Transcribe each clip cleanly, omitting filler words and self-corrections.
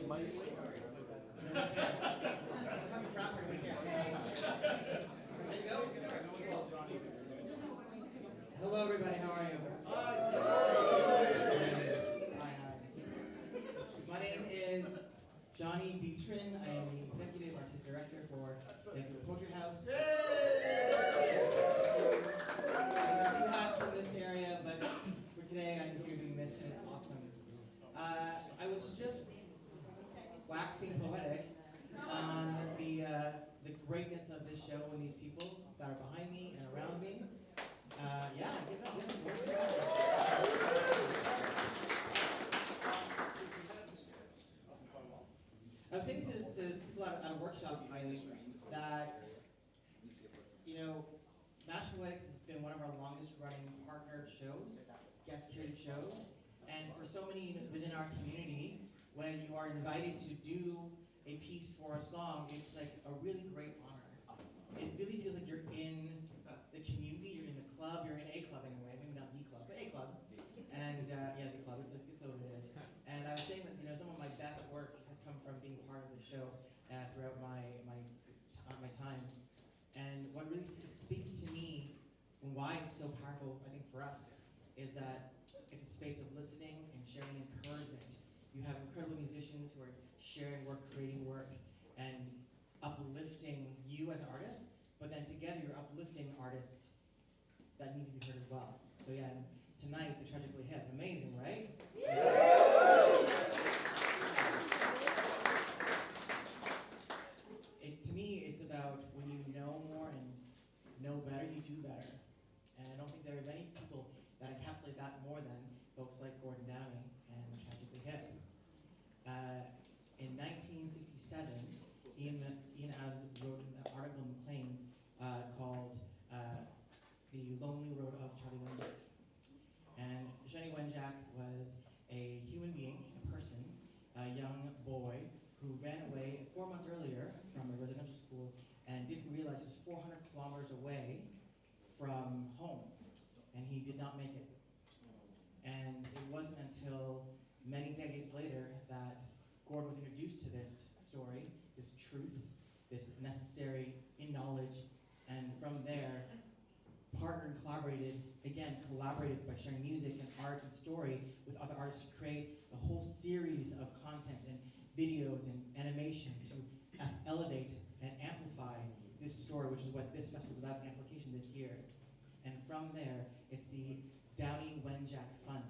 Hello, everybody. How are you? My name is Johnny Dietrin. I am the Executive Artistic Director for the Poetry House. I wear a few hats in this area, but for today I'm here doing this, and it's awesome. I was just waxing poetic on the greatness of this show and these people that are behind me and around me. Yeah, give it up. I was saying to people at a workshop today that, Mash Poetics has been one of our longest running partner shows, guest curated shows, and for so many within our community, when you are invited to do a piece for a song, it's like a really great honor. It really feels like you're in the community, you're in the club, you're in a club anyway, maybe not the club, but a club. And yeah, the club, it's what it is. And I was saying that some of my best work has come from being part of the show throughout my time. And what really speaks to me and why it's so powerful, I think for us, is that it's a space of listening and sharing encouragement. You have incredible musicians who are sharing work, creating work, and uplifting you as an artist, but then together you're uplifting artists that need to be heard as well. So yeah, tonight, the Tragically Hip, amazing, right? To me, it's about when you know more and know better, you do better. And I don't think there are many people that encapsulate that more than folks like Gordon Downing and Tragically Hip. In 1967, Ian Adams wrote an article in Maclean's called The Lonely Road of Charlie Wenjack. And Charlie Wenjack was a human being, a person, a young boy who ran away 4 months earlier from a residential school and didn't realize he was 400 kilometers away from home, and he did not make it. And it wasn't until many decades later that Gordon was introduced to this story, this truth, this necessary in knowledge, and from there, partnered and collaborated by sharing music and art and story with other artists to create a whole series of content and videos and animation to elevate and amplify this story, which is what this festival is about, amplification this year. And from there, it's the Downing Wenjack Fund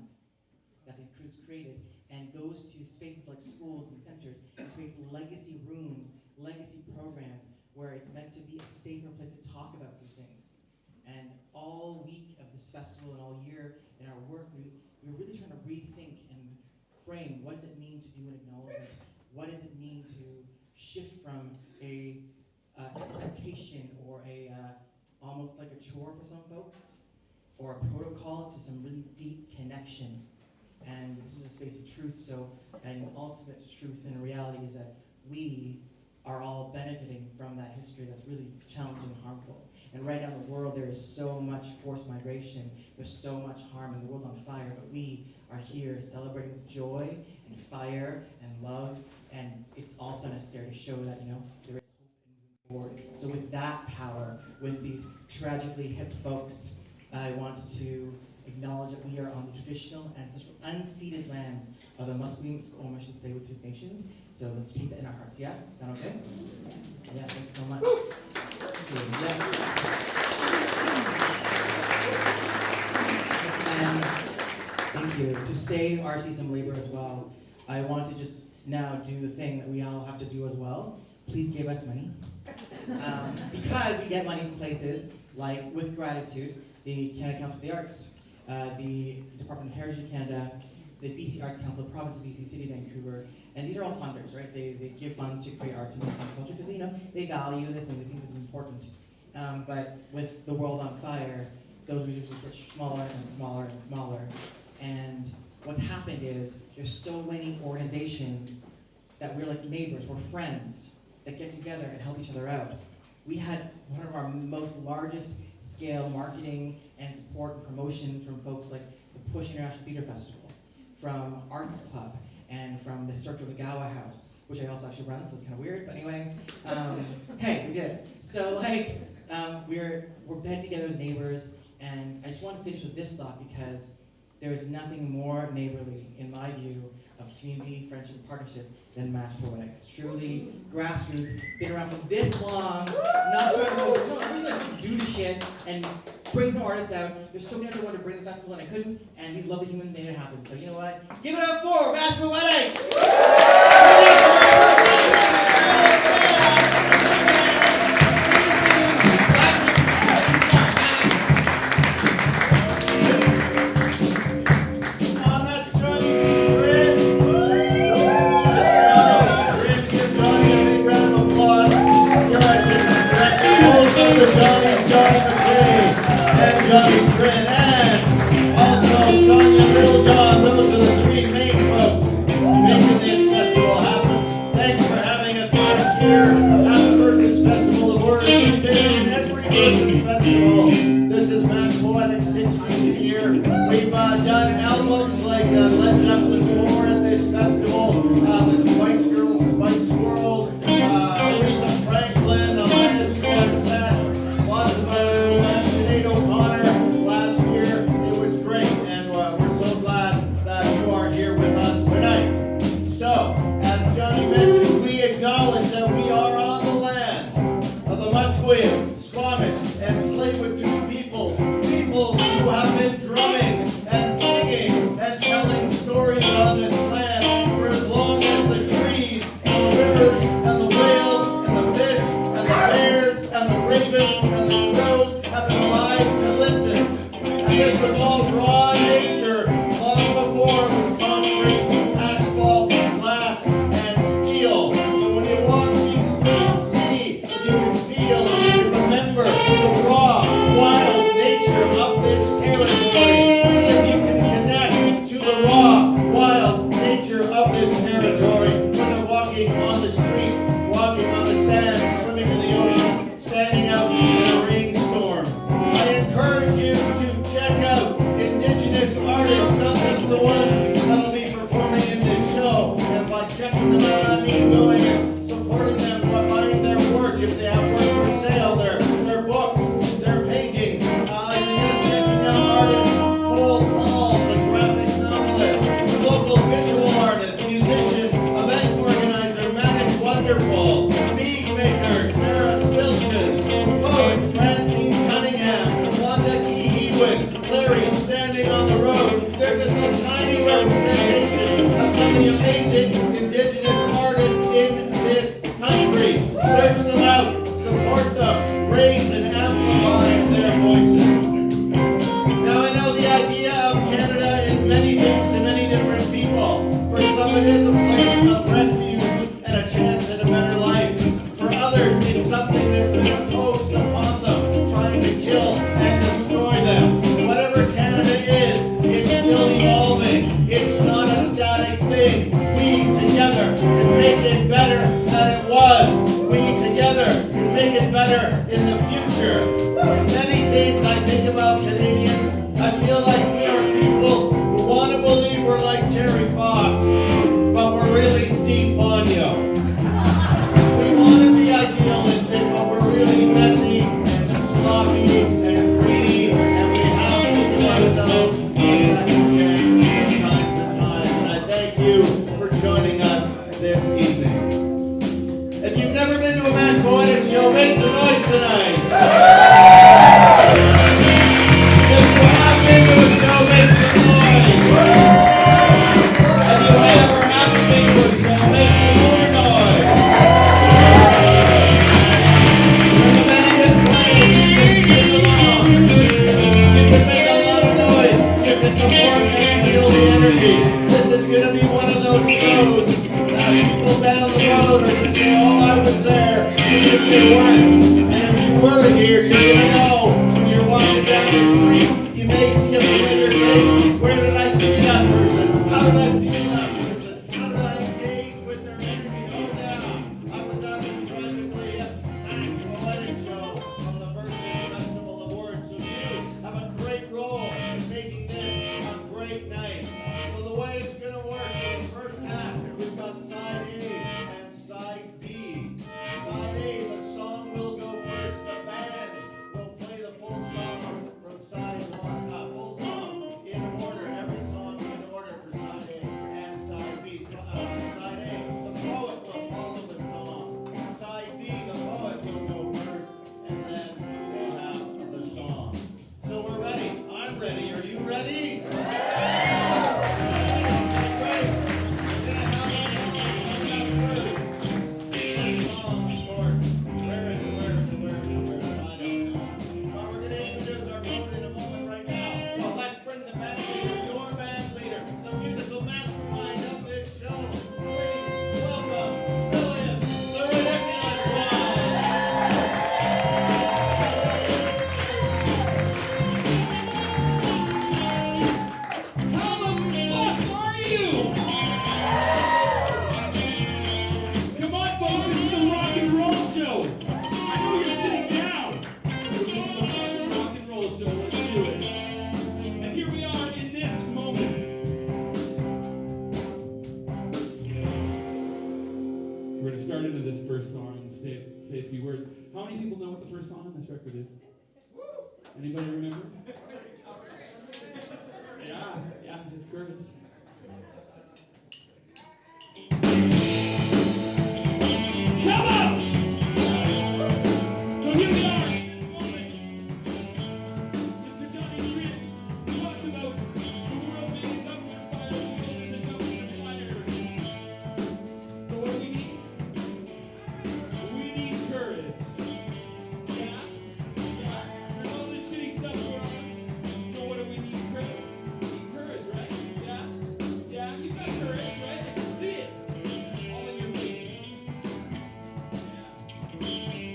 that the crew's created and goes to spaces like schools and centers and creates legacy rooms, legacy programs where it's meant to be a safer place to talk about these things. And all week of this festival and all year in our work, we're really trying to rethink and frame what does it mean to do an acknowledgement? What does it mean to shift from a expectation or almost like a chore for some folks, or a protocol to some really deep connection. And this is a space of truth, and ultimate truth and reality is that we are all benefiting from that history that's really challenging and harmful. And right now in the world, there is so much forced migration, there's so much harm, and the world's on fire, but we are here celebrating with joy and fire and love, and it's also necessary to show that, there is hope and moving forward. So with that power, with these tragically hip folks, I want to acknowledge that we are on the traditional, ancestral, unceded lands of the Musqueam, Squamish, and Tsleil-Waututh nations. So let's take that in our hearts, yeah? Sound okay? Yeah, thanks so much. And thank you. To save RC some labor as well, I want to just now do the thing that we all have to do as well. Please give us money. Because we get money from places like, with gratitude, the Canada Council for the Arts, the Department of Heritage of Canada, the BC Arts Council, Province of BC, City of Vancouver, and these are all funders, right? They give funds to create arts and maintain culture because they value this and they think this is important. But with the world on fire, those resources get smaller and smaller and smaller. And what's happened is there's so many organizations that we're like neighbors, we're friends, that get together and help each other out. We had one of our most largest scale marketing and support and promotion from folks like the Push International Theatre Festival, from Arts Club, and from the historic Gawa house, which I also actually run, so it's kind of weird, but anyway. Hey, we did it. So like, we're band together as neighbors, and I just want to finish with this thought because there is nothing more neighborly, in my view, of community, friendship, and partnership than Mashed Poetics. Truly, grassroots, been around for this long, not trying to I'm just like do the shit and bring some artists out. There's so many others I wanted to bring to the festival and I couldn't, and these lovely humans made it happen. So you know what? Give it up for Mashed Poetics! Johnny Trent, and also Sonia Little John. Those are the three main folks making this festival happen. Thanks for having us last year at the Versus Festival of Words. We've been in every Versus Festival. This is Mashed Poetics' 16th year. We've done albums like Led Zeppelin 4 at this festival, the Spice Girls, Spice World, Aretha Franklin, Alanis Morissette, lots of Sinead O'Connor. Last year, it was great, and we're so glad that you are here with us tonight. So, as Johnny mentioned, we acknowledge that we are on the lands of the Musqueam, Squamish, and Tsleil-Waututh peoples who have been drumming and singing and telling stories on this land for as long as the trees and the rivers and the whales and the fish and the bears and the ravens and the crows have been alive to listen. And this was all raw nature long before it was concrete, asphalt, glass, and steel. So when you walk these streets, see if you can feel and you can remember the raw, wild nature of this territory. See if you can connect to the raw, wild nature of this territory when they're walking on the streets, walking on the sand, swimming in the ocean, standing out in a rainstorm. I encourage you to check out Indigenous artists, not just the ones that will be performing in this show. And by checking them out, I mean going and supporting them by buying their work if they have work for sale, their books, their paintings. I suggest checking out artists, Cole Paul, the graphic novelist, local visual artist, musician, event organizer, Malik Wonderful, bead maker, Sarah Spilchin, poets, Francine Cunningham, Wanda Kihiwin, Larry standing on the road. They're just a tiny representation of some of the amazing Indigenous artists in this country. Search them out, support them, raise and amplify their voices. Now I know the idea of Canada is many things to many different people. For some it is a place of refuge and a chance at a better life. For others it's something that's been imposed upon them, trying to kill and destroy them. Whatever Canada is, it's still evolving. It's not a static thing. We together can make it better than it was. We together can make it better in the future. And many things I think about Canadians, I feel like we are people who want to believe we're like Terry Fox, but we're really Steve Fonyo. We want to be idealistic, but we're really messy and sloppy and greedy, and we have to give ourselves a second chance from time to time. And I thank you for joining us this evening. If you've never been to a Mashed Poetics show, make some noise tonight. If you have been to a show, make some noise. If you ever haven't been to a show, make some more noise. When the band is playing, you can sing along. You can make a lot of noise. You can support and feel the energy. This is going to be one of those shows that people down the road are going to say, oh, I was there, even if they weren't. And if you were here, you're going to know when you're walking down the street, you may see a familiar face. Where did I see that person? How did I feel that person? How did I engage with their energy? Oh, yeah, I was at the Tragically Hip Mashed Poetics show from the Versus Festival of Words. So you have a great role in making this a great night. So the way it's going to work in the first half, start into this first song and say a few words. How many people know what the first song on this record is? Anybody remember? Yeah, it's Courage. Come on! So here we are, this moment. Mr. Johnny Trent talked about the world being a dumpster fire, the world is a dumpster fire. So what do we need? We need courage. Yeah? There's all this shitty stuff going on. So what do we need? Courage. We need courage, right? Yeah? You got courage, right? I can see it. All in your face.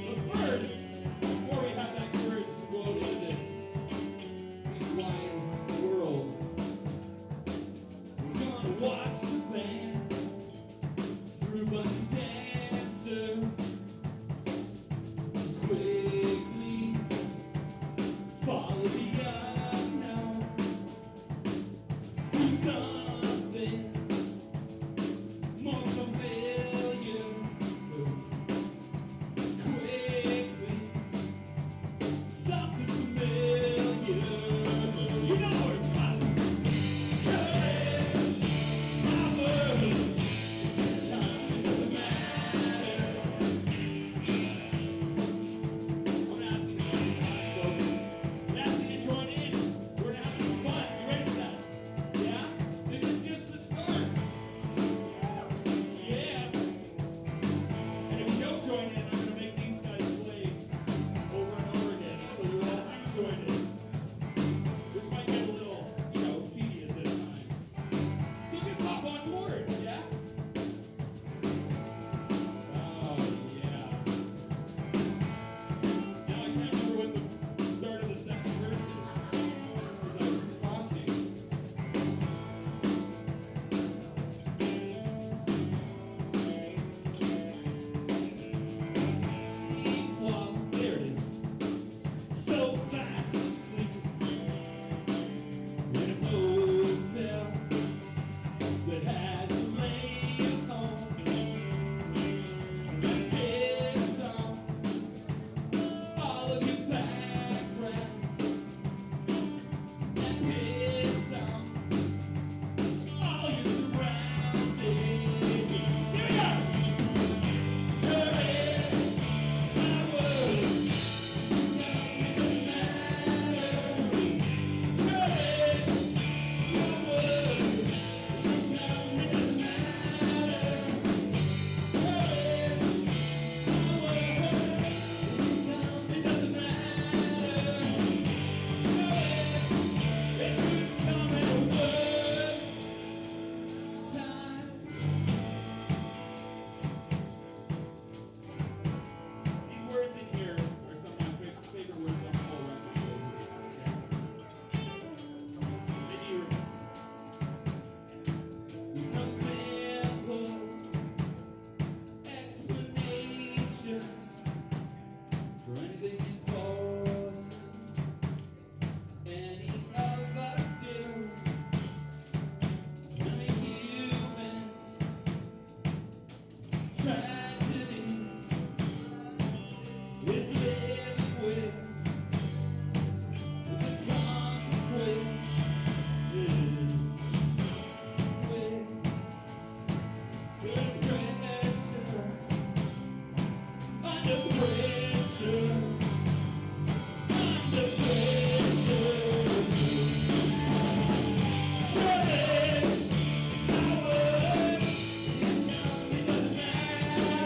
But first, before we have that courage to go out into this wide world, we're gonna watch the band through a bunch of dancers quickly follow the unknown, do something more familiar. Quickly, something familiar. You know where it's from. Courage, power, time, it doesn't matter. I'm gonna ask you to join in, folks. I'm asking you to join in. We're gonna have some fun. You ready for that? Yeah? This is just the start. Yeah. And if you don't join in, I'm going to make these guys play over and over again. So you're all join in. This might get a little, tedious at times. So just hop on board, yeah? Oh, yeah. Now I can't remember what the start of the second verse is. Because I was talking. Well, there it is. So fast asleep in a hotel that has a lay home and piss on all of your background and piss on all your surroundings. Here we go. Courage, power. These words in here are some of my favorite words on the whole record. Maybe you there's no simple explanation for anything important any of us do. I'm a human tragedy with living with the consequences with good pressure under pressure under pressure. Courage, power, it doesn't matter.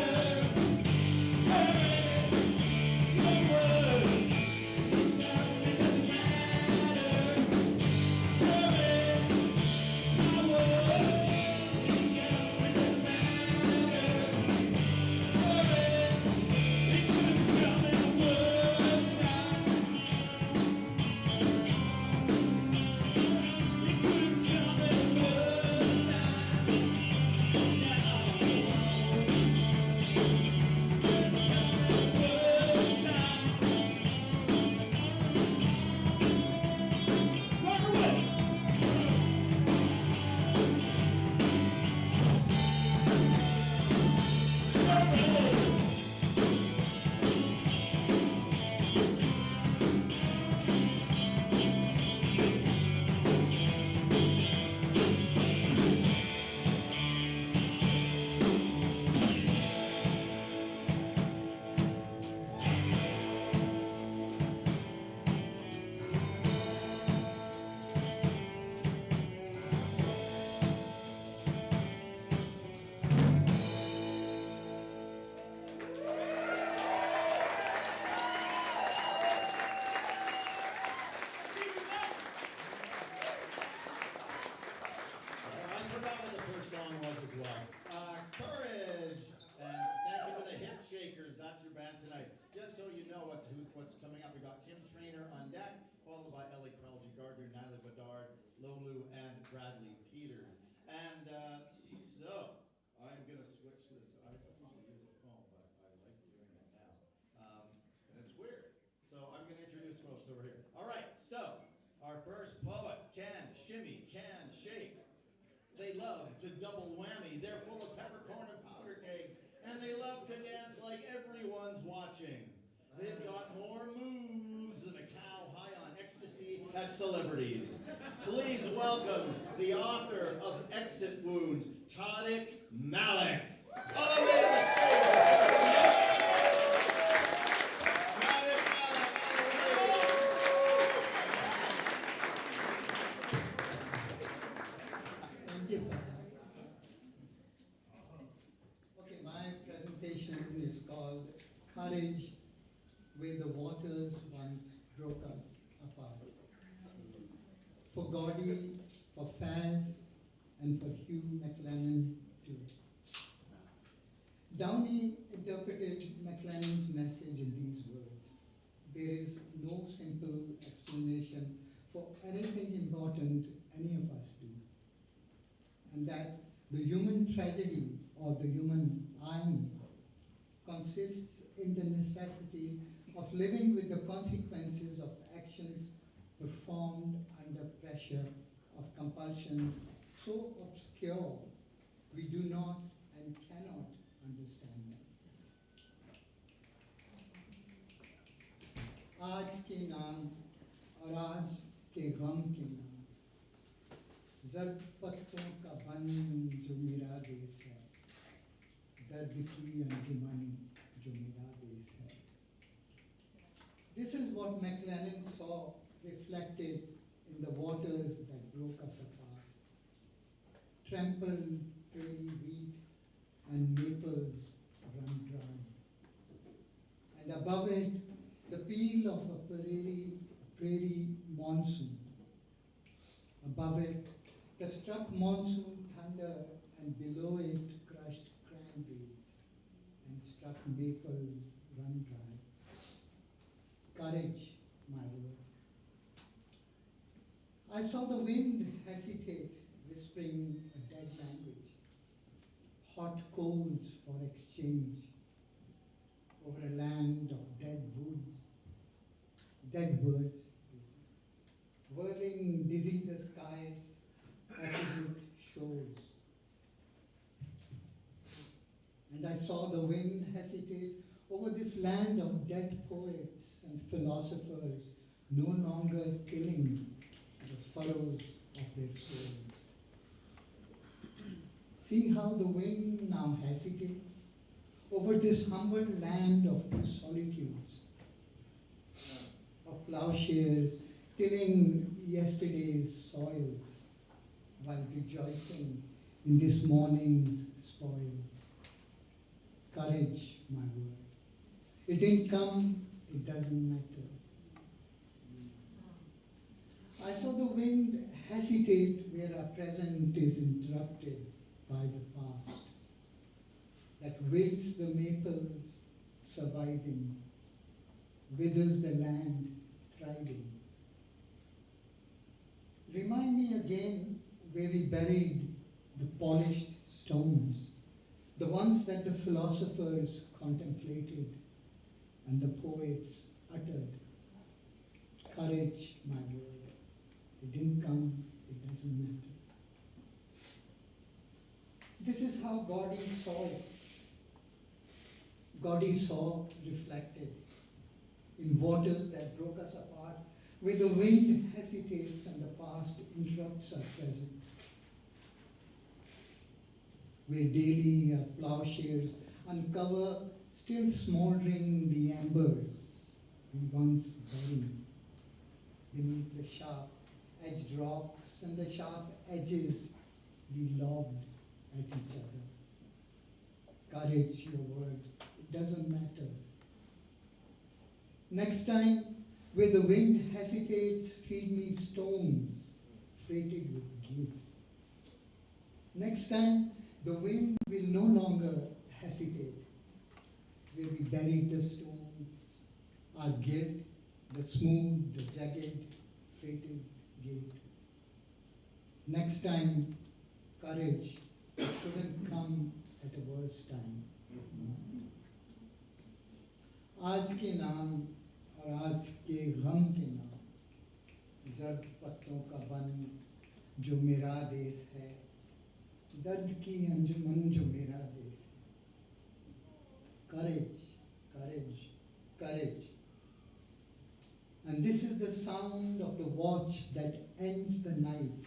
so you know what's coming up, we got Trainor on deck, followed by Elee, Kraljii, Nyla, Bedard, Lolu, and Bradley Peters. And so, I'm going to switch to this. I usually use a phone, but I like doing it now. And it's weird. So I'm going to introduce folks over here. All right, so our first poet can shimmy, can shake. They love to double whammy. They're full of peppercorn and powder kegs. And they love to dance like everyone's watching. They've got more moves than a cow high on ecstasy at celebrities. Please welcome the author of Exit Wounds, Tariq Malik. All the way to the stage. Thank you for that. Okay, my presentation is called Courage Where the Waters Once Broke Us Apart. For Gordy, for Faz, and for Hugh McLennan too. Downey interpreted McLennan's message in these words: there is no simple explanation for anything important any of us do. And that the human tragedy or the human irony consists in the necessity of living with the consequences of actions performed under pressure of compulsions so obscure we do not and cannot understand them. आज के नाम और आज के गम के नाम, जर्द पत्तों का बन जो मेरा देश है, दर्द की अंजुमन जो मेरा देश है. This is what McLennan saw reflected in the waters that broke us apart. Trampled prairie wheat and maples run dry. And above it, the peel of a prairie monsoon. Above it, the struck monsoon thunder, and below it crushed cranberries and struck maples run dry. Courage, my word. I saw the wind hesitate, whispering a dead language. Hot coals for exchange over a land of dead woods, dead birds, whirling dizzy the skies, opposite shores. And I saw the wind hesitate over this land of dead poets and philosophers, no longer killing the furrows of their souls. See how the wind now hesitates over this humble land of two solitudes, of plowshares tilling yesterday's soils while rejoicing in this morning's spoils. Courage, my word. It didn't come, it doesn't matter. I saw the wind hesitate where our present is interrupted by the past, that waits the maples surviving, withers the land thriving. Remind me again where we buried the polished stones, the ones that the philosophers contemplated and the poets uttered. Courage, my word. It didn't come, it doesn't matter. This is how Gordy saw it. Gordy saw reflected in waters that broke us apart, where the wind hesitates and the past interrupts our present. Where daily our plowshares uncover still smouldering the embers we once buried beneath the sharp-edged rocks and the sharp edges we lobbed at each other. Courage, your word, it doesn't matter. Next time, where the wind hesitates, feed me stones freighted with guilt. Next time, the wind will no longer hesitate. Where we buried the stones our guilt, the smooth, the jagged, freighted gate. Next time, courage couldn't come at a worse time. आज के नाम और आज के गम के नाम, जर्द पत्तों का वन जो मेरा देश है, दर्द की अंजुमन जो मेरा देश है. Courage, courage, courage. And this is the sound of the watch that ends the night.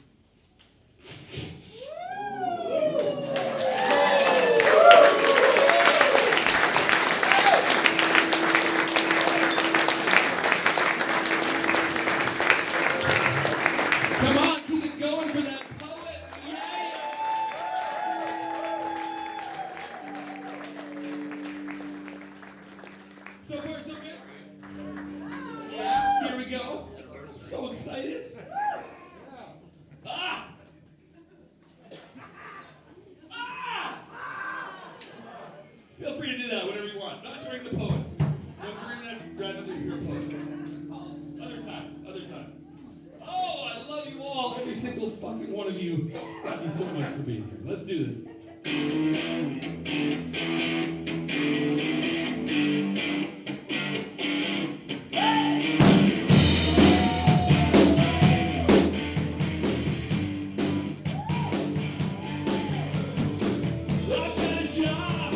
Come on, keep it going for that poet. Yay! So far, so good. Yeah, here we go. I'm so excited. Ah! Ah! Feel free to do that whenever you want. Not during the poets. Don't during that randomly if you're a poet. Other times, other times. Oh, I love you all, every single fucking one of you. Thank you so much for being here. Let's do this. I've got a job,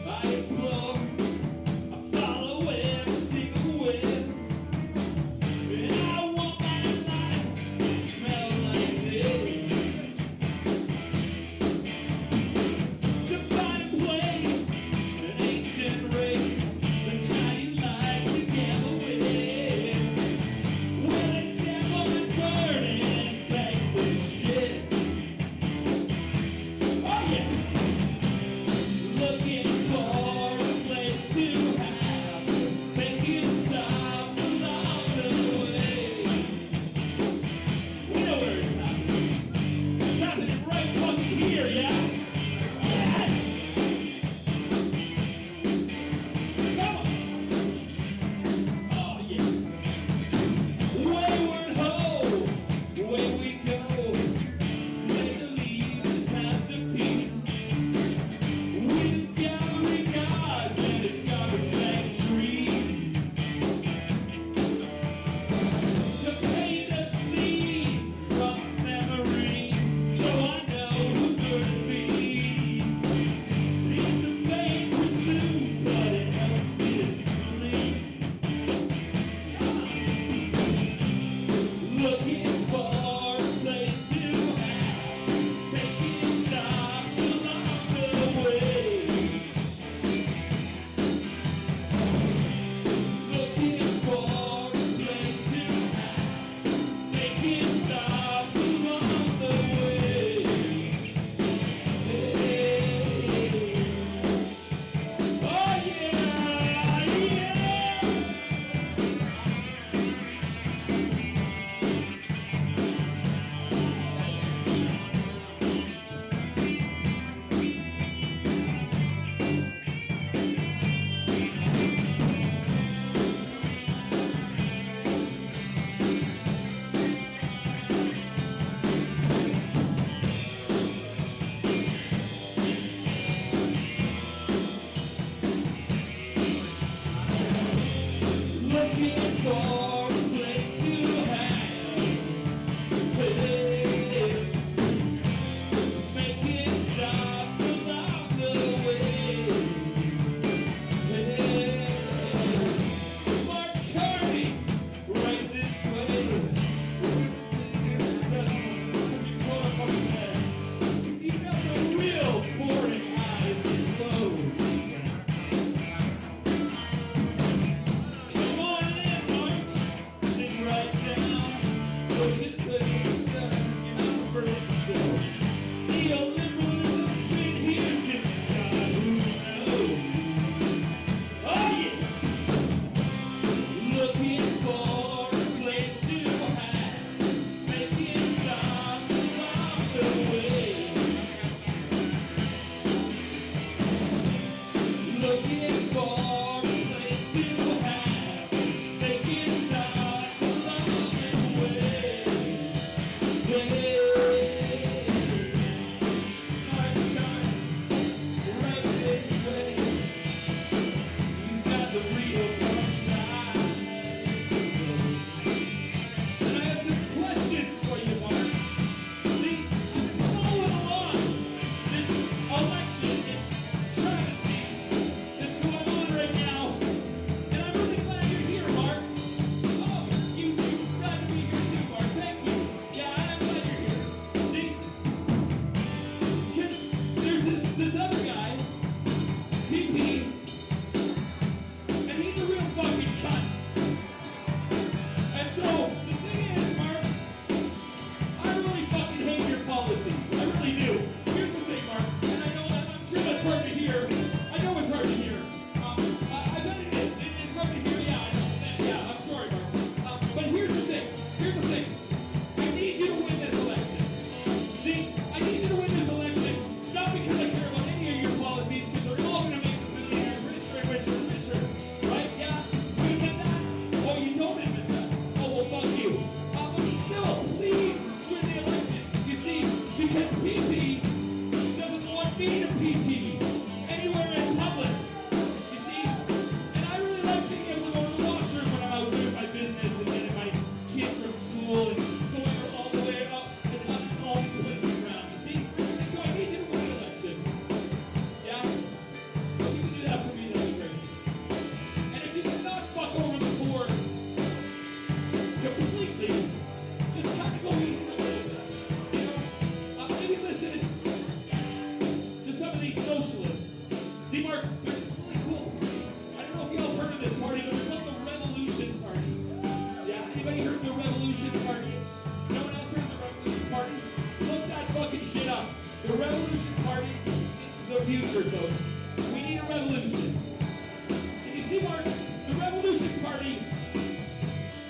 I explore, I follow every single wind. And I want my life to smell like this. To find a place, an ancient race, the giant light together with. When I step on burning bags of shit. Oh yeah. Looking for a place to hide, making stops along the way. We know where it's happening. It's happening right fucking here, yeah? Yeah! Come on! Oh yeah. Wayward ho, away we go. Let the leaves masterpiece. With its gallery gods and its garbage bag trees. To paint a scene from memory, so I know who could be. It's a vain pursuit, but it helps me to sleep. Looking for a place to hide, making stops along the way. Looking for a place to hide, making stops along the way. Hey. Oh yeah, yeah. Looking for a place to hide, hey. Making stops along the way, hey. Mark Carney, right this way. You got the real boring eyes closed. Come on in, Mark. hard to hear. I know it's hard to hear. I bet it is. It's hard to hear. Yeah, I know. Yeah, I'm sorry, Mark. But here's the thing. Here's the thing. I need you to win this election. See, I need you to win this election, not because I care about any of your policies, because they're all going to make the billionaires richer and richer and richer. Right? Yeah? You admit that? Oh, you don't admit that? Oh, well, fuck you. But still, please win the election. You see, because PT doesn't want me to PT anywhere in public. You see? And I really like being able to go to the washroom when I'm out doing my business and getting my kids from school and going all the way up and up and all the places around. You see? And so I need you to win the election. Yeah? If you can do that for me, that'd be great. And if you cannot fuck over the poor completely, just kind of go easy a little bit. You know? Maybe listen to some of these socialists. See, Mark, there's this really cool party. I don't know if y'all have heard of this party, but it's called the Revolution Party. Yeah? Anybody heard of the Revolution Party? No one else heard of the Revolution Party? Look that fucking shit up. The Revolution Party is the future, folks. We need a revolution. And you see, Mark, the Revolution Party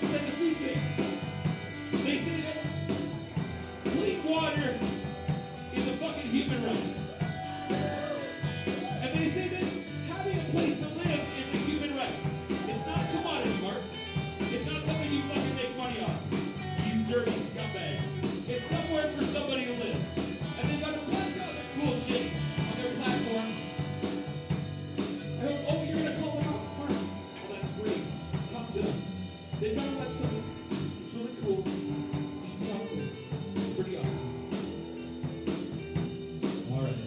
said a few things. They say that clean water is a fucking human right. And they say that having a place to live is a human right. It's not a commodity, Mark. It's not something you fucking make money on, you dirty scumbag. It's somewhere for somebody to live. And they've got a bunch of other cool shit on their platform. Oh, you're gonna call them out, Mark? Oh, that's great. Talk to them. They've got a website. It's really cool. You should talk to them. It's pretty awesome. All right.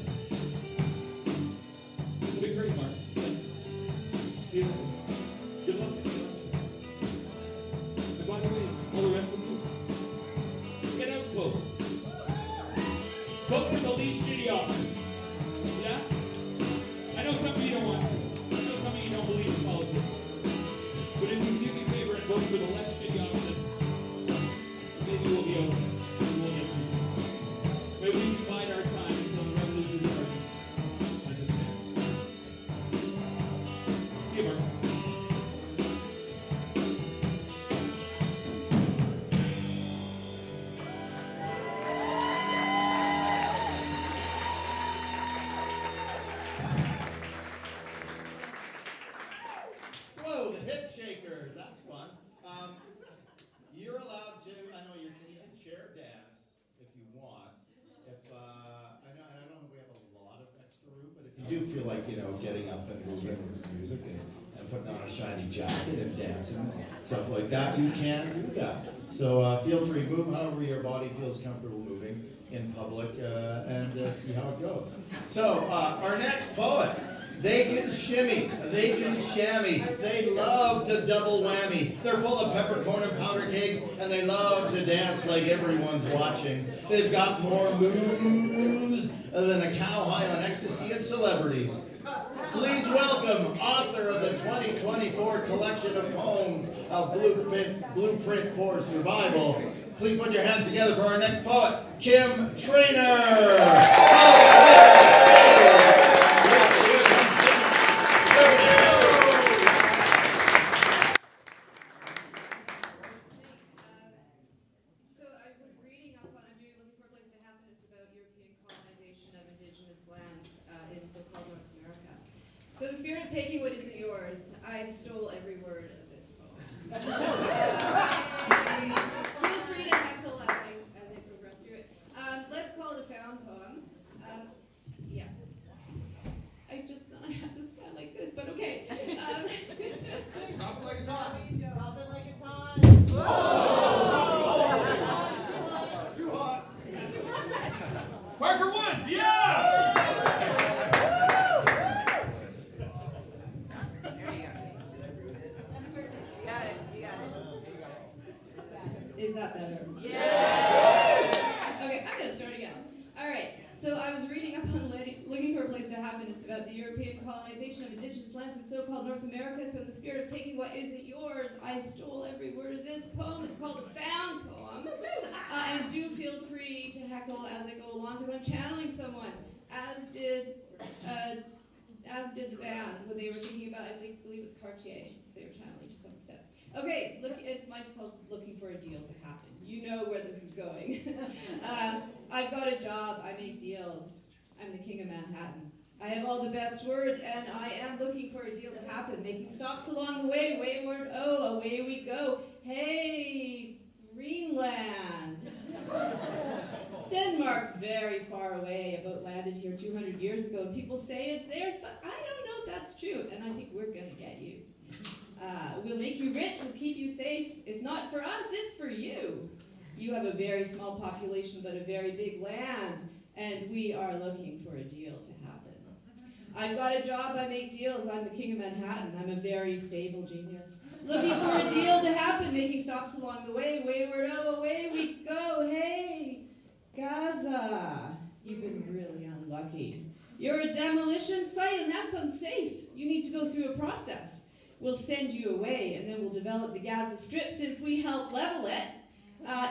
It's been great, Mark. See you later. Good luck. And by the way, all the rest of you, get out, folks. Folks are the least shitty option. Yeah? I know some of you don't want to. I know some of you don't believe in politics. But if you do me a favor and vote for the less shitty option, maybe we'll be okay. Maybe we'll get through. Maybe we can bide our time until the revolution starts. I just can't. See you, Mark. Whoa, the hip shakers, that's fun. You're allowed to, I know you can chair dance if you want. I don't know if we have a lot of extra room, but if you do feel like, getting up and moving with music and putting on a shiny jacket and dancing, stuff like that, you can do that. So feel free, move however your body feels comfortable moving in public and see how it goes. So our next poet. They can shimmy, they can shammy, they love to double whammy. They're full of peppercorn and powder cakes, and they love to dance like everyone's watching. They've got more moves than a cow high on ecstasy and celebrities. Please welcome author of the 2024 collection of poems of Blueprint for Survival. Please put your hands together for our next poet, Kim Trainor. So I was reading up on, I'm looking for a place to happen. It's about European colonization of indigenous lands in so-called North America. So the spirit of taking what isn't yours, I stole every word of this poem. Feel free to heckle as I progress through it. Let's call it a found poem. Yeah. I just thought I have to stand like this, but okay. Drop it like it's hot. Drop it like it's hot. Too hot. Parker Woods, yeah! Is that better? Yeah! Okay, I'm gonna start again. All right, so I was reading up on looking for a place to happen. It's about the European colonization of indigenous lands in so-called North America. So in the spirit of taking what isn't yours, I stole every word of this poem. It's called a found poem. And do feel free to heckle as I go along, because I'm channeling someone, as did as did the band when they were thinking about, I believe it was Kraljii, they were channeling to some extent. Okay, mine's called Looking for a Deal to Happen. You know where this is going. I've got a job, I make deals. I'm the king of Manhattan. I have all the best words, and I am looking for a deal to happen, making stops along the way, wayward, oh, away we go. Hey, Greenland. Denmark's very far away, a boat landed here 200 years ago, and people say it's theirs, but I don't know if that's true, and I think we're gonna get you. We'll make you rich, we'll keep you safe. It's not for us, it's for you. You have a very small population, but a very big land, and we are looking for a deal to happen. I've got a job, I make deals, I'm the king of Manhattan, I'm a very stable genius. Looking for a deal to happen, making stops along the way, wayward, oh, away we go, hey, Gaza. You've been really unlucky. You're a demolition site, and that's unsafe. You need to go through a process. We'll send you away, and then we'll develop the Gaza Strip since we helped level it.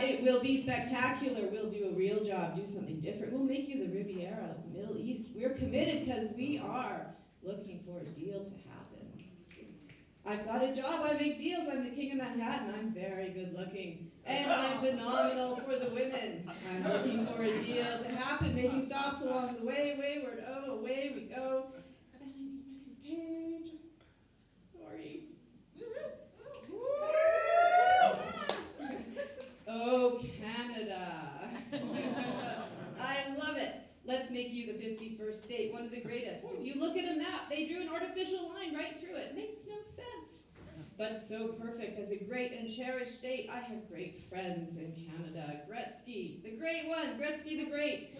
It will be spectacular. We'll do a real job, do something different. We'll make you the Riviera of the Middle East. We're committed because we are looking for a deal to happen. I've got a job, I make deals, I'm the king of Manhattan, I'm very good looking. And I'm phenomenal for the women. I'm looking for a deal to happen, making stops along the way, wayward, oh, away we go. And I need my next page. Sorry. Oh, Canada. I love it. Let's make you the 51st state, one of the greatest. If you look at a map, they drew an artificial line right through it. Makes no sense. But so perfect as a great and cherished state. I have great friends in Canada. Gretzky, the great one. Gretzky the great.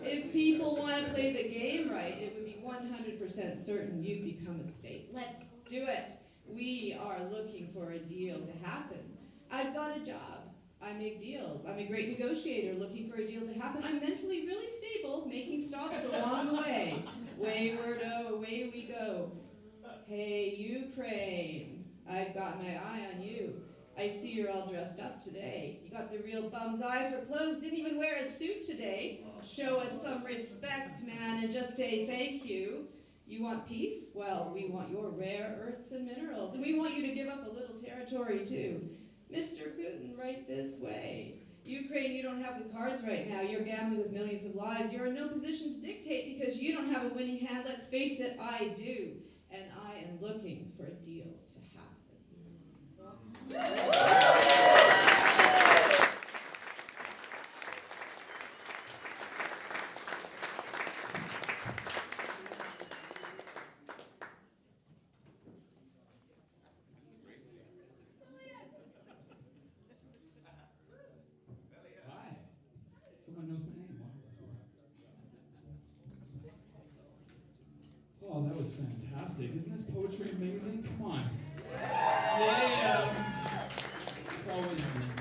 If people want to play the game right, it would be 100% certain you'd become a state. Let's do it. We are looking for a deal to happen. I've got a job. I make deals. I'm a great negotiator looking for a deal to happen. I'm mentally really stable, making stops along the way. Wayward, oh, away we go. Hey, Ukraine, I've got my eye on you. I see you're all dressed up today. You got the real bum's eye for clothes, didn't even wear a suit today. Show us some respect, man, and just say thank you. You want peace? Well, we want your rare earths and minerals, and we want you to give up a little territory too. Mr. Putin, right this way. Ukraine, you don't have the cards right now. You're gambling with millions of lives. You're in no position to dictate because you don't have a winning hand. Let's face it, I do. And I am looking for a deal to happen. Someone knows my name. Oh, that was fantastic. Isn't this poetry amazing? Come on. Yeah. It's always amazing.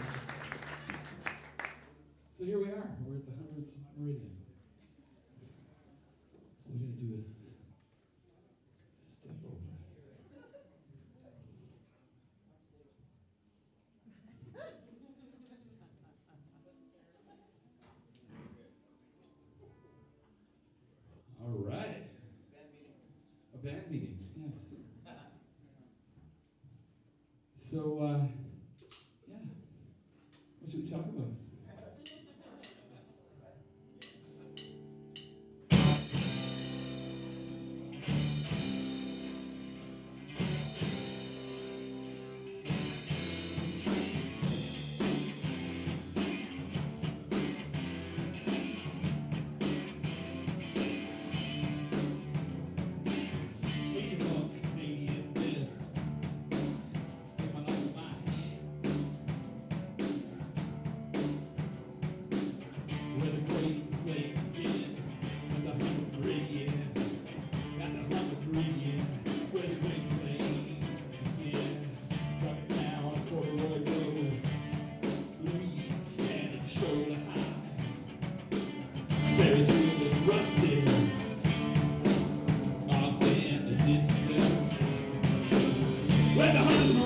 So here we are. We're at the 100th Meridian. What we're going to do is step over. All right. A band meeting, yes. So, yeah. What should we talk about?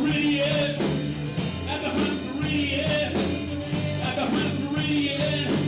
Meridian, at the 100th Meridian, at the 100th Meridian.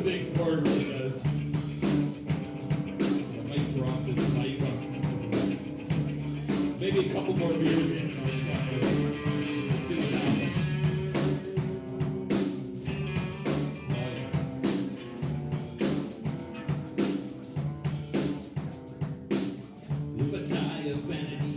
big part of it does. I might drop this mic on something. Maybe a couple more beers in and I'll try it. We'll see what happens. If I die of vanity,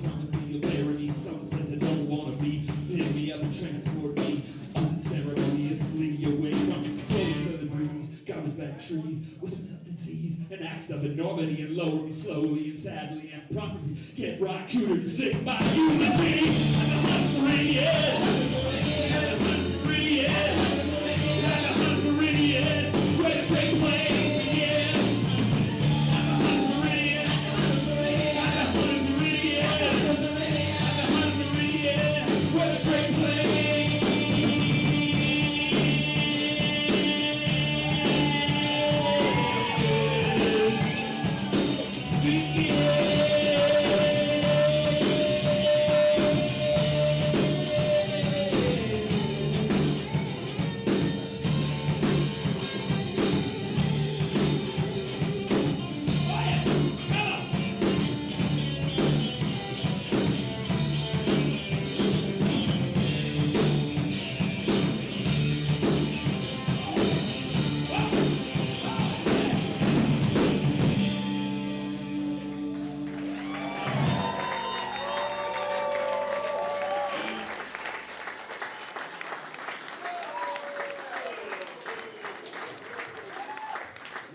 promise me you'll bury me someplace I don't wanna be. Pick me up and transport me unceremoniously away from soul southern breeze, garbage bag trees, whispers of disease, and acts of enormity, and lower me slowly and sadly and properly. Get rock cootered, sing my eulogy. I'm a hungry, yeah. I'm a hungry, yeah. I'm a hungry, yeah. Where the great plane began. I'm a hungry, yeah. I'm a hungry, yeah. I'm a hungry, yeah. Where the great plane.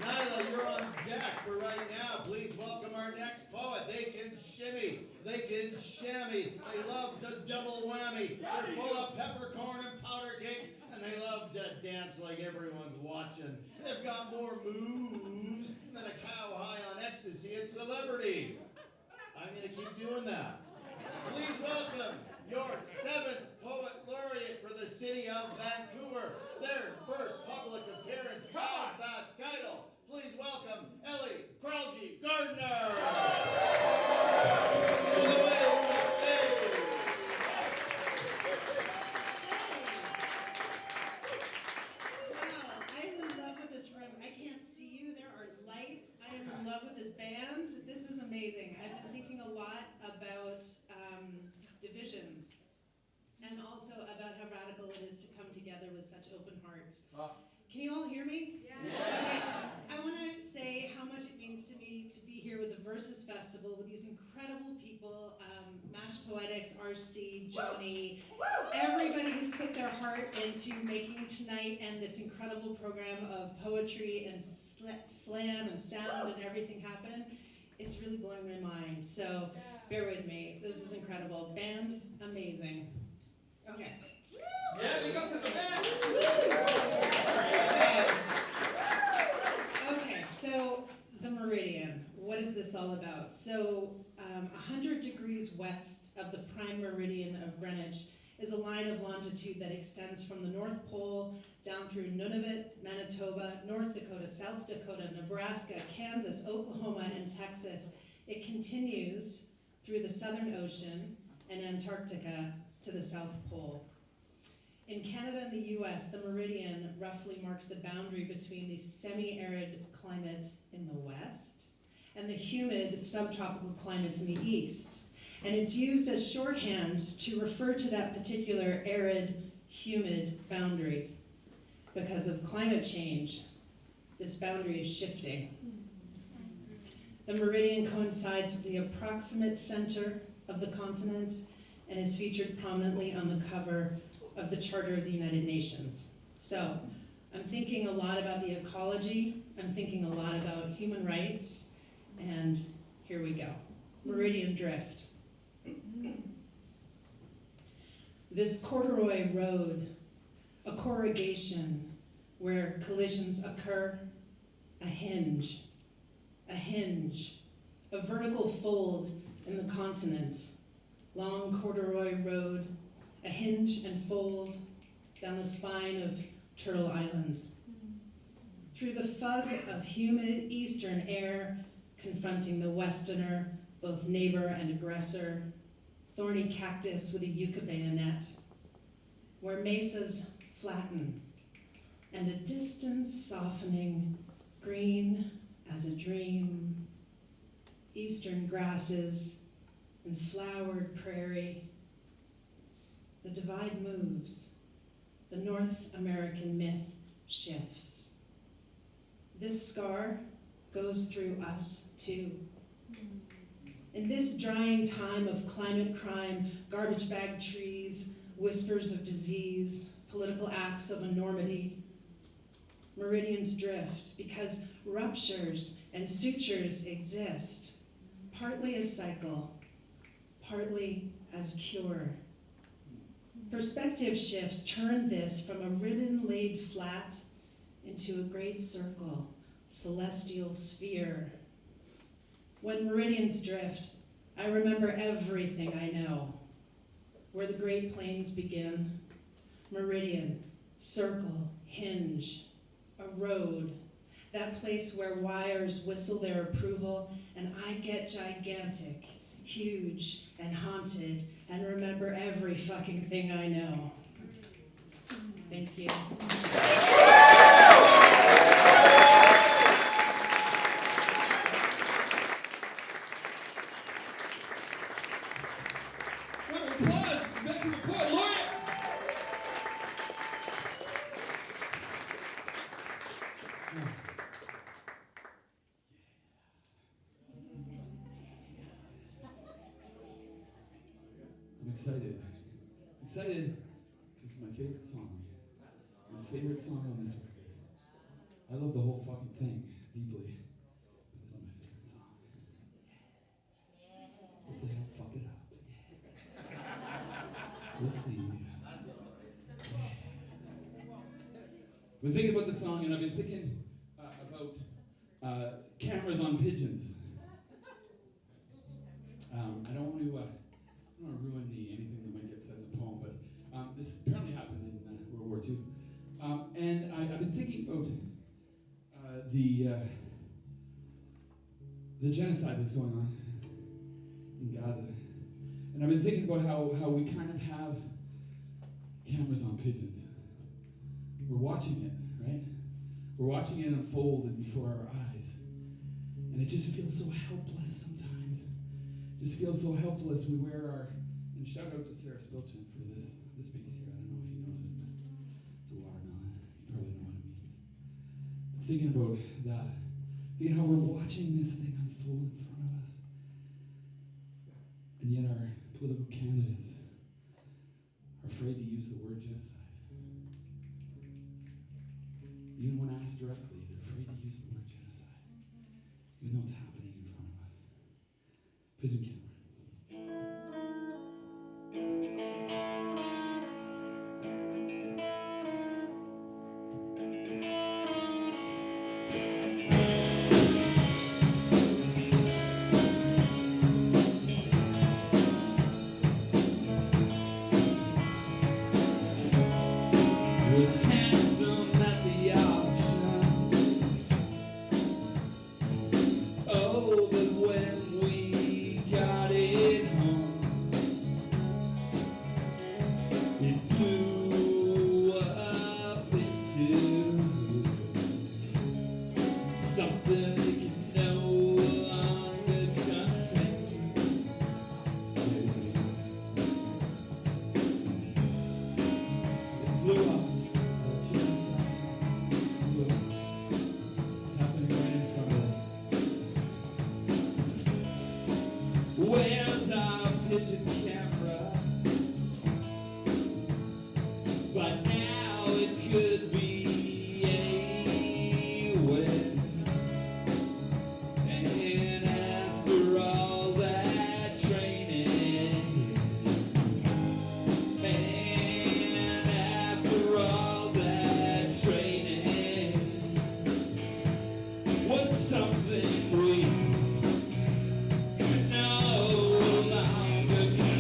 Nyla, you're on deck for right now. Please welcome our next poet. They can shimmy, they can shammy, they love to double whammy. They're full of peppercorn and powder cake, and they love to dance like everyone's watching. They've got more moves than a cow high on ecstasy at celebrities. I'm gonna keep doing that. Please welcome your 7th Poet Laureate for the city of Vancouver. Their first public appearance has that title. Please welcome Elee Kraljii Gardner. All the way to the stage. Wow, I'm in love with this room. I can't see you. There are lights. I am in love with this band. This is amazing. I've been thinking a lot about divisions and also about how radical it is to come together with such open hearts. Can you all hear me? Yeah. Okay. I want to say how much it means to me to be here with the Versus Festival with these incredible people, Mash Poetics, RC, Johnny, everybody who's put their heart into making tonight and this incredible program of poetry and slam and sound and everything happen. It's really blowing my mind, so bear with me. This is incredible. Band, amazing. Okay. Yeah, we got to the back. Okay, so the Meridian. What is this all about? So 100 degrees west of the prime meridian of Greenwich is a line of longitude that extends from the North Pole down through Nunavut, Manitoba, North Dakota, South Dakota, Nebraska, Kansas, Oklahoma, and Texas. It continues through the Southern Ocean and Antarctica to the South Pole. In Canada and the US, the meridian roughly marks the boundary between the semi-arid climate in the west and the humid subtropical climates in the east. And it's used as shorthand to refer to that particular arid, humid boundary. Because of climate change, this boundary is shifting. The meridian coincides with the approximate center of the continent and is featured prominently on the cover of the Charter of the United Nations. So I'm thinking a lot about the ecology, I'm thinking a lot about human rights, and here we go. Meridian drift. This corduroy road, a corrugation where collisions occur, a hinge, a vertical fold in the continent, long corduroy road, a hinge and fold down the spine of Turtle Island. Through the fug of humid eastern air, confronting the westerner, both neighbor and aggressor, thorny cactus with a yucca bayonet, where mesas flatten, and a distance softening, green as a dream, eastern grasses and flowered prairie. The divide moves, the North American myth shifts. This scar goes through us too. In this drying time of climate crime, garbage bag trees, whispers of disease, political acts of enormity, meridians drift because ruptures and sutures exist, partly as cycle, partly as cure. Perspective shifts turn this from a ribbon laid flat into a great circle, celestial sphere. When meridians drift, I remember everything I know. Where the Great Plains begin, meridian, circle, hinge, a road, that place where wires whistle their approval and I get gigantic, huge, and haunted, and remember every fucking thing I know. Thank you. Round of applause, Vancouver Poet Laureate. I'm excited. Excited because it's my favorite song. My favorite song on this record. I love the whole fucking thing deeply. But this is my favorite song. Hopefully I don't fuck it up. We'll see. I've been thinking about the song and I've been thinking about cameras on pigeons. I don't want to ruin anything that might get said in the poem, but this apparently happened in World War II. And I've been thinking about the genocide that's going on in Gaza. And I've been thinking about how we kind of have cameras on pigeons. We're watching it, right? We're watching it unfold before our eyes. And it just feels so helpless sometimes. It just feels so helpless. We wear our, and shout out to Sarah Spilchin for this piece here. I don't know if you noticed, but it's a watermelon. You probably know what it means. But thinking about that, thinking how we're watching this thing unfold in front of us. And yet our political candidates are afraid to use the word genocide. Even when asked directly, they're afraid to use the word genocide, even though it's happening in front of us. Pigeon camera. Was handsome at the auction. Oh, but when we got it home, it blew up into something it can no longer contain. It blew up. Where's our pigeon camera? But now it could be anywhere. And after all that training, and after all that training, was something we no longer can.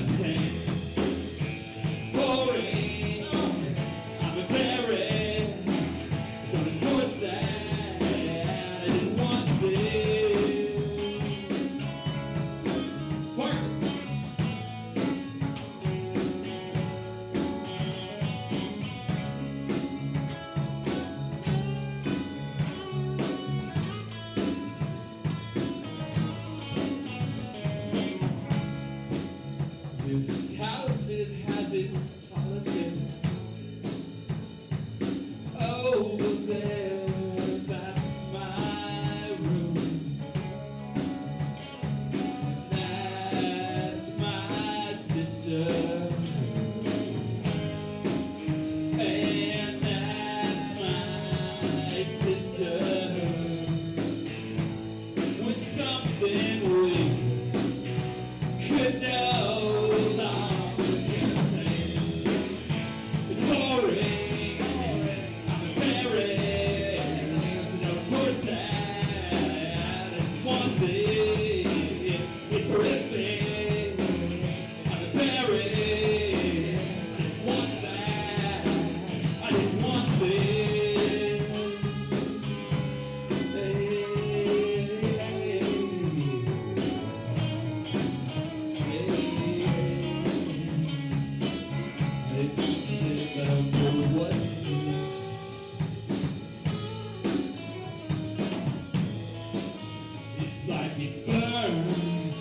burn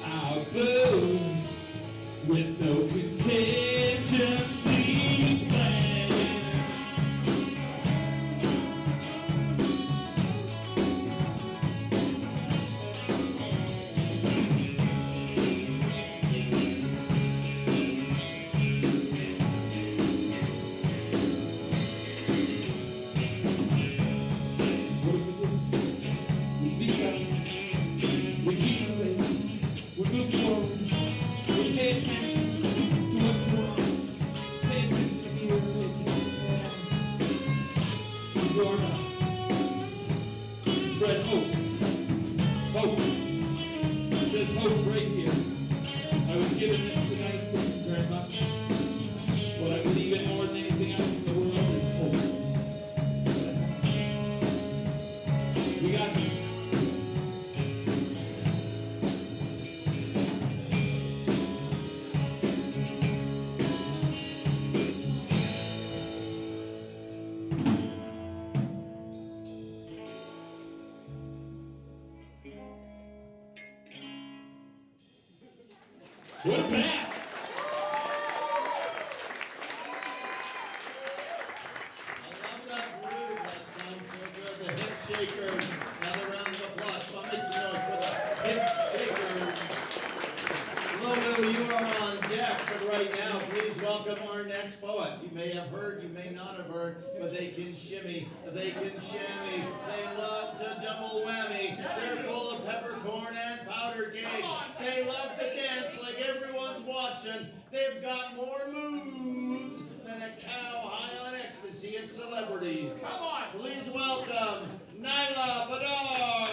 our boots with no contingency plan. What do? We speak up, we keep the faith, we move forward, we pay attention to what's going on, pay attention to here, pay attention there. We do our best to spread hope. Hope. It says hope right here. I was given this tonight, thank you very much. What I believe in more than anything else in the world is hope. We got this. What a band! I love that groove. That sounds so good. The hip shakers. Another round of applause. Well, make some noise for the hip shakers. Lulu, you are on deck, but right now, please welcome our next poet. You may have heard, you may not have heard, but they can shimmy, they can shammy, they love to double whammy. They're full of peppercorn and powder cakes. They love to dance like everyone's watching. They've got more moves than a cow high on ecstasy at celebrities. Come on! Please welcome Nyla, Bedard.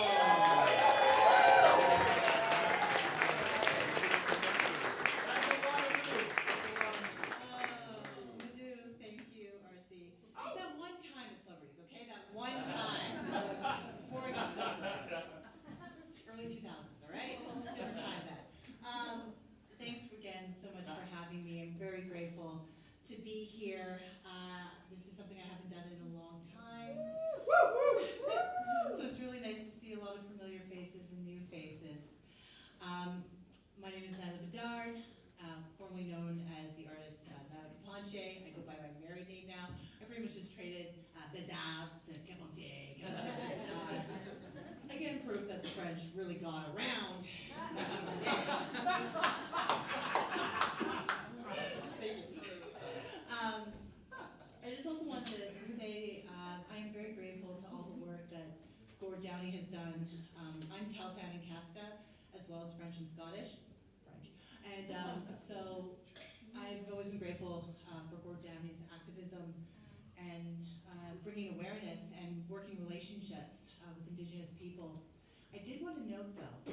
Thank you, RC. It's that one time at celebrities, okay? That one time before I got sober. Early 2000s, all right? Different time then. Thanks again so much for having me. I'm very grateful to be here. This is something I haven't done in a long time. So it's really nice to see a lot of familiar faces and new faces. My name is Nyla Bedard, formerly known as the artist Nyla Caponche. I go by my married name now. I pretty much just traded Bedard to Caponche, Bedard. Again, proof that the French really got around back in the day. Thank you. I just also wanted to say I am very grateful to all the work that Gord Downey has done. I'm Tahltan and Casca, as well as French and Scottish. And so I've always been grateful for Gord Downey's activism and bringing awareness and working relationships with Indigenous people. I did want to note though,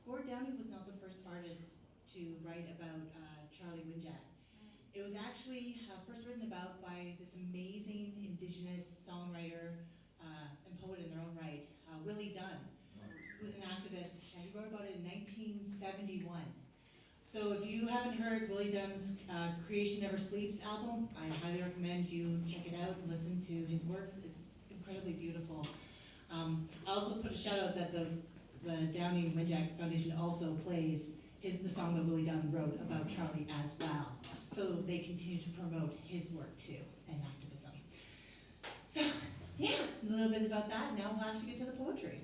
Gord Downey was not the first artist to write about Charlie Winjack. It was actually first written about by this amazing Indigenous songwriter and poet in their own right, Willie Dunn, who's an activist. He wrote about it in 1971. So if you haven't heard Willie Dunn's Creation Never Sleeps album, I highly recommend you check it out and listen to his works. It's incredibly beautiful. I also put a shout out that the Downey and Winjack Foundation also plays the song that Willie Dunn wrote about Charlie as well. So they continue to promote his work too and activism. So yeah, a little bit about that. Now we'll actually get to the poetry.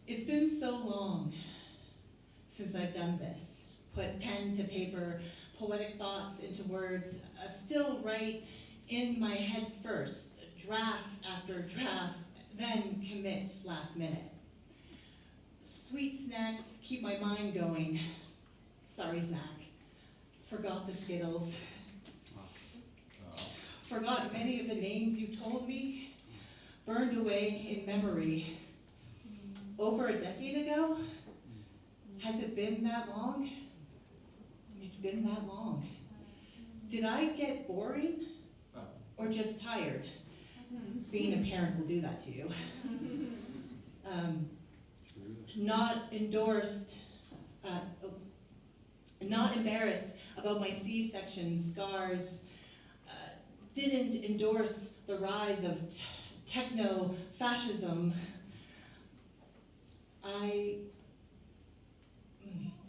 It's been so long since I've done this. Put pen to paper, poetic thoughts into words, still write in my head first, draft after draft, then commit last minute. Sweet snacks keep my mind going. Sorry, Zach. Forgot the Skittles. Forgot many of the names you told me. Burned away in memory. Over a decade ago? Has it been that long? It's been that long. Did I get boring? Or just tired? Being a parent will do that to you. Not endorsed, not embarrassed about my C-section scars. Didn't endorse the rise of techno-fascism. I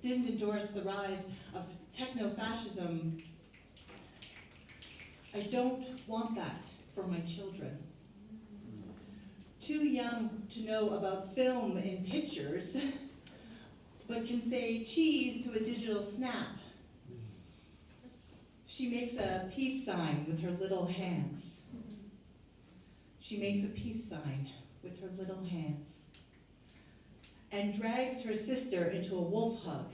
didn't endorse the rise of techno-fascism. I don't want that for my children. Too young to know about film in pictures, but can say cheese to a digital snap. She makes a peace sign with her little hands. She makes a peace sign with her little hands and drags her sister into a wolf hug.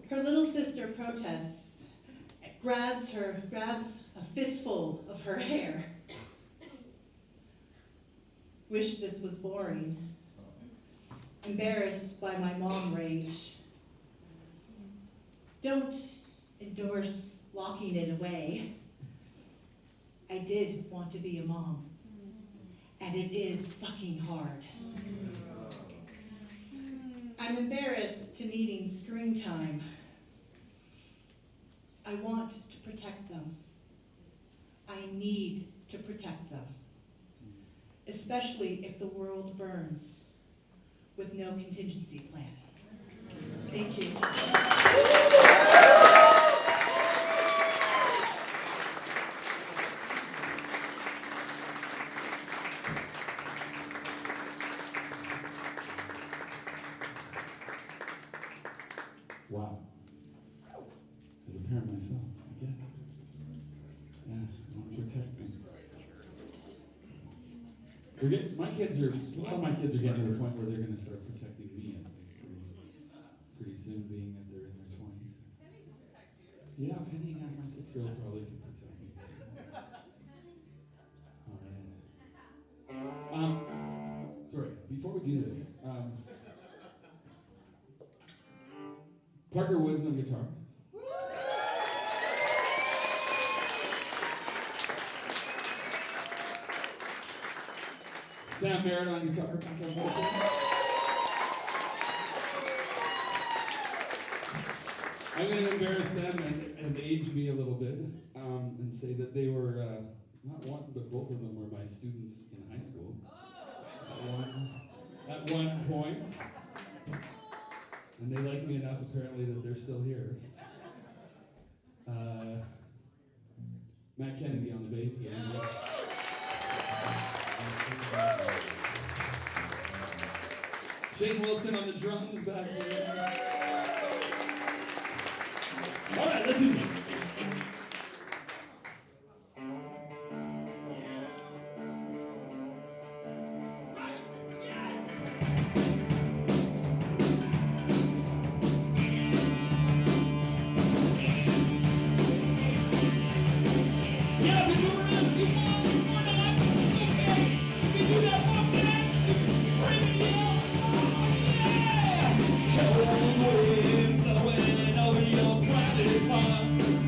Her little sister protests, grabs a fistful of her hair. Wish this was boring. Embarrassed by my mom rage. Don't endorse locking it away. I did want to be a mom, and it is fucking hard. I'm embarrassed to needing screen time. I want to protect them. I need to protect them, especially if the world burns with no contingency plan. Thank you. Wow. As a parent myself, I get it. Yeah, I want to protect them. My kids are, a lot of my kids are getting to the point where they're going to start protecting me, I think, pretty soon, being that they're in their 20s. Yeah, Penny, my 6-year-old probably can protect me. All right. Sorry, before we do this, Parker Woods on guitar. Sam Merritt on guitar. I'm going to embarrass them and age me a little bit and say that they were, not one, but both of them were my students in high school. At one point. And they like me enough, apparently, that they're still here. Matt Kennedy on the bass. Yeah. Shane Wilson on the drums back here. All right, listen. Blowing over your private farm.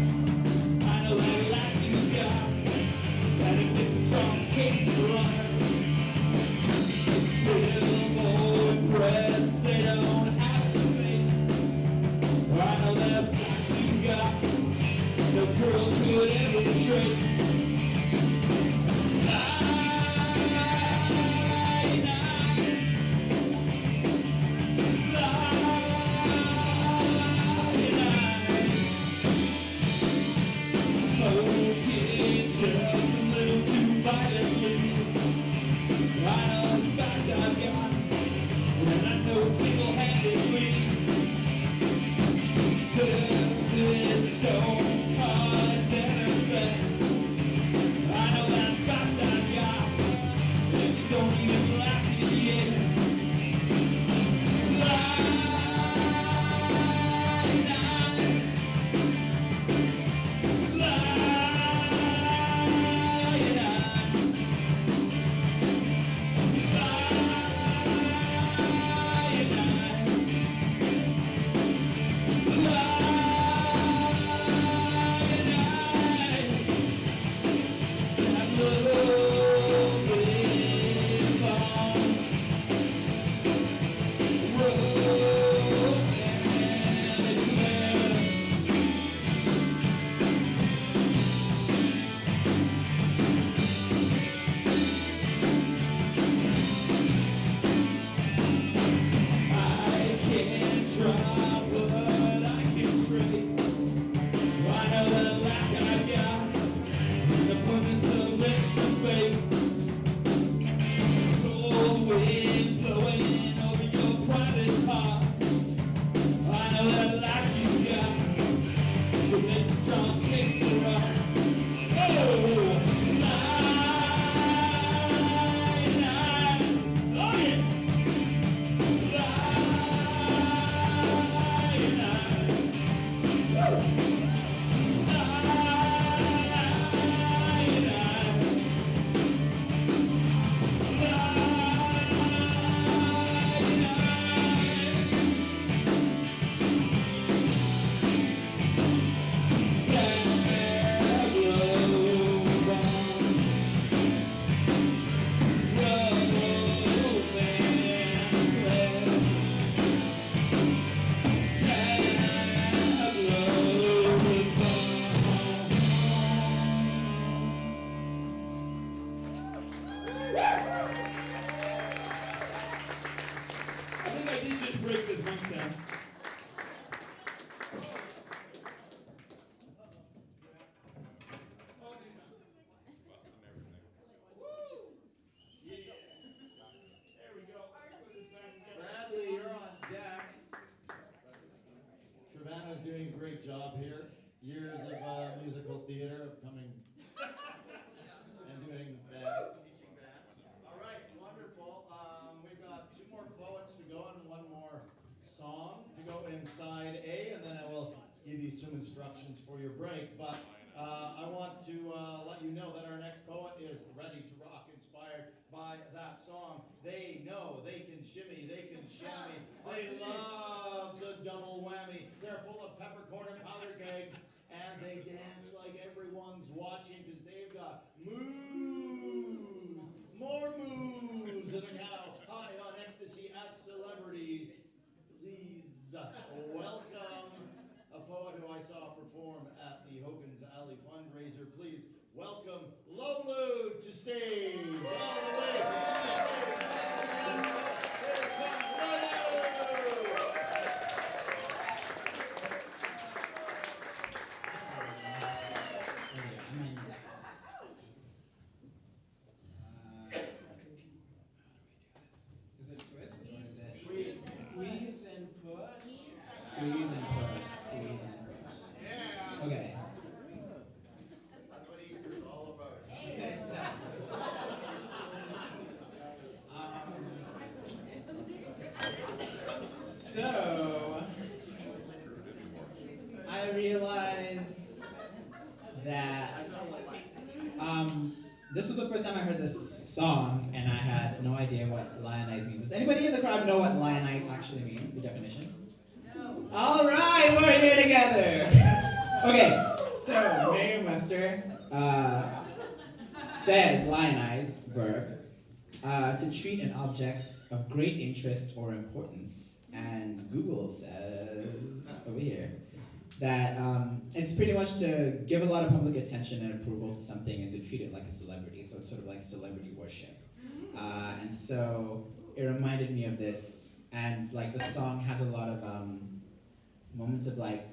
did just break this one sound. Bradley, you're on deck. Trevana's doing a great job here. Years of musical theater, of coming and doing teaching band. All right, wonderful. We've got 2 more poets to go and 1 more song to go inside A, and then I will give you some instructions for your break. But I want to let you know that our next poet is ready to rock, inspired by that song. They know they can shimmy, they can shammy, they love the double whammy. They're full of peppercorn and powder kegs, and they dance like everyone's watching because they've got moves, more moves than a cow, high on ecstasy at celebrity. Please welcome a poet who I saw perform at the Hogan's Alley fundraiser. Please welcome Lolu to stage. All the way from Manitoba. Here comes Lolu. Is it twist or is it squeeze and push? Squeeze and push, squeeze and push. Yeah. Okay. That's what Easter's all about. Exactly. So I realize that this was the first time I heard this song, and I had no idea what Lionized means. Does anybody in the crowd know what Lionized actually means? The definition? No. All right, we're here together. Okay, so Merriam-Webster says lionize, verb, to treat an object of great interest or importance. And Google says over here that it's pretty much to give a lot of public attention and approval to something and to treat it like a celebrity. So it's sort of like celebrity worship. And so it reminded me of this, and like the song has a lot of moments of like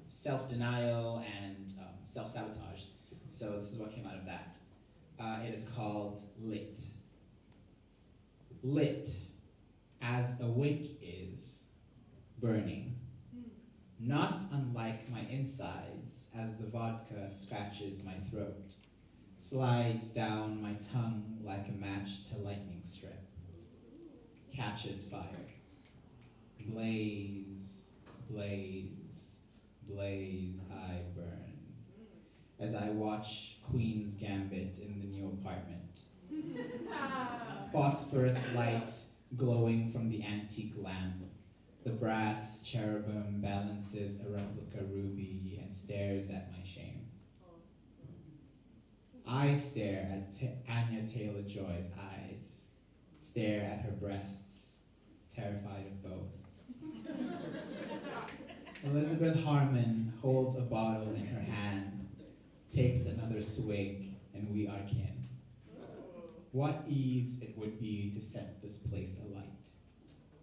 self-denial and self-sabotage. So this is what came out of that. It is called Lit. Lit, as a wick is, burning. Not unlike my insides, as the vodka scratches my throat, slides down my tongue like a match to lightning strip, catches fire. Blaze, blaze, blaze, I burn, as I watch Queen's Gambit in the new apartment. Phosphorus light glowing from the antique lamp. The brass cherubim balances a replica ruby and stares at my shame. I stare at Anya Taylor-Joy's eyes, stare at her breasts, terrified of both. Elizabeth Harmon holds a bottle in her hand, takes another swig, and we are kin. What ease it would be to set this place alight.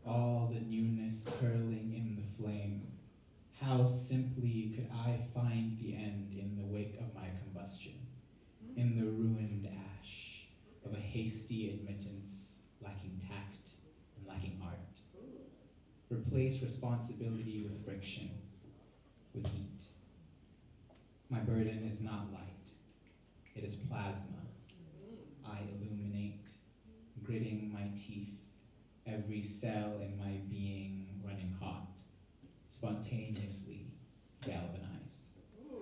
All the newness curling in the flame. How simply could I find the end in the wake of my combustion, in the ruined ash of a hasty admittance, lacking tact and lacking art. Replace responsibility with friction, with heat. My burden is not light, it is plasma. I illuminate, gritting my teeth, every cell in my being running hot, spontaneously galvanized.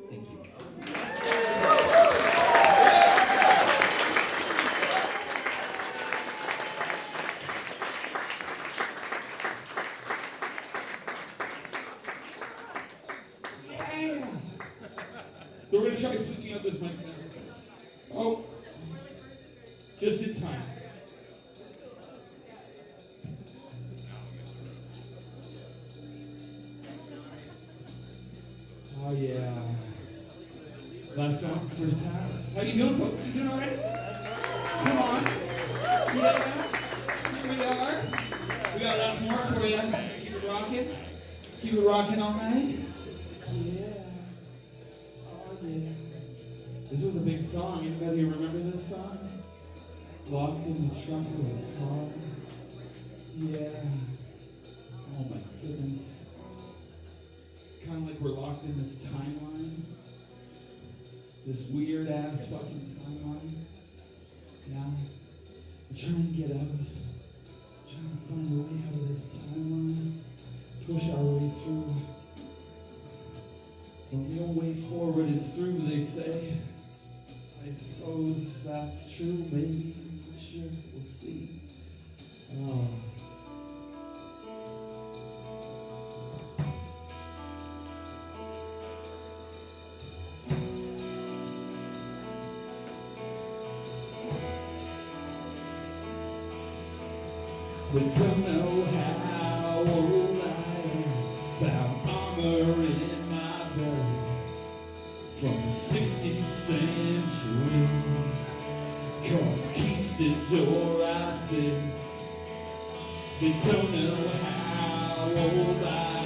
Thank you. Yeah. So we're gonna try switching up this mic sound. Oh, just in time. Oh yeah. Last song, first half. How you doing, folks? You doing all right? Come on. Yeah. Here we are. got enough more for you. Keep it rocking. Keep it rocking all night. Yeah. Oh yeah. This was a big song. Anybody remember this song? Locked in the trunk of a car. Yeah. Oh my goodness. Kind of like we're locked in this timeline. This weird ass fucking timeline. Yeah. We're trying to get out. Trying to find a way out of this timeline. Push our way through. The only way forward is through, they say. I suppose that's true, maybe. Sure, we'll see. Oh. But don't know how old I am. Found armor in my belly from the 16th century. Conquistador I've been. They don't know how old I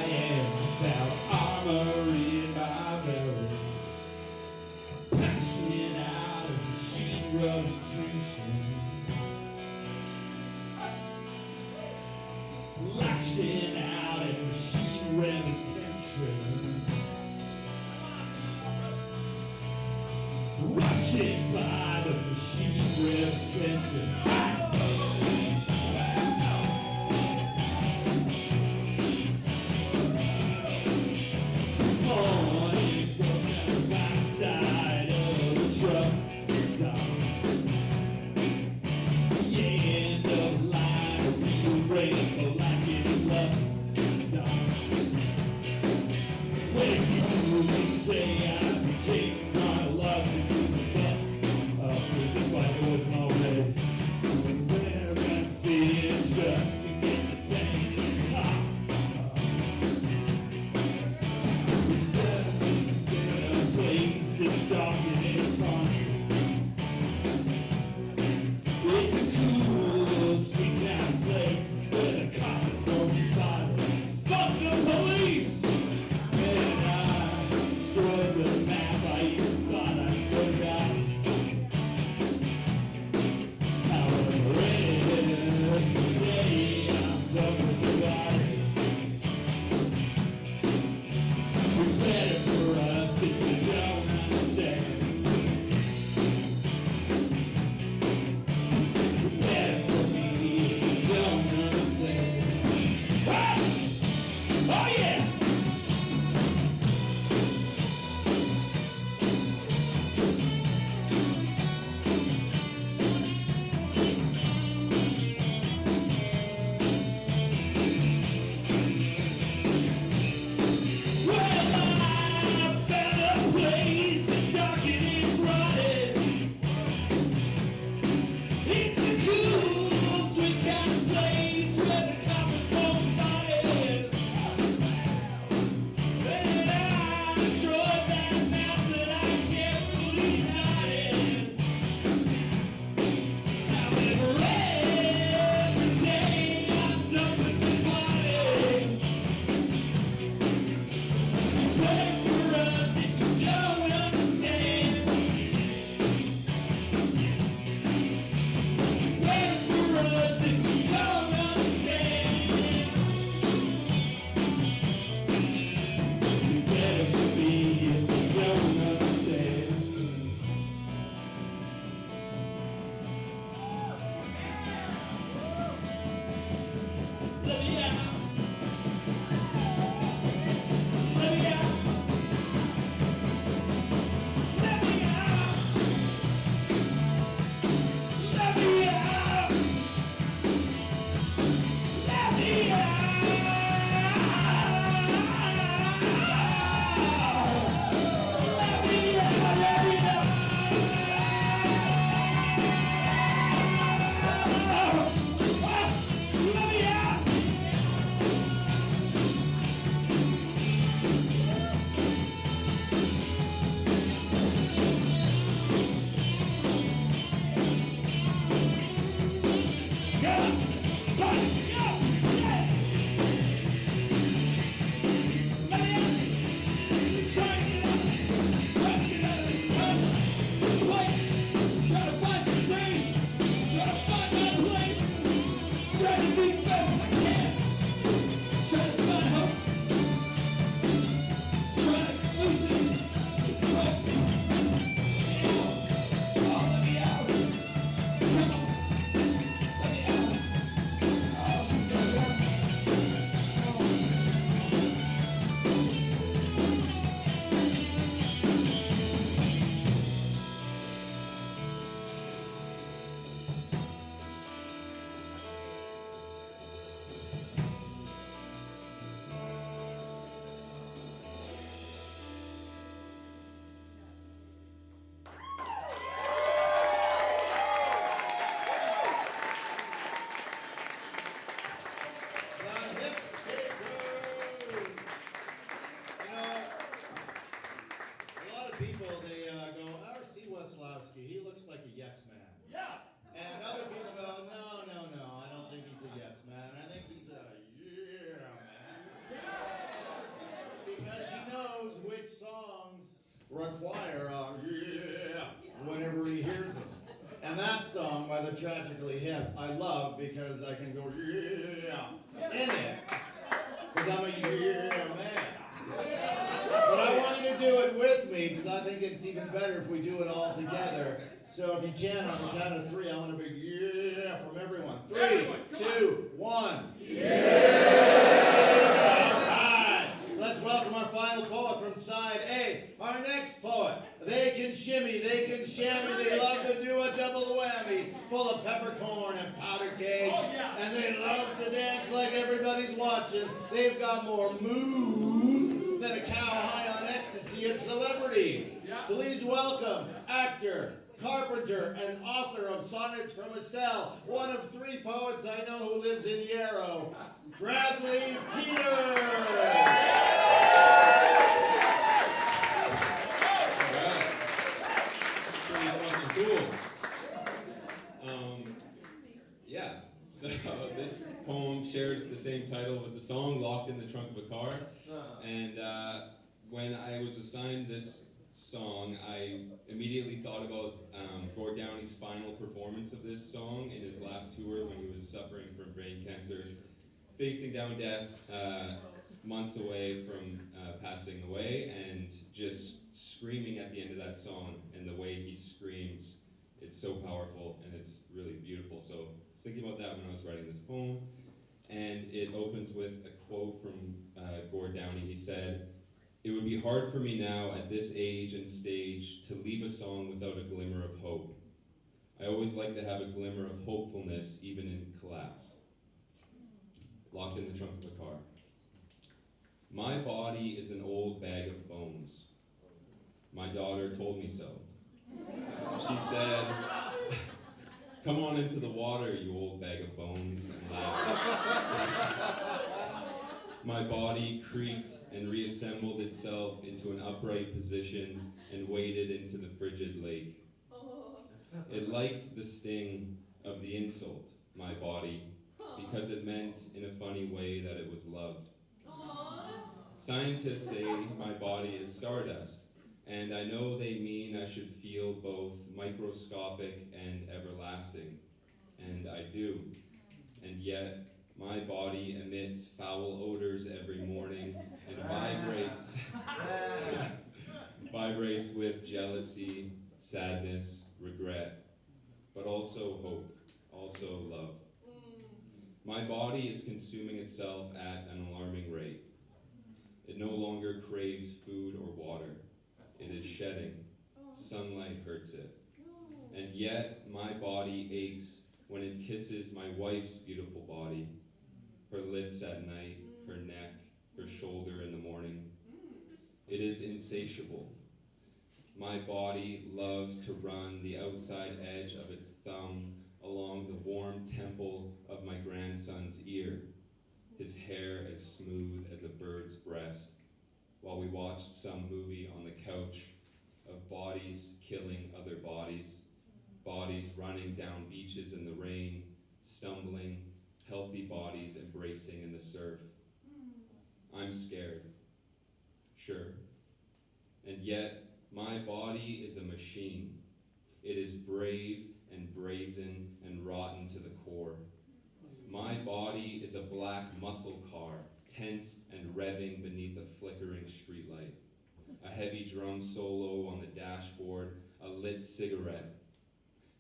am. Found armor in my belly. Passion out of machine rubbing tension. Lashing out at machine rubbing tension. Rushing by the machine reputation. Morning broke down the backside of the truck stop. The end of the line, a real rainbow like any love stop. When you say I became chronologically fucked up, as if like it wasn't already. the best I can. Try to find hope. Try to loosen this rope. Oh, let me out. Come on. Let me out. Oh, The hip shakers. You know, a lot of people, they go, R.C. Weslowski, he looks like a yes man. yeah. And other people go, no, I don't think he's a yes man. I think he's a yeah man. Because he knows which songs require a yeah whenever he hears them. And that song by the Tragically Hip, I love because I can go yeah in it. Because I'm a yeah man. But I want you to do it with me because I think it's even better if we do it all together. So if you can, on the count of three, I want a big yeah from everyone. 3, 2, 1. Alright, let's welcome our final poet from side A. Our next poet. They can shimmy, they can shammy, they love to do a double whammy, full of peppercorn and powder cake. Oh, yeah. And they love to dance like everybody's watching. They've got more moves than a cow high on ecstasy at celebrities. Yeah. Please welcome actor, carpenter, and author of Sonnets from a Cell, one of 3 poets I know who lives in Yarrow, Bradley Peter. Pretty fucking cool. Yeah, so this poem shares the same title with the song, Locked in the Trunk of a Car. And when I was assigned this song, I immediately thought about Gord Downie's final performance of this song in his last tour when he was suffering from brain cancer, facing down death, months away from passing away, and just screaming at the end of that song. And the way he screams, it's so powerful and it's really beautiful. So I was thinking about that when I was writing this poem. And it opens with a quote from Gord Downie. He said, "It would be hard for me now at this age and stage to leave a song without a glimmer of hope. I always like to have a glimmer of hopefulness even in collapse." Locked in the trunk of a car. My body is an old bag of bones. My daughter told me so. She said, "Come on into the water, you old bag of bones," and laughed. My body creaked and reassembled itself into an upright position and waded into the frigid lake. It liked the sting of the insult, my body, because it meant in a funny way that it was loved. Scientists say my body is stardust, and I know they mean I should feel both microscopic and everlasting, and I do. And yet, my body emits foul odors every morning and vibrates with jealousy, sadness, regret, but also hope, also love. My body is consuming itself at an alarming rate. It no longer craves food or water. It is shedding. Sunlight hurts it. And yet, my body aches when it kisses my wife's beautiful body. Her lips at night, her neck, her shoulder in the morning. It is insatiable. My body loves to run the outside edge of its thumb along the warm temple of my grandson's ear, his hair as smooth as a bird's breast, while we watched some movie on the couch of bodies killing other bodies, bodies running down beaches in the rain, stumbling, healthy bodies embracing in the surf. I'm scared, sure. And yet, my body is a machine. It is brave and brazen and rotten to the core. My body is a black muscle car, tense and revving beneath a flickering streetlight. A heavy drum solo on the dashboard, a lit cigarette.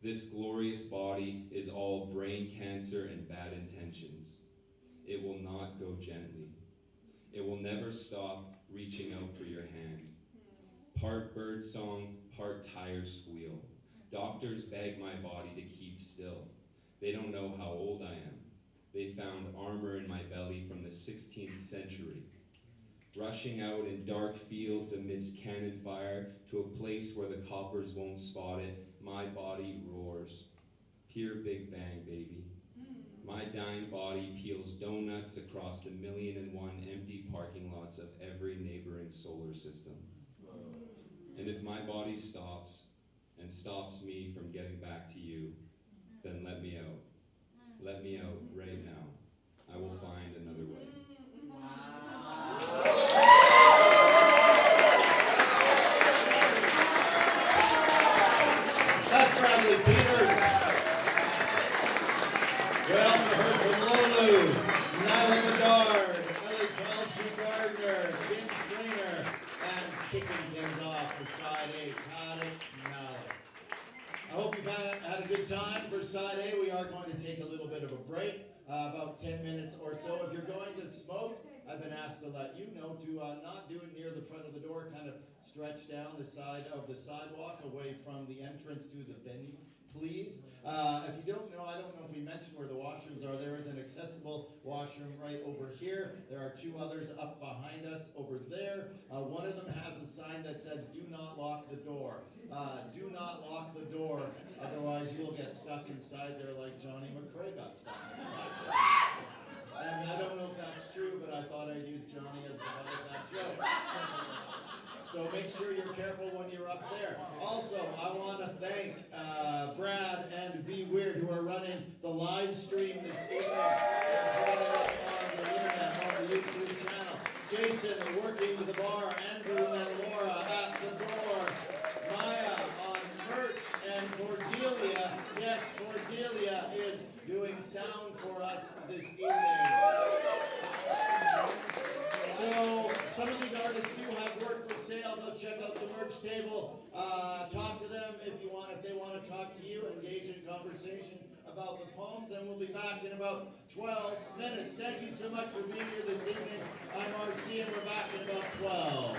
This glorious body is all brain cancer and bad intentions. It will not go gently. It will never stop reaching out for your hand. Part bird song, part tire squeal. Doctors beg my body to keep still. They don't know how old I am. They found armor in my belly from the 16th century. Rushing out in dark fields amidst cannon fire to a place where the coppers won't spot it, my body roars. Pure Big Bang, baby. My dying body peels donuts across the 1,000,001 empty parking lots of every neighboring solar system. And if my body stops and stops me from getting back to you, then let me out. Let me out right now. I will find another way. That's Bradley Peters. Well, we heard from Lolu, Nyla Bedard, Elee Gardner, Jim Trainor, and kicking things off for side A, Tariq, Malik. I hope you've had a good time for side A. We are going to take a little bit of a break, about 10 minutes or so. If you're going to smoke, I've been asked to let you know to not do it near the front of the door, kind of stretch down the side of the sidewalk away from the entrance to the venue, please. If you don't know, I don't know if we mentioned where the washrooms are. There is an accessible washroom right over here. There are two others up behind us over there. One of them has a sign that says, "Do not lock the door." Do not lock the door, otherwise you will get stuck inside there like Johnny McRae got stuck inside there. And I don't know if that's true, but I thought I'd use Johnny as the butt of that joke. So make sure you're careful when you're up there. Also, I want to thank Brad and Be Weird who are running the live stream this evening and putting it up on the internet, on the YouTube channel. Jason working the bar, Andrew and Laura at the door, Maya on merch, and Cordelia, yes, Cordelia is doing sound for us this evening. So some of these artists do have work for sale. Go check out the merch table. Talk to them if they want to talk to you. Engage in conversation about the poems, and we'll be back in about 12 minutes. Thank you so much for being here this evening. I'm RC, and we're back in about 12.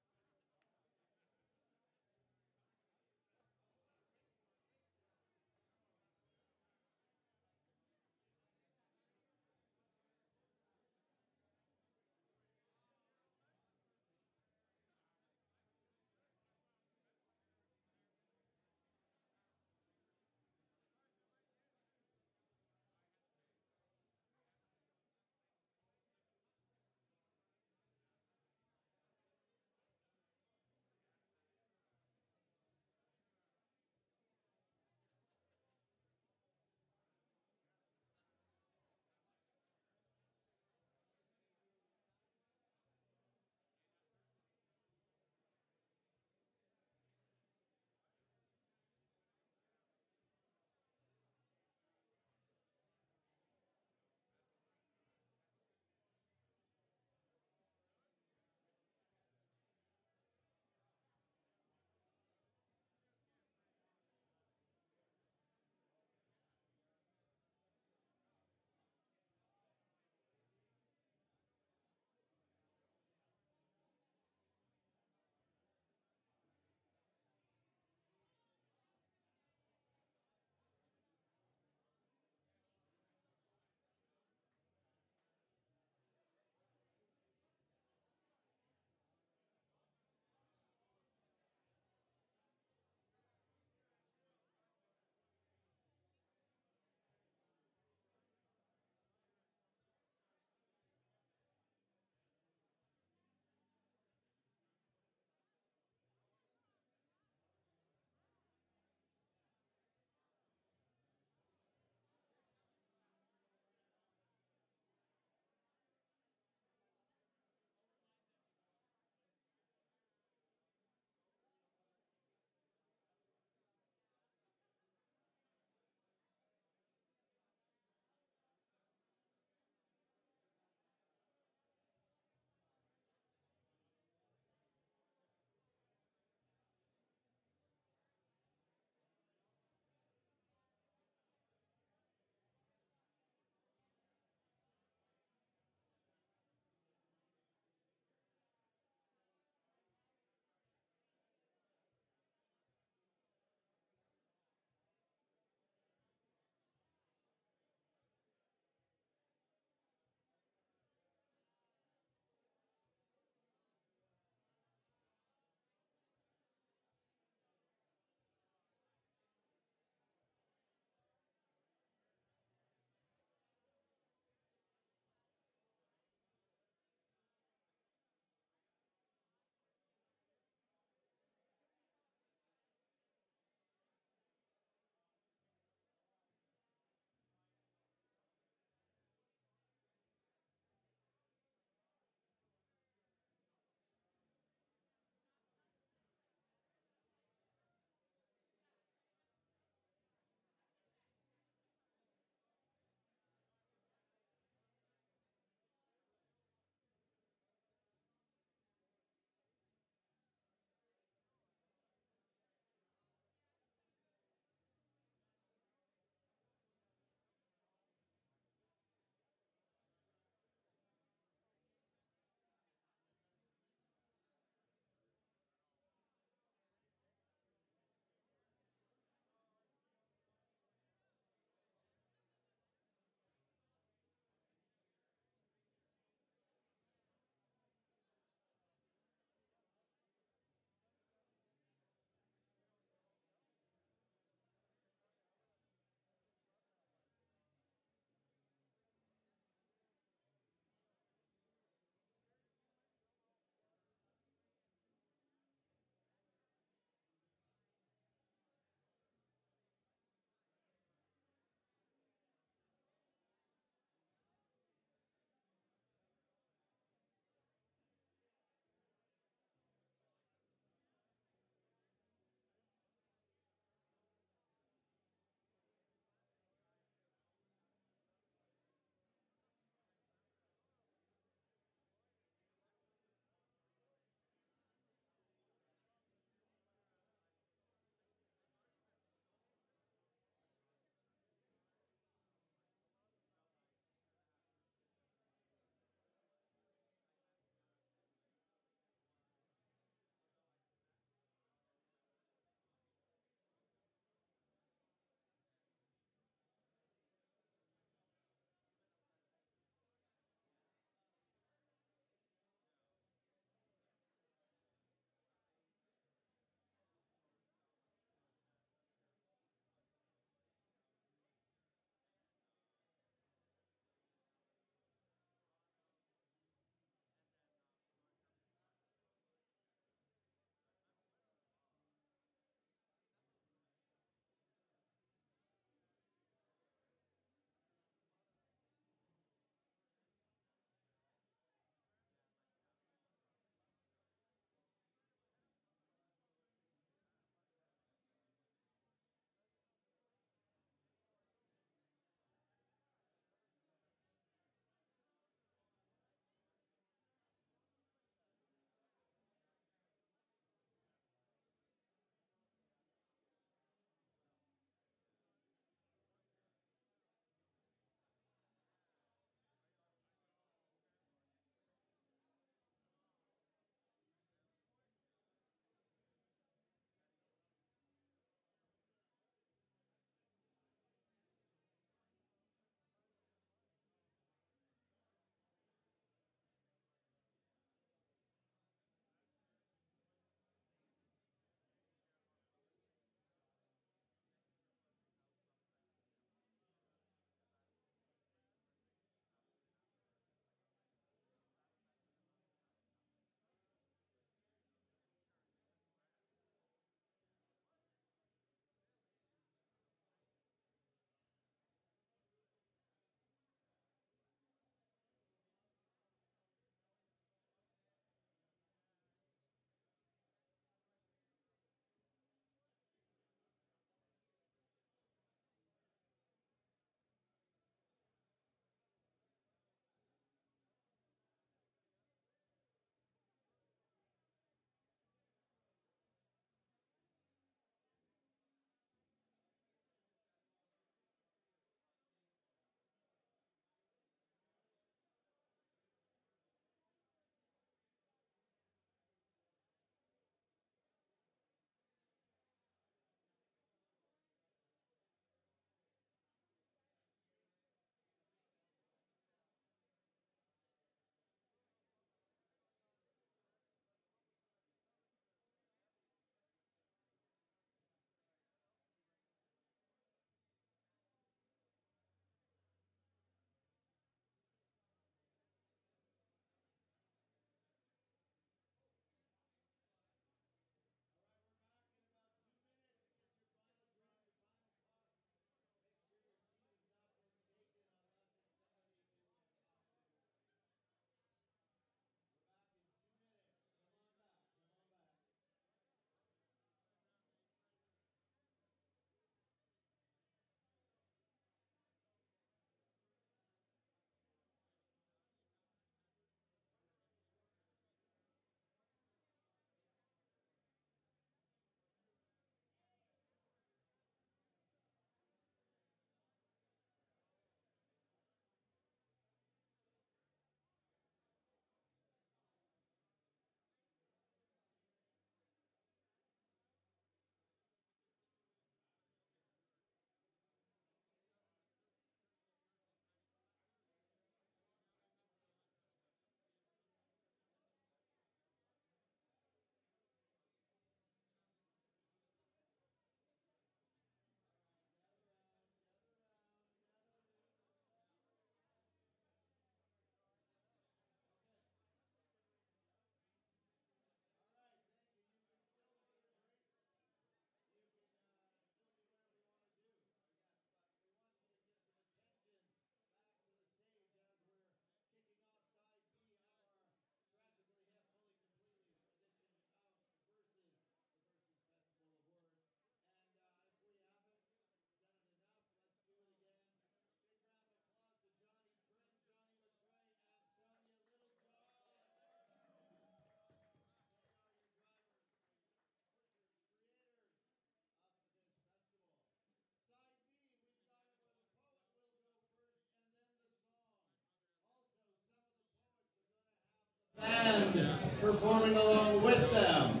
and performing along with them.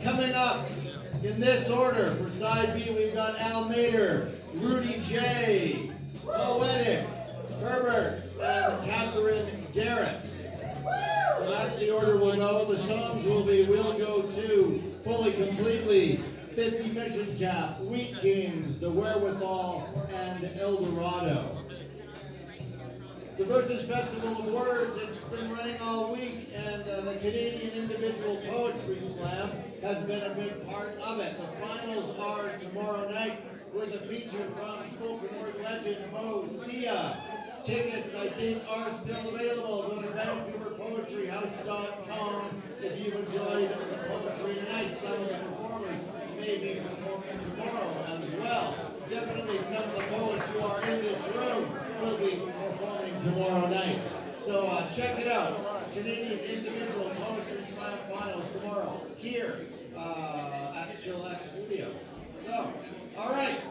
Coming up in this order, for side B, we've got Al Mader, Rudy J, Poetic, Herbert, and Catherine Garrett. So that's the order we'll go. The songs will be We'll Go To, Fully Completely, 50 Mission Cap, Wheat Kings, The Wherewithal, and El Dorado. The Versus Festival of Words, it's been running all week, and the Canadian Individual Poetry Slam has been a big part of it. The finals are tomorrow night with a feature from spoken word legend Mo Sia. Tickets, I think, are still available. Go to VancouverPoetryHouse.com if you've enjoyed the poetry tonight. Some of the performers may be performing tomorrow as well. Definitely some of the poets who are in this room will be performing tomorrow night. So check it out. Canadian Individual Poetry Slam Finals tomorrow here at Chillax Studios. So, all right.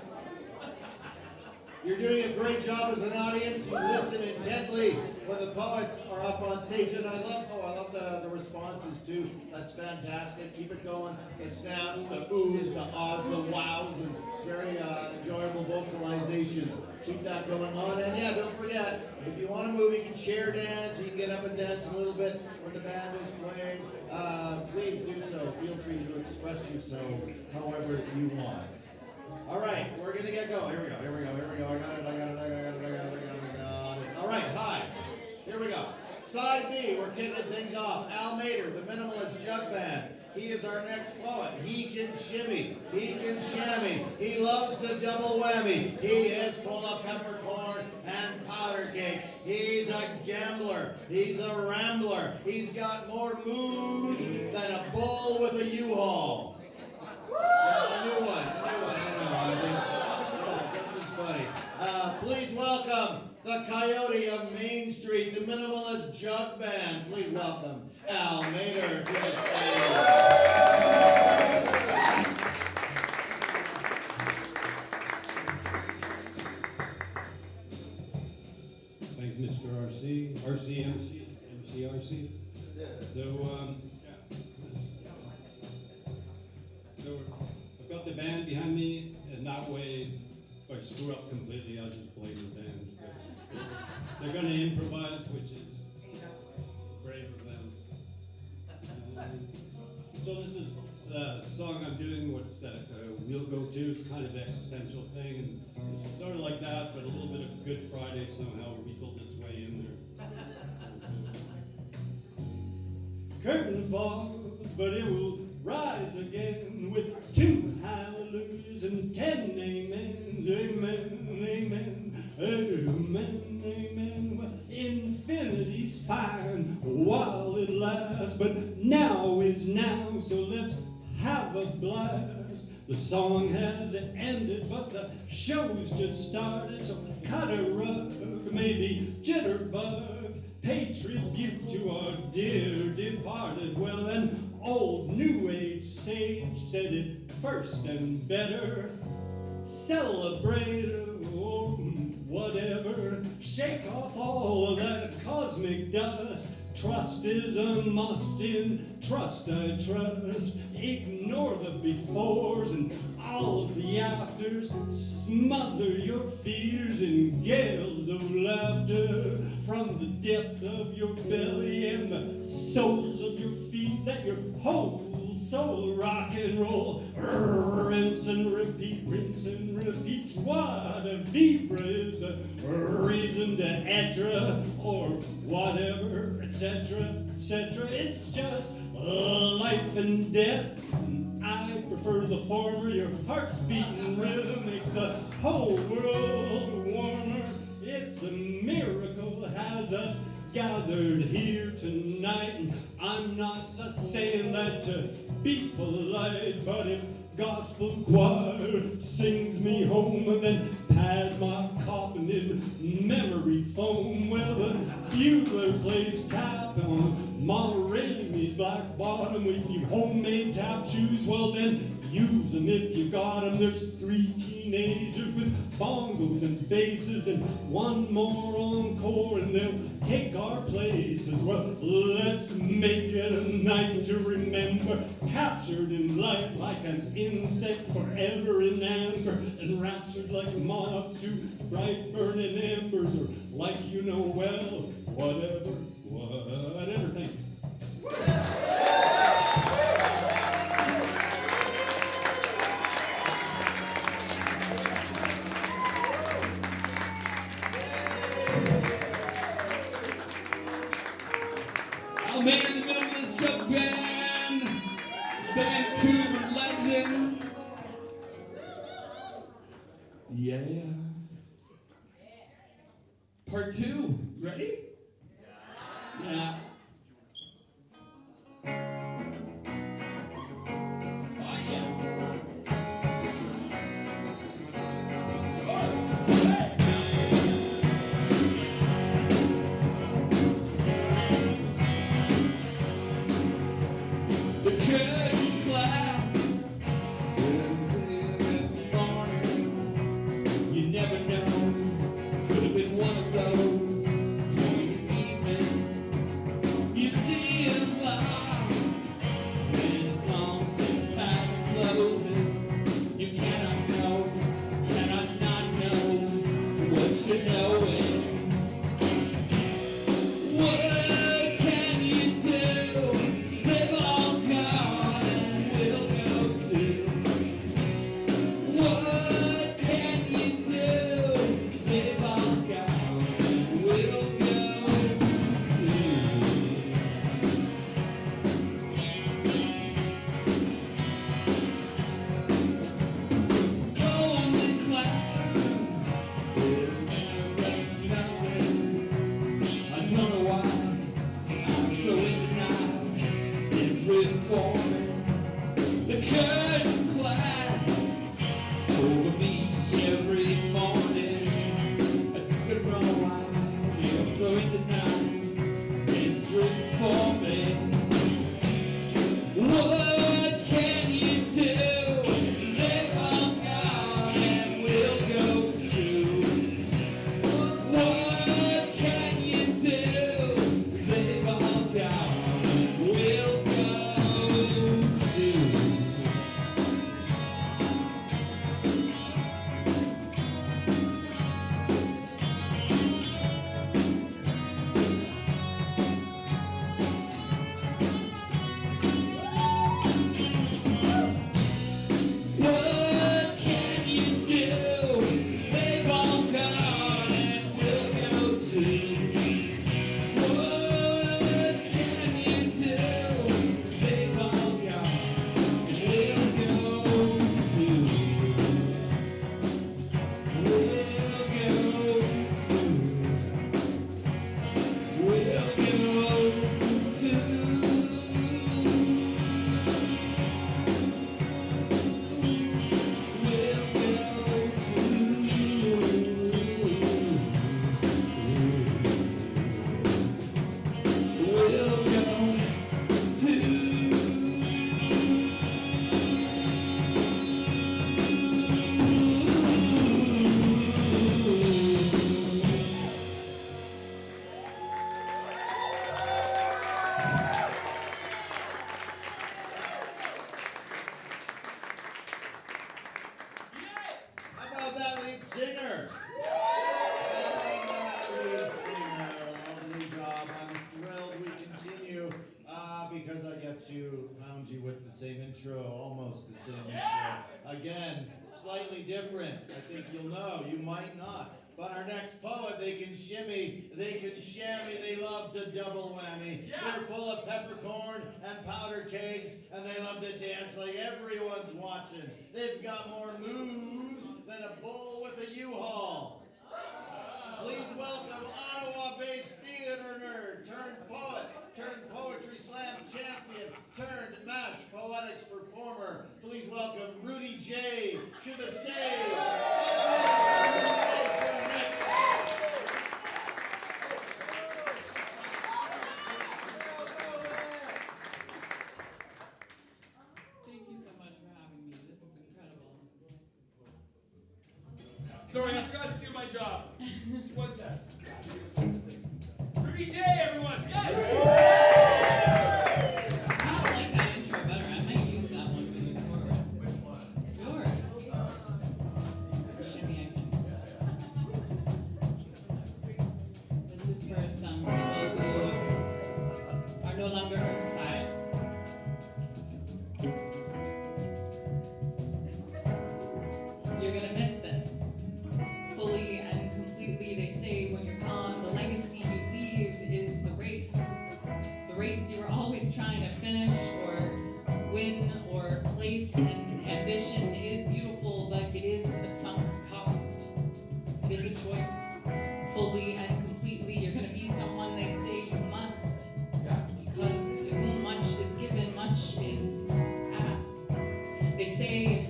You're doing a great job as an audience. You listen intently when the poets are up on stage, and I love the responses too. That's fantastic. Keep it going. The snaps, the oohs, the ahs, the wows, and very enjoyable vocalizations. Keep that going on. And yeah, don't forget, if you want to move, you can chair dance. You can get up and dance a little bit when the band is playing. Please do so. Feel free to express yourselves however you want. All right, we're gonna get going. Here we go. I got it. All right, hi. Here we go. Side B, we're kicking things off. Al Mader, the Minimalist Jug Band. He is our next poet. He can shimmy. He can shammy. He loves the double whammy. He is full of peppercorn and powder cake. He's a gambler. He's a rambler. He's got more moves than a bull with a U-Haul. Yeah, a new one. I know. Yeah, just as funny. Please welcome the Coyote of Main Street, the Minimalist Jug Band. Please welcome Al Mader to the stage. Thanks, Mr. MCRC. So I've got the band behind me, and that way, if I screw up completely, I'll just blame the band. They're going to improvise, which is brave of them. So this is the song I'm doing. What's that? We'll Go To. It's kind of an existential thing, and this is sort of like that, but a little bit of Good Friday somehow weaseled its way in there. Curtain falls, but it will rise again with 2 hallelujahs and 10 amens. Amen, amen, amen, amen. Well, infinity's fine while it lasts, but now is now, so let's have a blast. The song has ended, but the show's just started, so cut a rug, maybe jitterbug. Pay tribute to our dear departed. Well, an old New Age sage said it first and better. Celebrate, or whatever. Shake off all of that cosmic dust. Trust is a must, in trust I trust. Ignore the befores and all of the afters. Smother your fears in gales of laughter. From the depths of your belly and the soles of your feet, let your whole soul rock and roll. Rinse and repeat, rinse and repeat. What a vibra is a reason to etra or whatever, etc., etc. It's just life and death. I prefer the former. Your heart's beating rhythm makes the whole world warmer. It's a miracle has us gathered here tonight. And I'm not saying that to be polite, but if gospel choir sings me home and then pad my coffin in memory foam, well, the bugler plays towel tap on Monterey's black bottom with your homemade tap shoes. Well then, use them if you got them. There's 3 teenagers with bongos and basses and one more encore, and they'll take our places. Well, let's make it a night to remember, captured in light like an insect, forever in amber, enraptured like moths to bright burning embers, or like you know well, whatever, thank you. Our man in the middle of this truck band, Vancouver legend. Yeah. Part 2. Ready? Yeah. Oh yeah. The curtain clap in the morning. You never know. Could have been one of those morning evenings. You see him lights, and it's long since past closing. You cannot know, cannot not know what you're knowing. What can you do? They've all gone and we'll go too. What can you do? They've all gone and we'll go too. Only cloud will never take nothing. I don't know why I'm so in denial. It's reforming. The curtain class over me every morning. I took it wrong while I'm so in denial. It's reforming. What can you do? They've all gone and we'll go too. What can you do? They've all gone and we'll go too. What can you do? They've all gone and we'll go too. What can you do? They've all gone and we'll go too. We'll go too. We'll go too. How about that lead singer? How about that lead singer? Lovely job. I'm thrilled we continue because I get to pound you with the same intro, almost the same intro. Again, slightly different. I think you'll know. You might not. But our next poet, they can shimmy, they can shammy, they love to double whammy. They're full of peppercorn and powder kegs, and they love to dance like everyone's watching. They've got more moves than a bull with a U-Haul. Please welcome Ottawa-based theater nerd, turned poet, turned poetry slam champion, turned MASH Poetics performer. Please welcome Rudy J to the stage. Sorry, I forgot to do my job. Just one sec. Rudy J, everyone! Yes! I don't like that intro better. I might use that one moving forward. Which one? Yours. Shimmy, This is for some people who are no longer inside. You're gonna miss this. Fully and completely, they say when you're gone, the legacy you leave is the race. The race you were always trying to finish or win or place, and ambition is beautiful, but it is a sunk cost. It is a choice. Fully and completely, you're gonna be someone they say you must. Because to whom much is given, much is asked. They say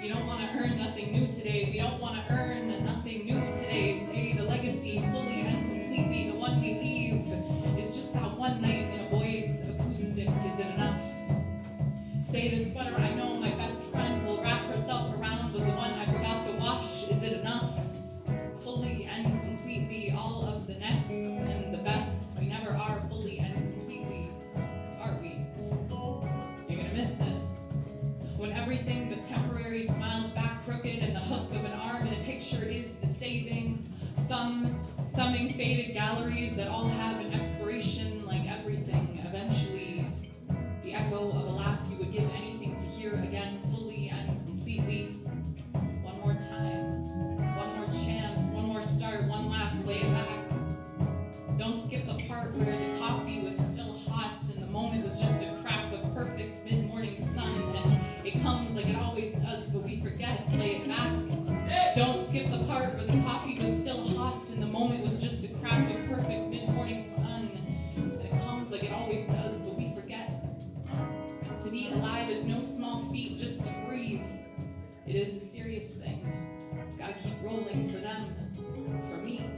you don't want to earn nothing new today. We don't want to earn nothing new today. Say the legacy fully and completely, the one we leave, is just that one night in a boy's acoustic. Is it enough? Say the sweater I know my best friend will wrap herself around was the one I forgot to wash. Is it enough? Fully and completely, all of the nexts and the bests. We never are fully and completely, are we? You're gonna miss this. When everything but temporary smiles back crooked and the hook of an arm in a picture is the saving, thumbing faded galleries that all have an expiration like everything. Eventually, the echo of a laugh you would give anything to hear again fully and completely. One more time, one more chance, one more start, one last layback. Don't skip the part where the coffee was still hot and the moment was just a crack of perfect mid-morning sun, and it comes like it always does, but we forget. Play it back. Don't skip the part where the coffee was still hot and the moment was just a crack of perfect mid-morning sun, and it comes like it always does, but we forget. To be alive is no small feat, just to breathe. It is a serious thing. Gotta keep rolling for them, for me.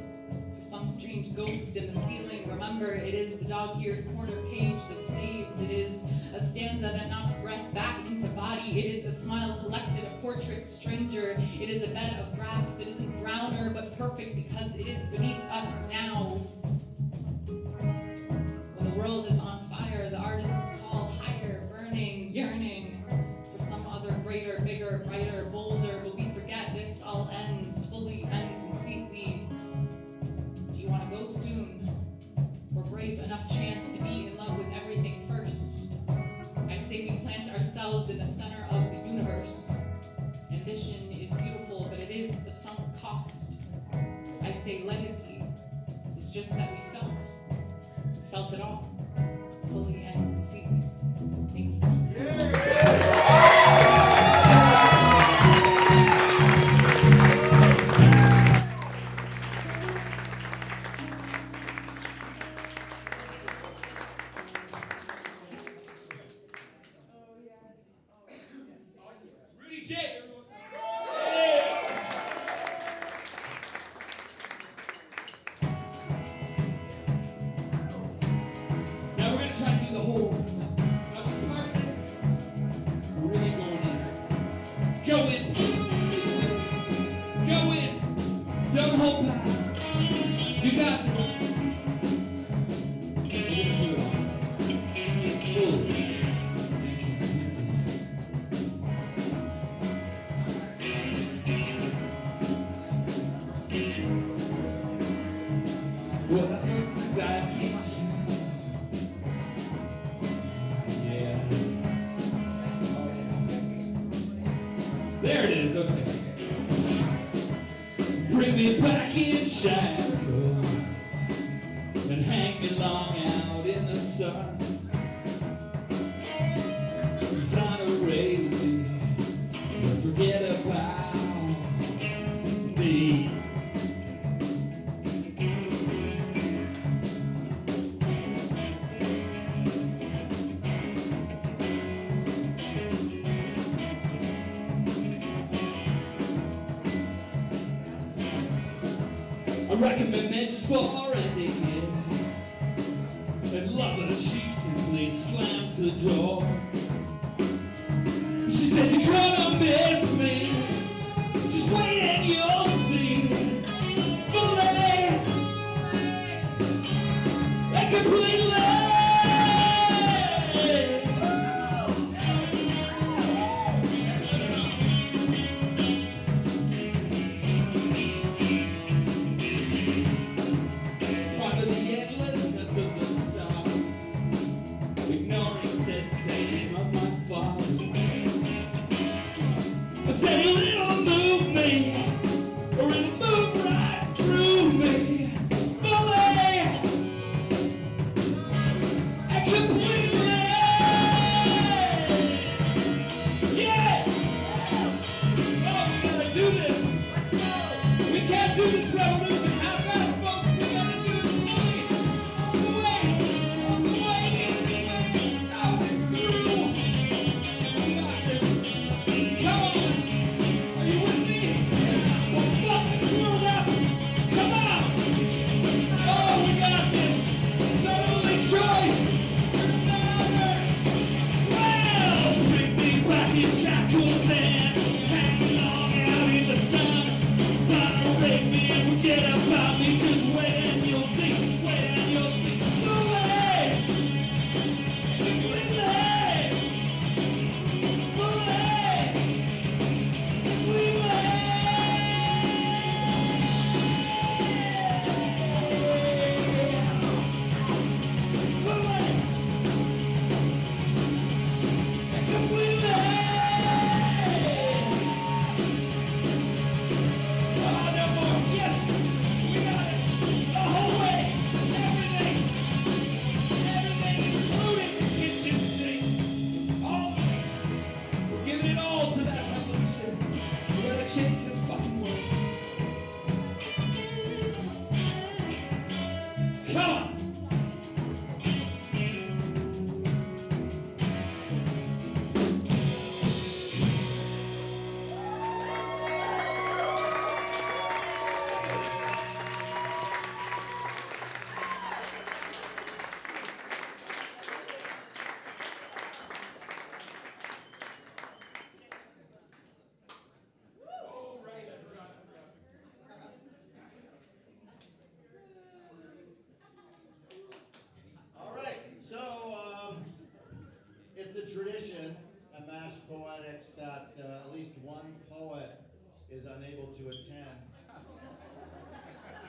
Some strange ghost in the ceiling. Remember, it is the dog-eared corner page that saves. It is a stanza that knocks breath back into body. It is a smile collected, a portrait stranger. It is a bed of grass that isn't browner but perfect because it is beneath us now. When the world is on fire, the artists call higher, burning, yearning for some other greater, bigger, brighter, bolder. But we forget this all ends fully and completely. You want to go soon, or brave enough chance to be in love with everything first. I say we plant ourselves in the center of the universe. Ambition is beautiful, but it is a sunk cost. I say legacy is just that we felt it all, fully and completely. Thank you. Rudy J, everyone! Now we're gonna try to do the whole, not just part of it. We're really going in. Go in. Go in. Don't hold back. You got this. We're gonna do it all. Fully. There it is, okay. Bring me back in shadows and hang me long out in the sun. Exonerate me, and forget about me. I recommend measures for ending it. And lover, she simply slams the door. She said, you're gonna miss me. Just wait and you'll see. Part of the endlessness of the star, ignoring sensation of my father. I said it'll move me, or it'll move right through me, fully and completely. Yeah! Oh, we gotta do this. We can't do this revolution half-assed, folks. We gotta do it fully, all the way, out and through. We got this. Come on. Are you with me? We'll fuck this world up. Come on. Oh, we got this. It's our only choice. There's no other. Well, bring me back in shackles and hang me long out in the sun. Sun will break me and forget about me. Just wait and you'll see. Wait and you'll see. Fully. Completely. Fully. Giving it all to that revolution. We're gonna change this fucking world. Come on! Oh, right, I forgot. All right, so it's a tradition at MASH Poetics that at least one poet is unable to attend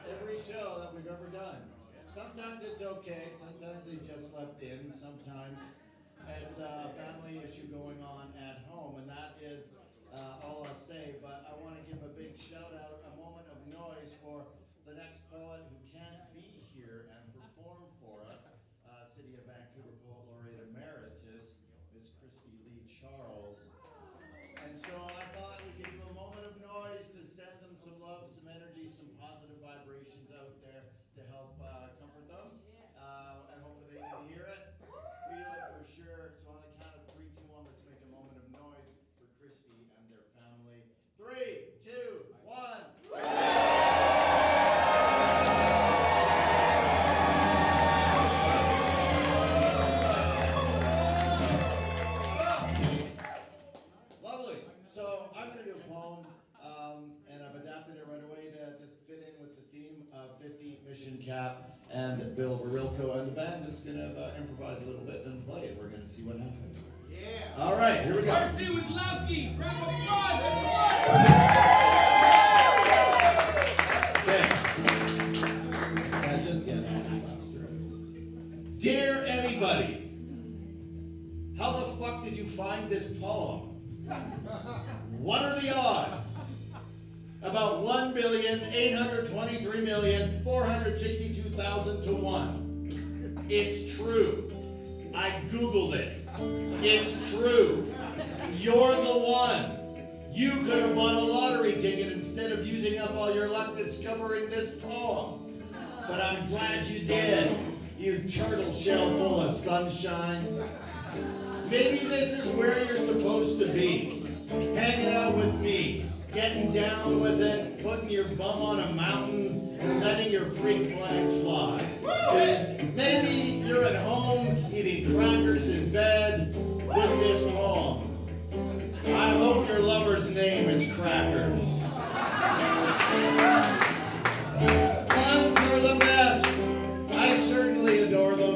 every show that we've ever done. Sometimes it's okay, sometimes they just slept in, sometimes it's a family issue going on at home, and that is all I'll say. But I want to give a big shout out, a moment of noise for the next poet who can't be here and perform for us. City of Vancouver Poet Laureate Emeritus, Miss Elee Charles. And so I thought we could do a moment of noise to send them some love, some energy, some positive vibrations out there to help comfort them. And hopefully they can hear it, feel it for sure. So on the count of 3, 2, 1, let's make a moment of noise for Christy and their family. 3, 2, 1. Lovely. So I'm going to do a poem, and I've adapted it right away to just fit in with the theme of 50 Mission Cap and Bill Barilko, and the band's just going to improvise a little bit and play it. We're going to see what happens. Yeah. All right, here we go. First thing with Lowski. Round of applause, everyone! Okay. I just get it faster. Dear anybody, how the fuck did you find this poem? What are the odds? About 1,823,462,000 to 1. It's true. I Googled it. It's true. You're the one. You could have won a lottery ticket instead of using up all your luck discovering this poem. But I'm glad you did, you turtle shell full of sunshine. Maybe this is where you're supposed to be. Hanging out with me, getting down with it, putting your bum on a mountain, and letting your freak flag fly. Maybe you're at home eating crackers in bed with this poem. I hope your lover's name is Crackers. Puns are the best. I certainly adore them.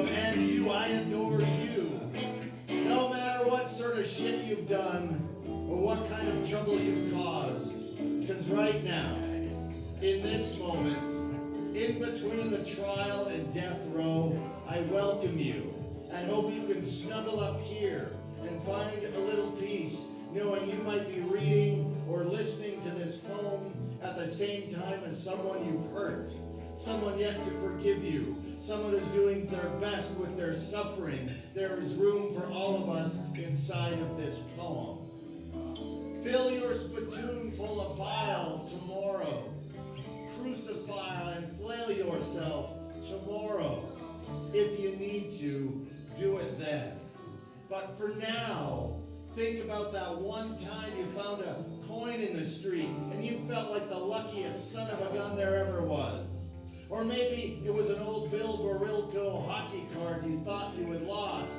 you've done or what kind of trouble you've caused. Because right now, in this moment, in between the trial and death row, I welcome you and hope you can snuggle up here and find a little peace, knowing you might be reading or listening to this poem at the same time as someone you've hurt, someone yet to forgive you, someone who's doing their best with their suffering. There is room for all of us inside of this poem. Fill your spittoon full of bile tomorrow. Crucify and flail yourself tomorrow. If you need to, do it then. But for now, think about that one time you found a coin in the street and you felt like the luckiest son of a gun there ever was. Or maybe it was an old Bill Barilko hockey card you thought you had lost,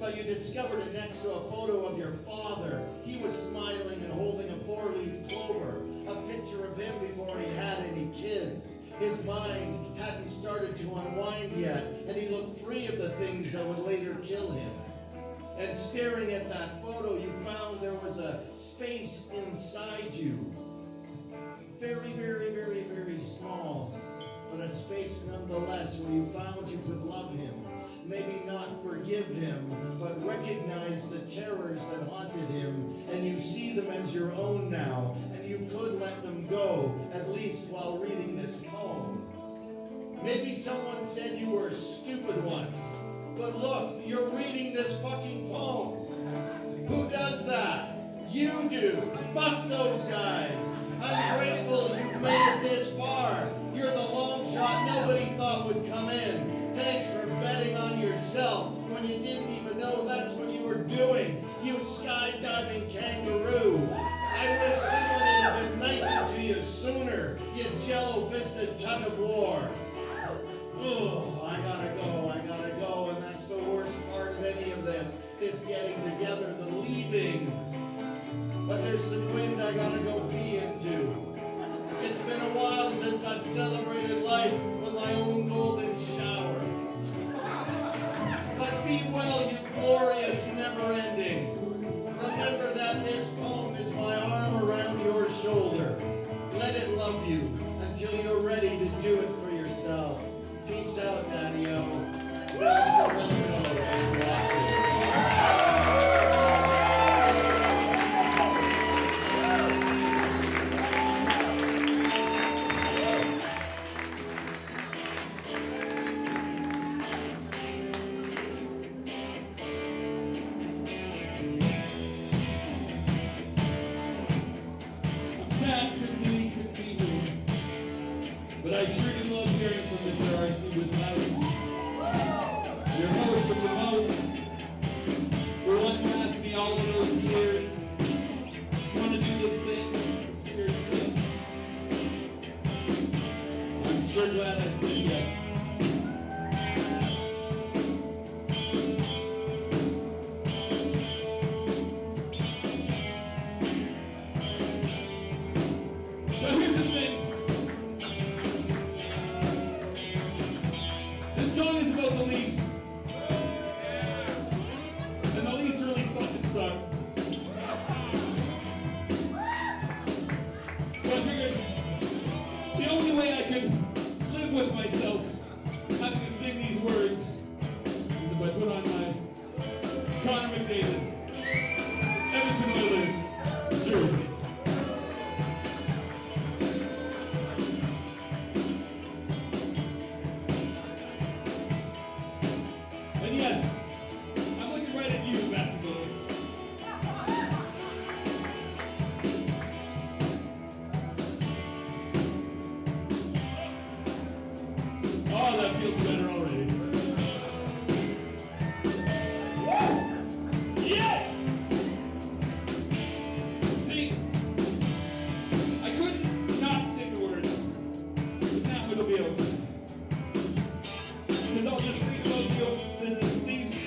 but you discovered it next to a photo of your father. He was smiling and holding a four-leaf clover, a picture of him before he had any kids. His mind hadn't started to unwind yet, and he looked free of the things that would later kill him. And staring at that photo, you found there was a space inside you. Very, very, very, very small, but a space nonetheless where you found you could love him. Maybe not forgive him, but recognize the terrors that haunted him, and you see them as your own now, and you could let them go, at least while reading this poem. Maybe someone said you were stupid once, but look, you're reading this fucking poem. Who does that? You do. Fuck those guys. I'm grateful you've made it this far. You're the long shot nobody thought would come in. Thanks for betting on yourself when you didn't even know that's what you were doing. You skydiving kangaroo. I wish someone had been nicer to you sooner, you jello-fisted tug of war. Oh, I gotta go, and that's the worst part of any of this getting together, the leaving. But there's some wind I gotta go pee into. It's been a while since I've celebrated life with my own golden shower. But be well, you glorious never-ending. Remember that this poem is my arm around your shoulder. Let it love you until you're ready to do it for yourself. Peace out, Natty-O. Welcome and watching. But I sure do love hearing from Mr. R.C. Wismowski. Your host with the most. The one who asked me all of those years, you want to do this thing, this weird thing? I'm sure glad I said yes. So here's the thing. This song is about the Leafs. And the Leafs really fucking suck. So I figured the only way I could live with myself having to sing these words is if I put on my Connor McDavid, Edmonton Oilers jersey. And yes, I'm looking right at you, basketball. Oh, that feels better already. Woo! Yeah! See, I couldn't not sing the words, but now it'll be over. Because I'll just think about the Leafs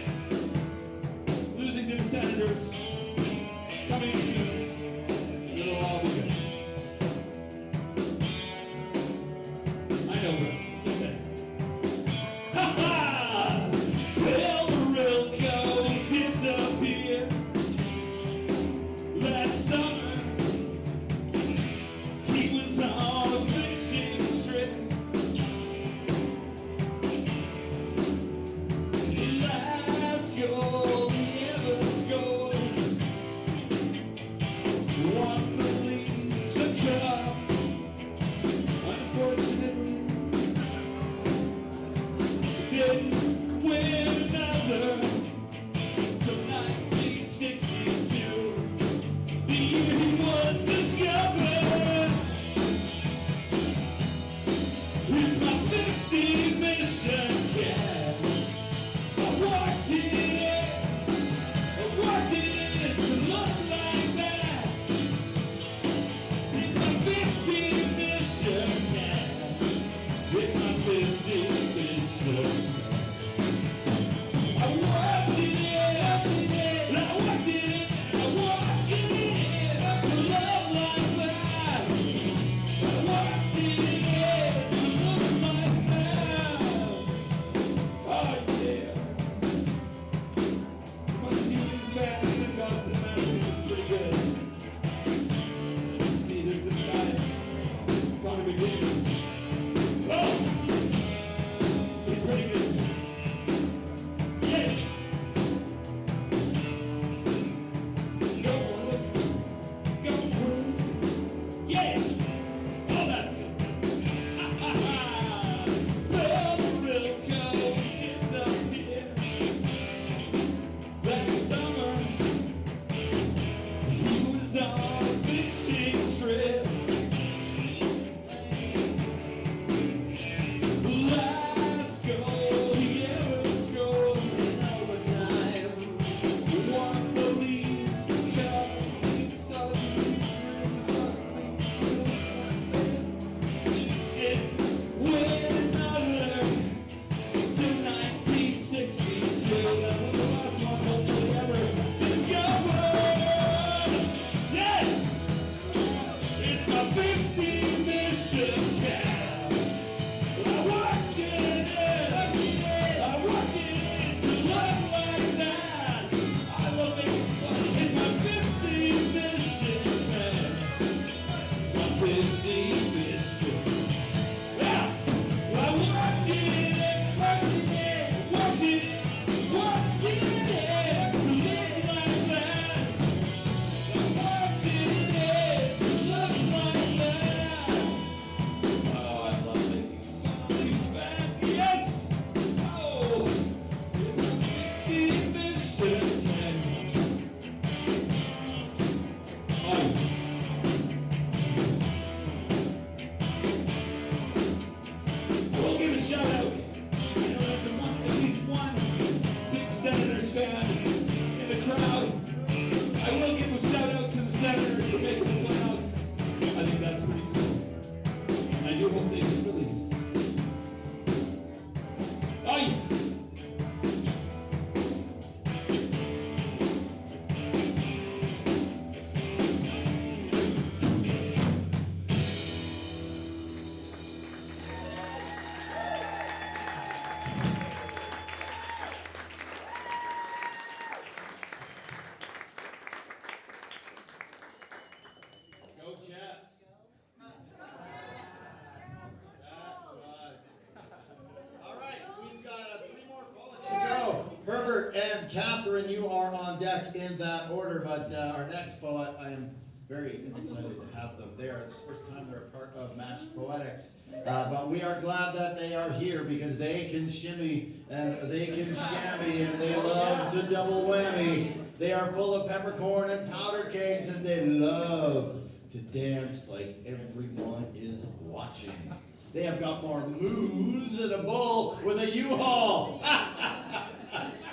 and Catherine, you are on deck in that order, but our next poet, I am very excited to have them there. It's the first time they're a part of Match Poetics. But we are glad that they are here because they can shimmy and they can shammy and they love to double whammy. They are full of peppercorn and powder kegs and they love to dance like everyone is watching. They have got more moves than a bull with a U-Haul.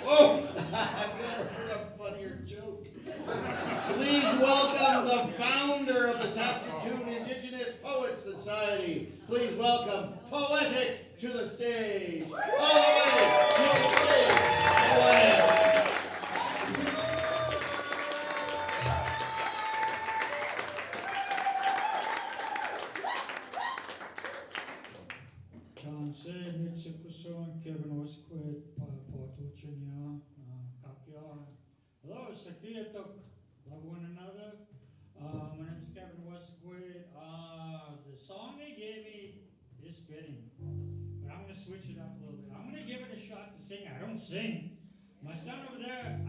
Whoa! I've never heard a funnier joke. Please welcome the founder of the Saskatoon Indigenous Poets Society. Please welcome Poetic to the stage. All the way to the stage. Poetic. John said, Nitsikuson, Kevin was quit, Portuchenia, Kakia. Hello, Sakiatok, love one another. My name is Kevin Westquid. The song they gave me is fitting, but I'm going to switch it up a little bit. I'm going to give it a shot to sing. I don't sing. My son over there,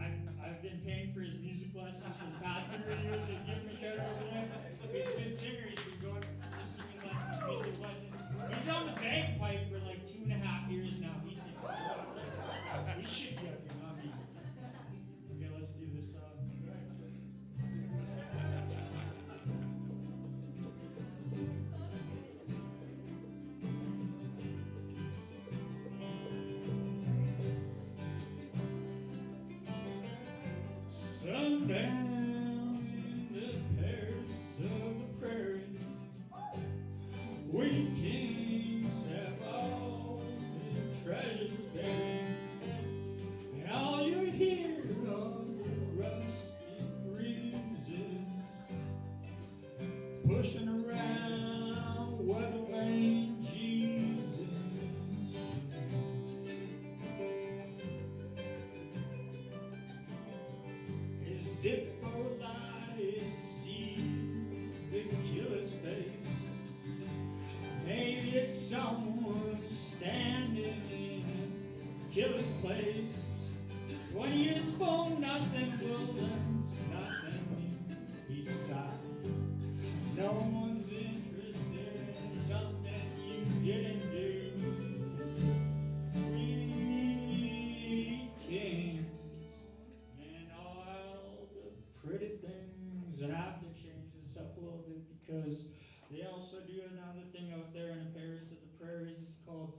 I've been paying for his music lessons for the past 3 years. So give him a shout out over there. He's a good singer. He's been going through singing lessons, music lessons. He's on the bagpipe for like 2.5 years now. He should be up here, not me. Okay, let's do this song. Sundown in the Paris of the prairie, we kings have all the treasures buried, and all you hear are the rusty breezes pushing around weather-vane Jesus. As if for life sees the killer's face, maybe it's someone standing in a killer's place. 20 years for nothing will lend nothing, he sighs. No one's interested in something you didn't do. We kings and all the pretty things, and I have to change this up a little bit because they also do another thing out there in the Paris of the Prairies. It's called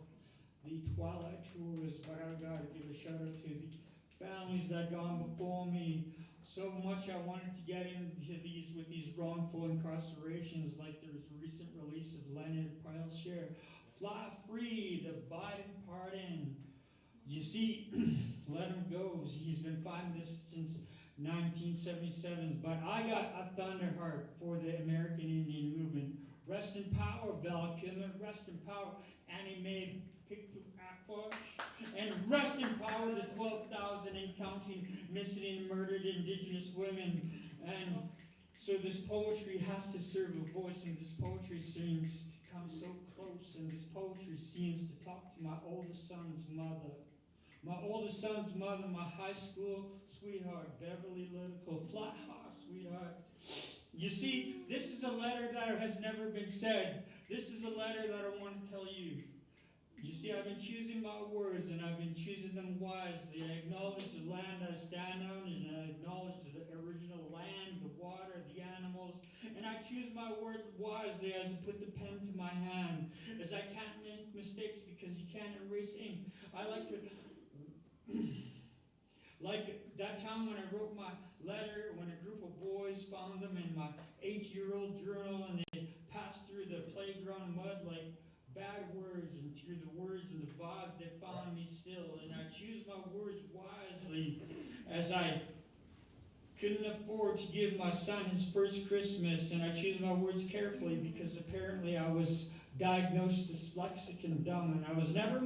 the Twilight Tours, but I've got to give a shout out to the families that gone before me. So much I wanted to get into these with these wrongful incarcerations, like there's a recent release of Leonard Pileshare, Fly Free, the Biden pardon. You see, let him go. He's been fighting this since 1977, but I got a thunder heart for the American Indian movement. Rest in power, Val Kilmer. Rest in power, Annie Mae Pictou Aquash. And rest in power, the 12,000 and counting missing and murdered Indigenous women. And so this poetry has to serve a voice, and this poetry seems to come so close, and this poetry seems to talk to my oldest son's mother. My oldest son's mother, my high school sweetheart, Beverly Lytical, fly high, sweetheart. You see, this is a letter that has never been said. This is a letter that I want to tell you. You see, I've been choosing my words, and I've been choosing them wisely. I acknowledge the land I stand on, and I acknowledge the original land, the water, the animals, and I choose my words wisely as I put the pen to my hand, as I can't make mistakes because you can't erase ink. I like to... Like that time when I wrote my letter, when a group of boys found them in my 8-year-old journal, and they passed through the playground mud like bad words, and through the words and the vibes they found me still. And I choose my words wisely, as I couldn't afford to give my son his first Christmas, and I choose my words carefully because apparently I was diagnosed dyslexic and dumb, and I was never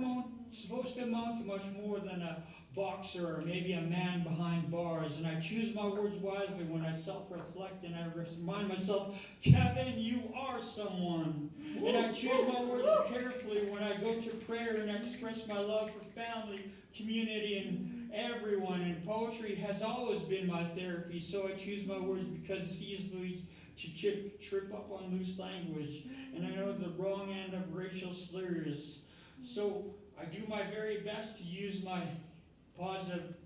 supposed to amount to much more than a boxer or maybe a man behind bars. And I choose my words wisely when I self-reflect, and I remind myself, Kevin, you are someone. And I choose my words carefully when I go to prayer and express my love for family, community, and everyone. And poetry has always been my therapy, so I choose my words because it's easily to trip up on loose language, and I know the wrong end of racial slurs. So I do my very best to use my positive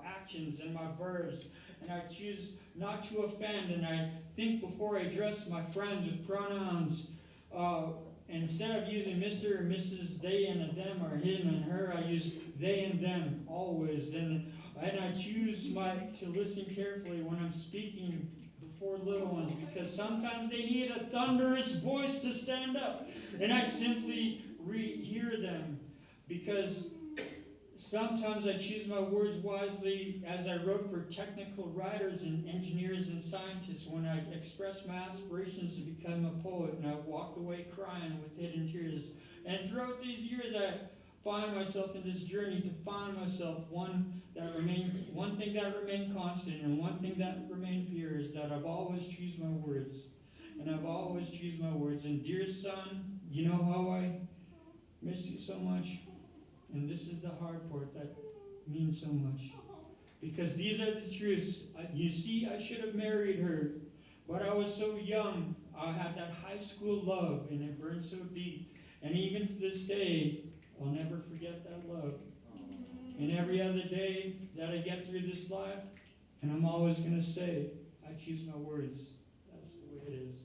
actions and my verbs, and I choose not to offend, and I think before I address my friends with pronouns. Instead of using Mr. and Mrs., they and them, or him and her, I use they and them always. And I choose to listen carefully when I'm speaking before little ones, because sometimes they need a thunderous voice to stand up. And I simply hear them, because sometimes I choose my words wisely, as I wrote for technical writers and engineers and scientists when I expressed my aspirations to become a poet, and I walked away crying with hidden tears. And throughout these years, I find myself in this journey to find myself. One thing that remained constant, and one thing that remained pure, is that I've always choose my words. And I've always choose my words. And dear son, you know how I miss you so much? And this is the hard part that means so much. Because these are the truths. You see, I should have married her, but I was so young. I had that high school love, and it burned so deep. And even to this day, I'll never forget that love. And every other day that I get through this life, and I'm always going to say, I choose my words. That's the way it is.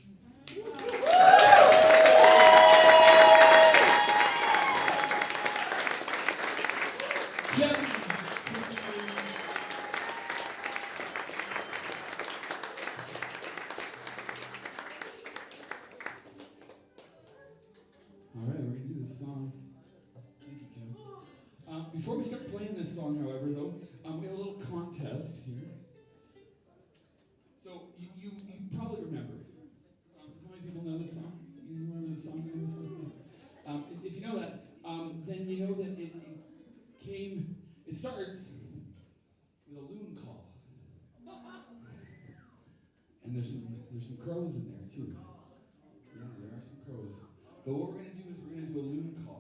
Before we start playing this song, however, though, we have a little contest here. So you probably remember. How many people know this song? You remember the song? You know the song? If you know that, then you know that it starts with a loon call. And there's some crows in there too. Yeah, there are some crows. But what we're going to do is we're going to do a loon call.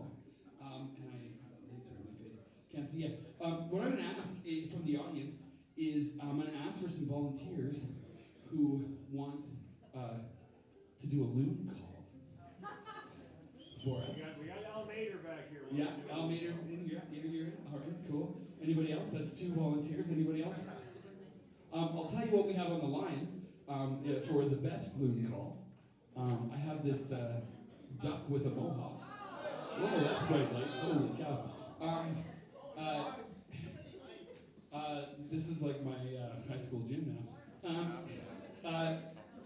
Can't see yet. What I'm going to ask from the audience is I'm going to ask for some volunteers who want to do a loon call for us. We got Almader back here. Yeah, Almader's in here. You're in. All right, cool. Anybody else? That's 2 volunteers. Anybody else? I'll tell you what we have on the line for the best loon call. I have this duck with a mohawk. Whoa, that's bright lights. Holy cow. This is like my high school gym now.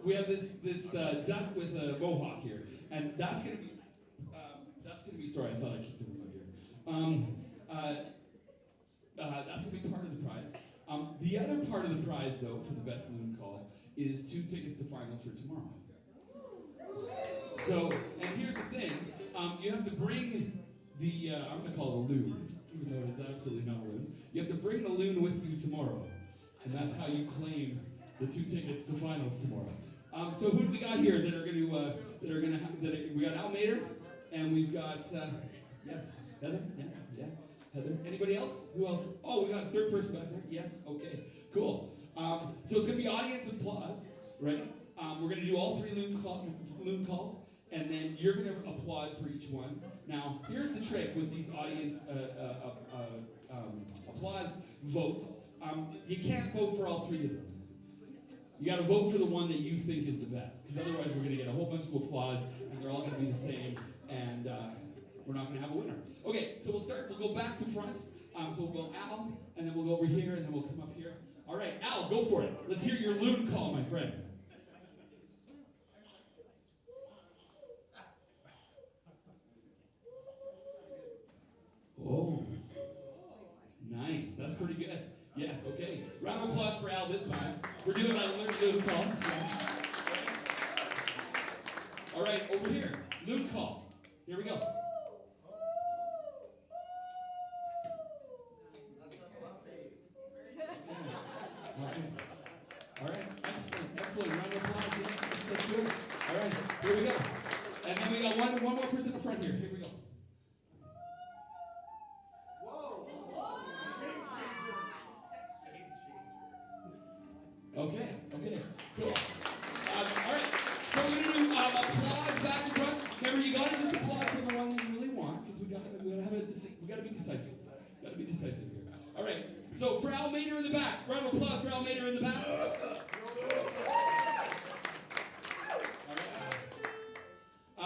We have this duck with a mohawk here, and that's gonna be. Sorry, I thought I kicked everybody here. That's gonna be part of the prize. The other part of the prize, though, for the best loon call, is 2 tickets to finals for tomorrow. So, and here's the thing: you have to bring the. I'm gonna call it a loon. Even though it is absolutely not a loon. You have to bring the loon with you tomorrow. And that's how you claim the 2 tickets to finals tomorrow. So who do we got here that are going to, we got Almader, and we've got, yes, Heather? Yeah, Heather. Anybody else? Who else? Oh, we got a 3rd person back there. Yes, okay, cool. So it's going to be audience applause, right? We're going to do all 3 loon calls. And then you're going to applaud for each one. Now, here's the trick with these audience applause votes. You can't vote for all 3 of them. You got to vote for the one that you think is the best, because otherwise we're going to get a whole bunch of applause, and they're all going to be the same, and we're not going to have a winner. Okay, so we'll start. We'll go back to front. So we'll go Al, and then we'll go over here, and then we'll come up here. All right, Al, go for it. Let's hear your loon call, my friend. Oh, nice. That's pretty good. Yes, okay. Round of applause for Al this time. We're doing that loon call. All right, over here. Loot call. Here we go. All right. Excellent. Round of applause. Yes, that's good. All right, here we go. And then we got one more person in front here. Here we go. Okay, cool. All right, so we're gonna do applause back in front. Remember, you gotta just applaud for the one that you really want, because we gotta be decisive. Gotta be decisive here. All right, so for Almeida in the back, round of applause for Almeida in the back. All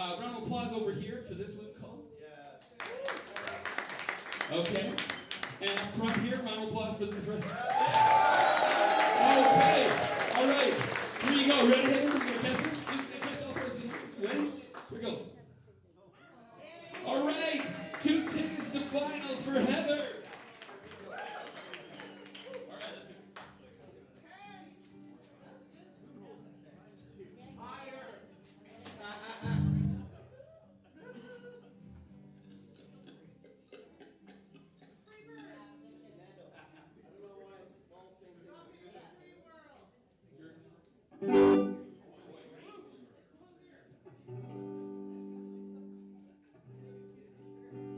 right. Round of applause over here for this loop call. Okay, and up front here, round of applause for the front. Okay, all right, here you go. Ready, Heather? You gonna catch this? Catch all first. Ready? Here it goes. All right, 2 tickets to finals for Heather. All right, let's go.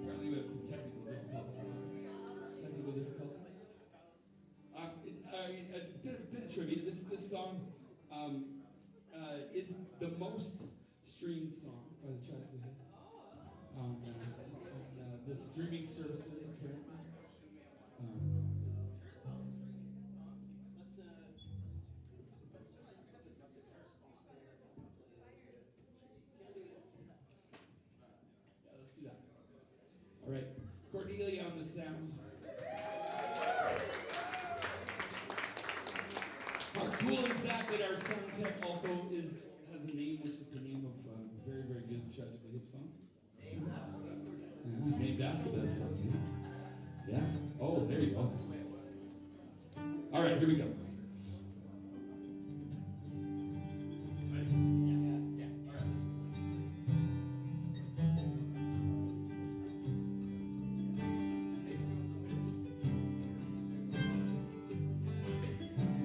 Apparently we have some technical difficulties. Bit of trivia. This song is the most streamed song by the Tragically Hip on the streaming services apparently. Let's do that. All right, Elee on the sound. How cool is that our sound tech also has a name, which is the name of a very, very good Tragically Hip song? Yeah, named after that song. Yeah. Oh, there you go. All right, here we go.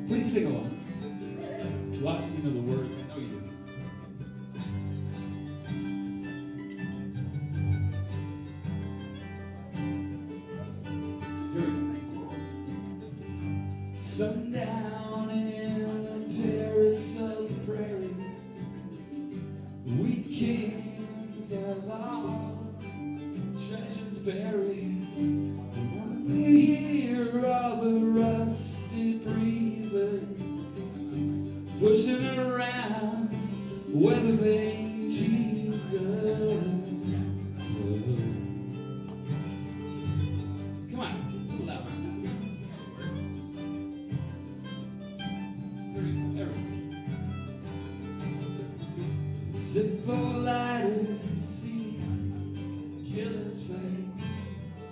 Please sing along. It's lots of you know the words. I know you do. Here we go. Sundown in the Paris of the prairies, we kings have all treasures buried. We hear all the rusty breezes pushing around weather vane Jesus. Come on, a little louder. Zippo lighted see killer's face.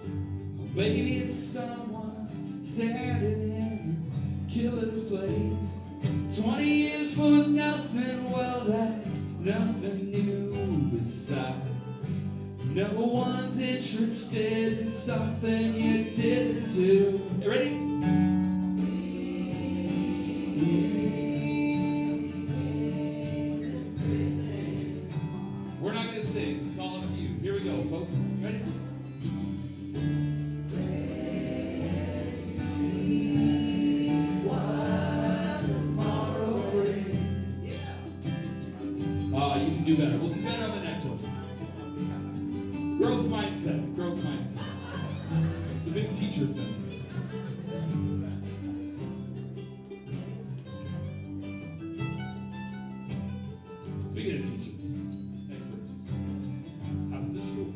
Oh, baby, it's someone standing in killer's place. 20 years for nothing, well, that's nothing new. Besides, no one's interested in something you didn't do. You ready? We're not going to sing. It's all up to you. Here we go, folks. You ready? You can do better. We'll do better on the next one. Growth mindset. Growth mindset. It's a big teacher thing. Speaking of teachers, next verse. Happens in school.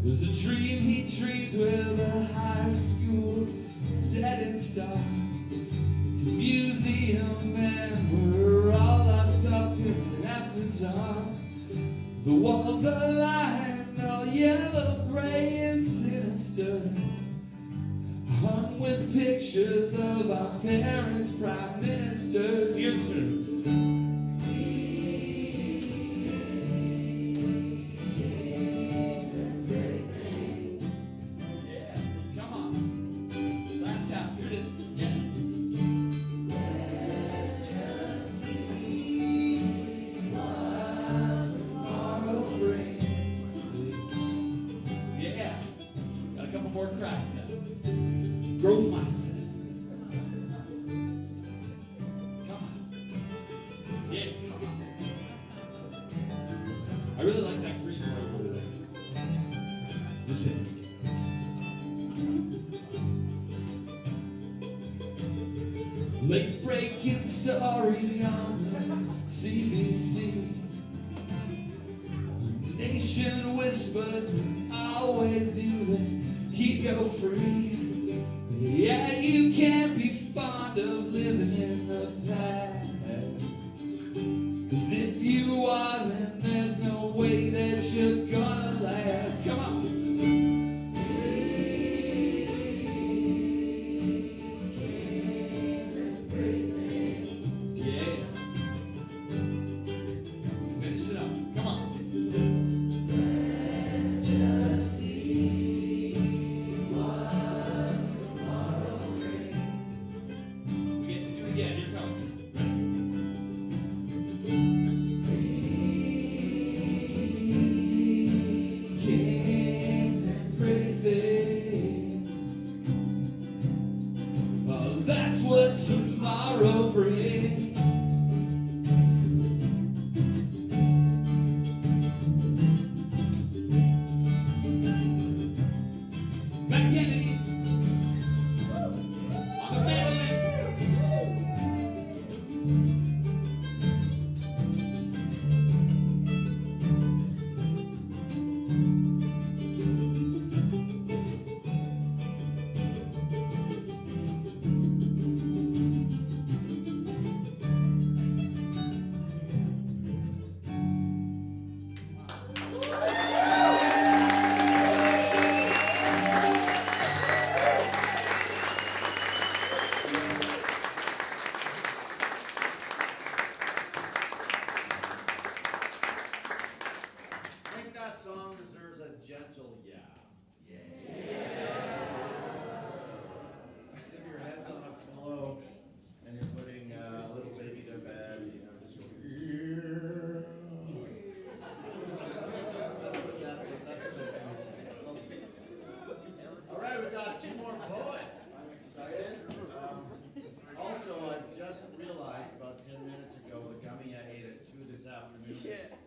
There's a dream he dreamed with the high school's dead and stuff. It's a museum and we're all locked up in it after dark. The walls are lined all yellow, gray and sinister, hung with pictures of our parents' prime ministers. Your turn. more cracks now. Growth mindset. Come on. Yeah, come on. I really like that green part over there. Just hit it. Late breaking story on CBC. Nation whispers, but I always knew that he'd go free. Yeah, you can't be fond of living in the past. 'Cause if you are, then there's no way that you're gonna last. Come on.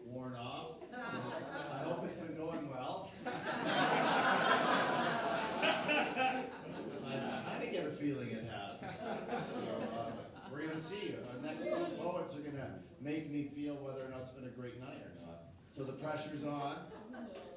Worn off. So I hope it's been going well. I kind of get a feeling it has. So we're going to see. Our next two poets are going to make me feel whether or not it's been a great night or not. So the pressure's on.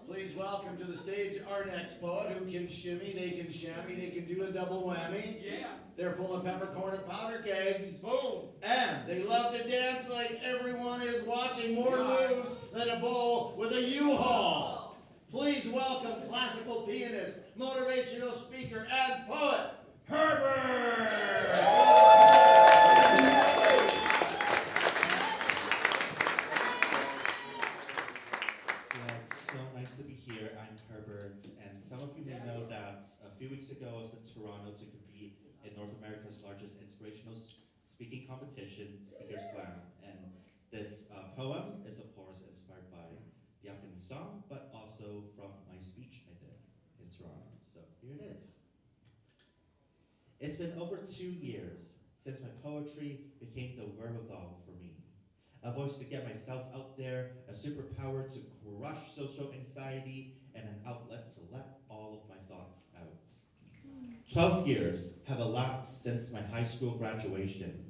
Please welcome to the stage our next poet who can shimmy, they can shammy, they can do a double whammy. Yeah. They're full of peppercorn and powder kegs. Boom. And they love to dance like everyone is watching, more moves than a bull with a U-Haul. Please welcome classical pianist, motivational speaker, and poet, Herbert! Some of you may know that a few weeks ago I was in Toronto to compete in North America's largest inspirational speaking competition, Speaker Slam. And this poem is of course inspired by the upcoming song, but also from my speech I did in Toronto. So here it is. It's been over 2 years since my poetry became the wherewithal for me. A voice to get myself out there, a superpower to crush social anxiety, and an outlet to let all of my thoughts out. 12 years have elapsed since my high school graduation,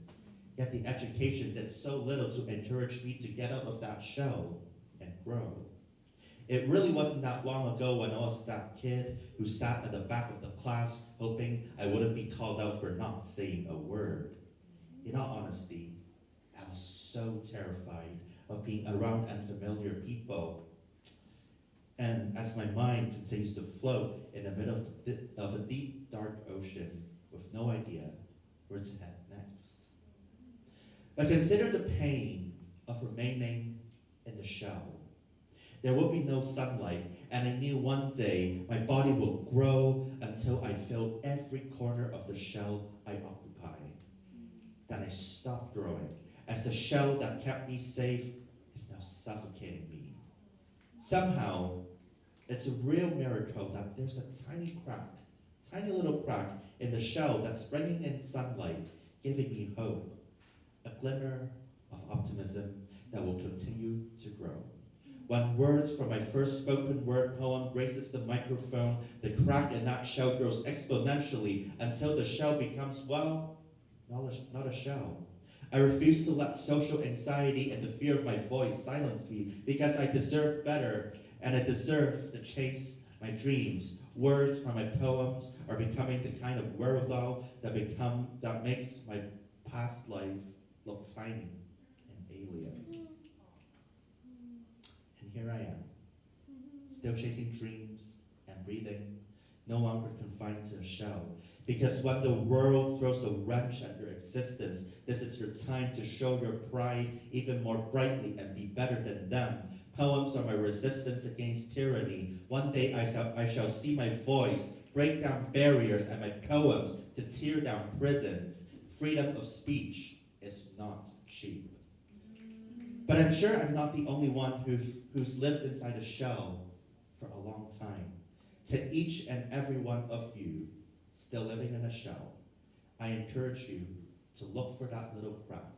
yet the education did so little to encourage me to get out of that shell and grow. It really wasn't that long ago when I was that kid who sat at the back of the class hoping I wouldn't be called out for not saying a word. In all honesty, I was so terrified of being around unfamiliar people. And as my mind continues to float in the middle of a deep, dark ocean with no idea where to head next. But consider the pain of remaining in the shell. There will be no sunlight, and I knew one day my body will grow until I filled every corner of the shell I occupy. Then I stopped growing, as the shell that kept me safe is now suffocating me. Somehow, It's a real miracle that there's a tiny little crack in the shell that's bringing in sunlight, giving me hope, a glimmer of optimism that will continue to grow. When words from my first spoken word poem graces the microphone, the crack in that shell grows exponentially until the shell becomes, well, not a shell. I refuse to let social anxiety and the fear of my voice silence me because I deserve better and I deserve to chase my dreams. Words from my poems are becoming the kind of wherewithal that makes my past life look tiny and alien. And here I am, still chasing dreams and breathing, no longer confined to a shell. Because when the world throws a wrench at your existence, this is your time to show your pride even more brightly and be better than them. Poems are my resistance against tyranny. One day I shall see my voice break down barriers and my poems to tear down prisons. Freedom of speech is not cheap. But I'm sure I'm not the only one who's lived inside a shell for a long time. To each and every one of you still living in a shell, I encourage you to look for that little crack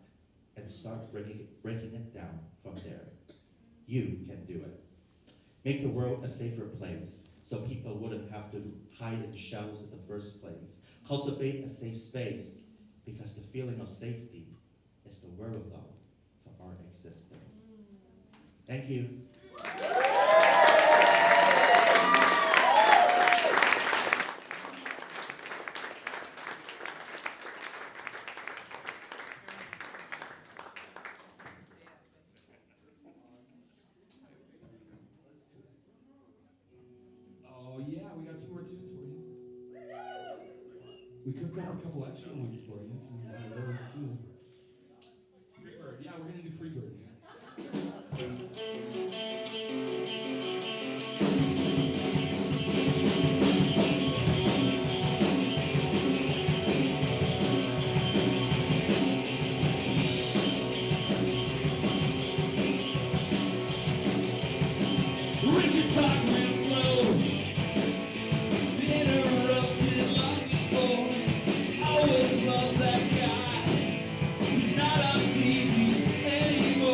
and start breaking it down from there. You can do it. Make the world a safer place so people wouldn't have to hide in shells in the first place. Cultivate a safe space because the feeling of safety is the wherewithal for our existence. Thank you. Oh yeah, we got a few more tunes for you. We cooked up a couple extra ones for you if you want those too. Freebird, yeah, we're gonna do Freebird. Richard talks real slow, interrupted long before. Always loved that guy who's not on TV anymore.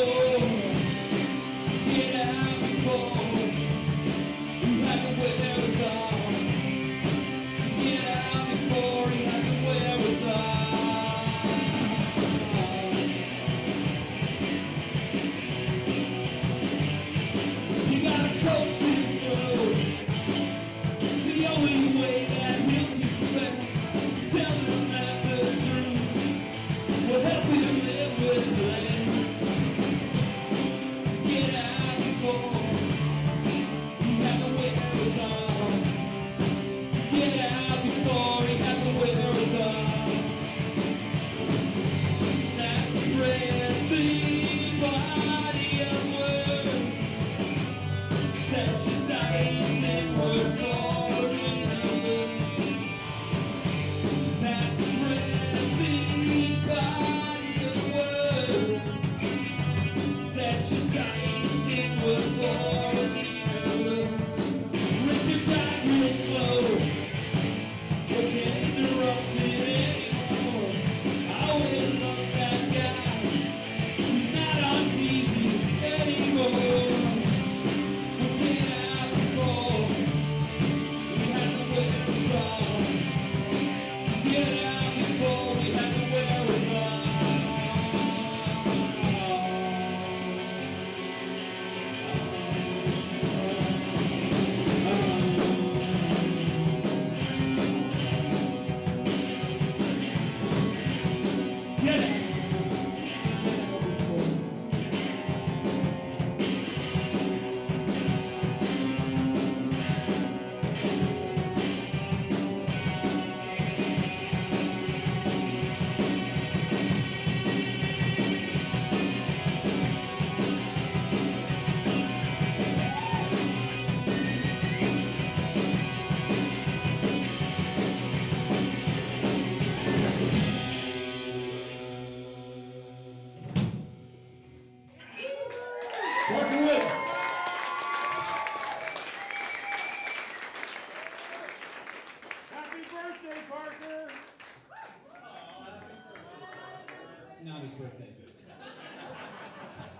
not his birthday.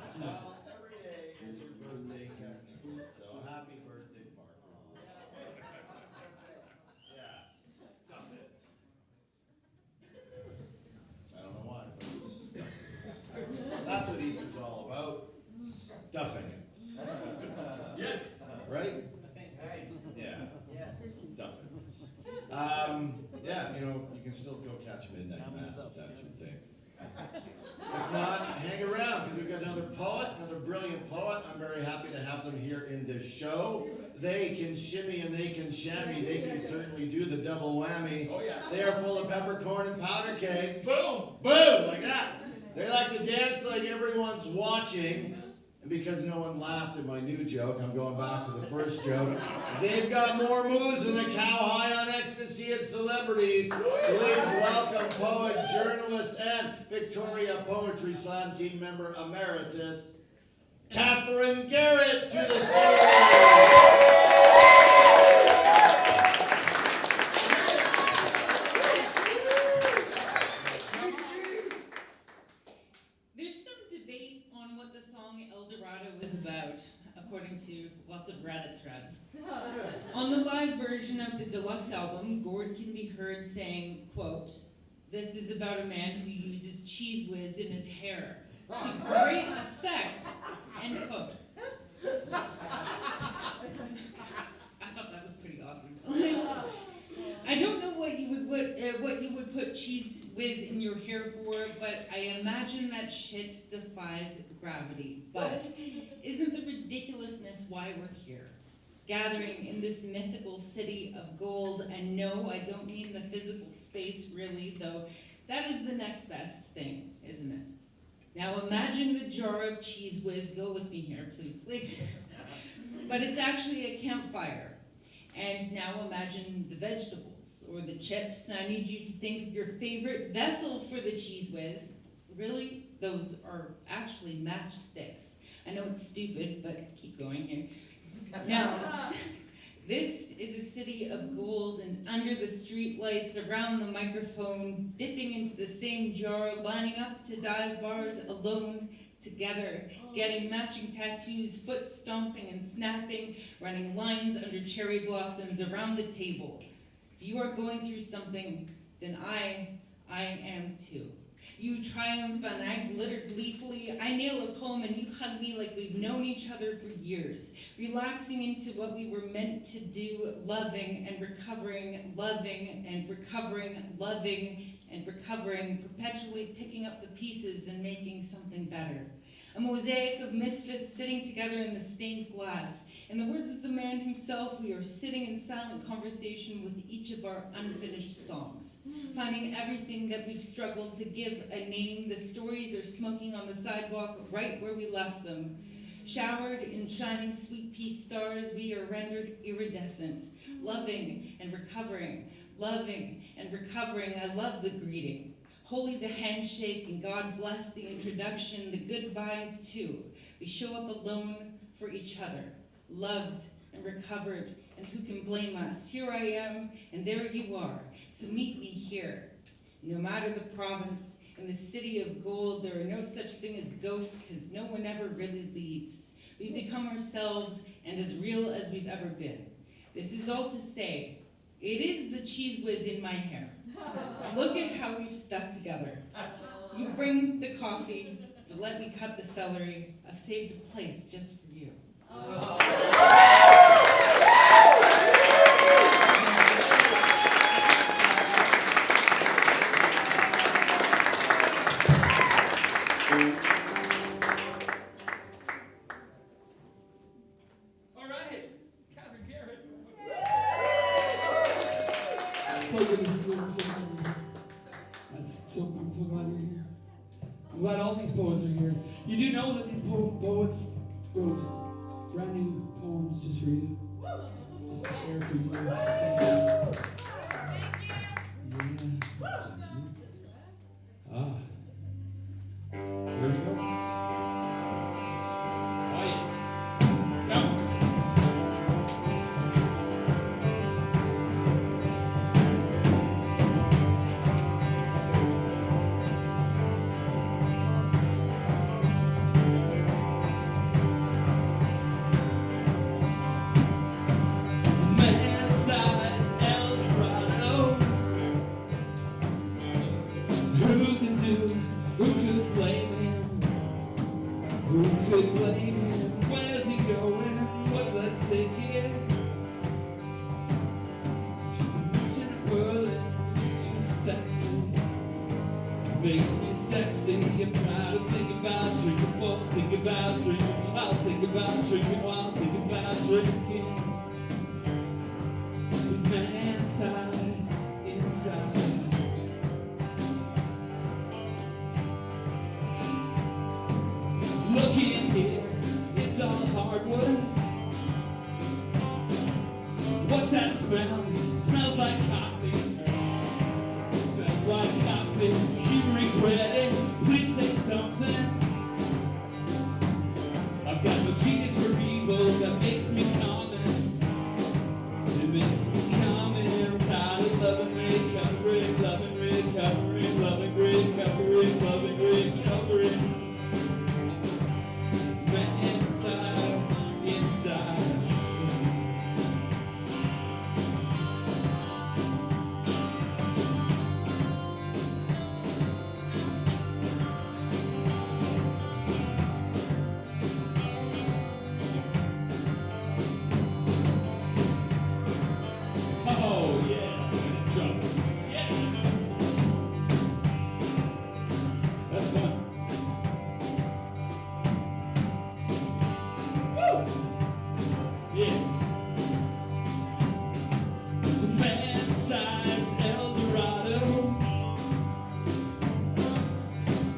It's not. Well, every day is your birthday, technically, so happy birthday, Parker. Yeah, stop it. I don't know why, but it's stuffing. That's what Easter's all about, stuffing it. Yes. Right? Yeah. Stuffing. Yeah, you can still go catch Midnight Mass if that's your thing. If not, hang around, because we've got another poet, another brilliant poet. I'm very happy to have them here in this show. They can shimmy and they can shammy. They can certainly do the double whammy. Oh, yeah. They are full of peppercorn and powder cakes. Boom. Boom, like that. They like to dance like everyone's watching. And because no one laughed at my new joke, I'm going back to the first joke. They've got more moves than a cow high on ecstasy and celebrities. Please welcome poet, journalist, and Victoria Poetry Slam team member emeritus, Catherine Garrett, to the stage. There's some debate on what the song El Dorado is about, according to lots of Reddit threads. On the live version of the deluxe album, Gord can be heard saying, quote, "This is about a man who uses cheese whiz in his hair to great effect," end quote. I thought that was pretty awesome. I don't know what you would put cheese whiz in your hair for, but I imagine that shit defies gravity. But isn't the ridiculousness why we're here? Gathering in this mythical city of gold, and no, I don't mean the physical space really, though that is the next best thing, isn't it? Now imagine the jar of cheese whiz, go with me here, please. But it's actually a campfire. And now imagine the vegetables or the chips. I need you to think of your favorite vessel for the cheese whiz. Really, those are actually matchsticks. I know it's stupid, but keep going here. Now, this is a city of gold, and under the street lights, around the microphone, dipping into the same jar, lining up to dive bars alone, together, getting matching tattoos, foot stomping and snapping, running lines under cherry blossoms around the table. If you are going through something, then I am too. You triumph and I glitter gleefully. I nail a poem and you hug me like we've known each other for years, relaxing into what we were meant to do, loving and recovering, loving and recovering, loving and recovering, perpetually picking up the pieces and making something better. A mosaic of misfits sitting together in the stained glass. In the words of the man himself, we are sitting in silent conversation with each of our unfinished songs, finding everything that we've struggled to give a name. The stories are smoking on the sidewalk right where we left them. Showered in shining sweet pea stars, we are rendered iridescent, loving and recovering, loving and recovering. I love the greeting. Holy the handshake, and God bless the introduction, the goodbyes too. We show up alone for each other, loved and recovered, and who can blame us? Here I am, and there you are, so meet me here. No matter the province, in the city of gold, there are no such thing as ghosts, because no one ever really leaves. We become ourselves, and as real as we've ever been. This is all to say, it is the cheese whiz in my hair. Look at how we've stuck together. You bring the coffee, but let me cut the celery. I've saved a place just for you. All right, Catherine Garrett. So good to see you. I'm so glad you're here. I'm glad all these poets are here. You do know that these poets wrote brand new poems just for you. Just to share for you. Yeah. Ah. Here we go. Oh, yeah. Come. makes me sexy. I'm trying to think about drinking for, think about drinking. I'll think about drinking while I think about drinking. These man-sized inside. Look in here, it's all hardwood. What's that smell? Smells like coffee. Smells like coffee. You regret it? Please say something. I've got no genius for evil that makes me common. It makes me common. I'm tired of loving recovery, loving recovery, loving recovery, loving recovery. It's man-sized inside. Oh yeah, drum. Yeah. That's fun. Woo! Yeah. It's a man-sized Eldorado.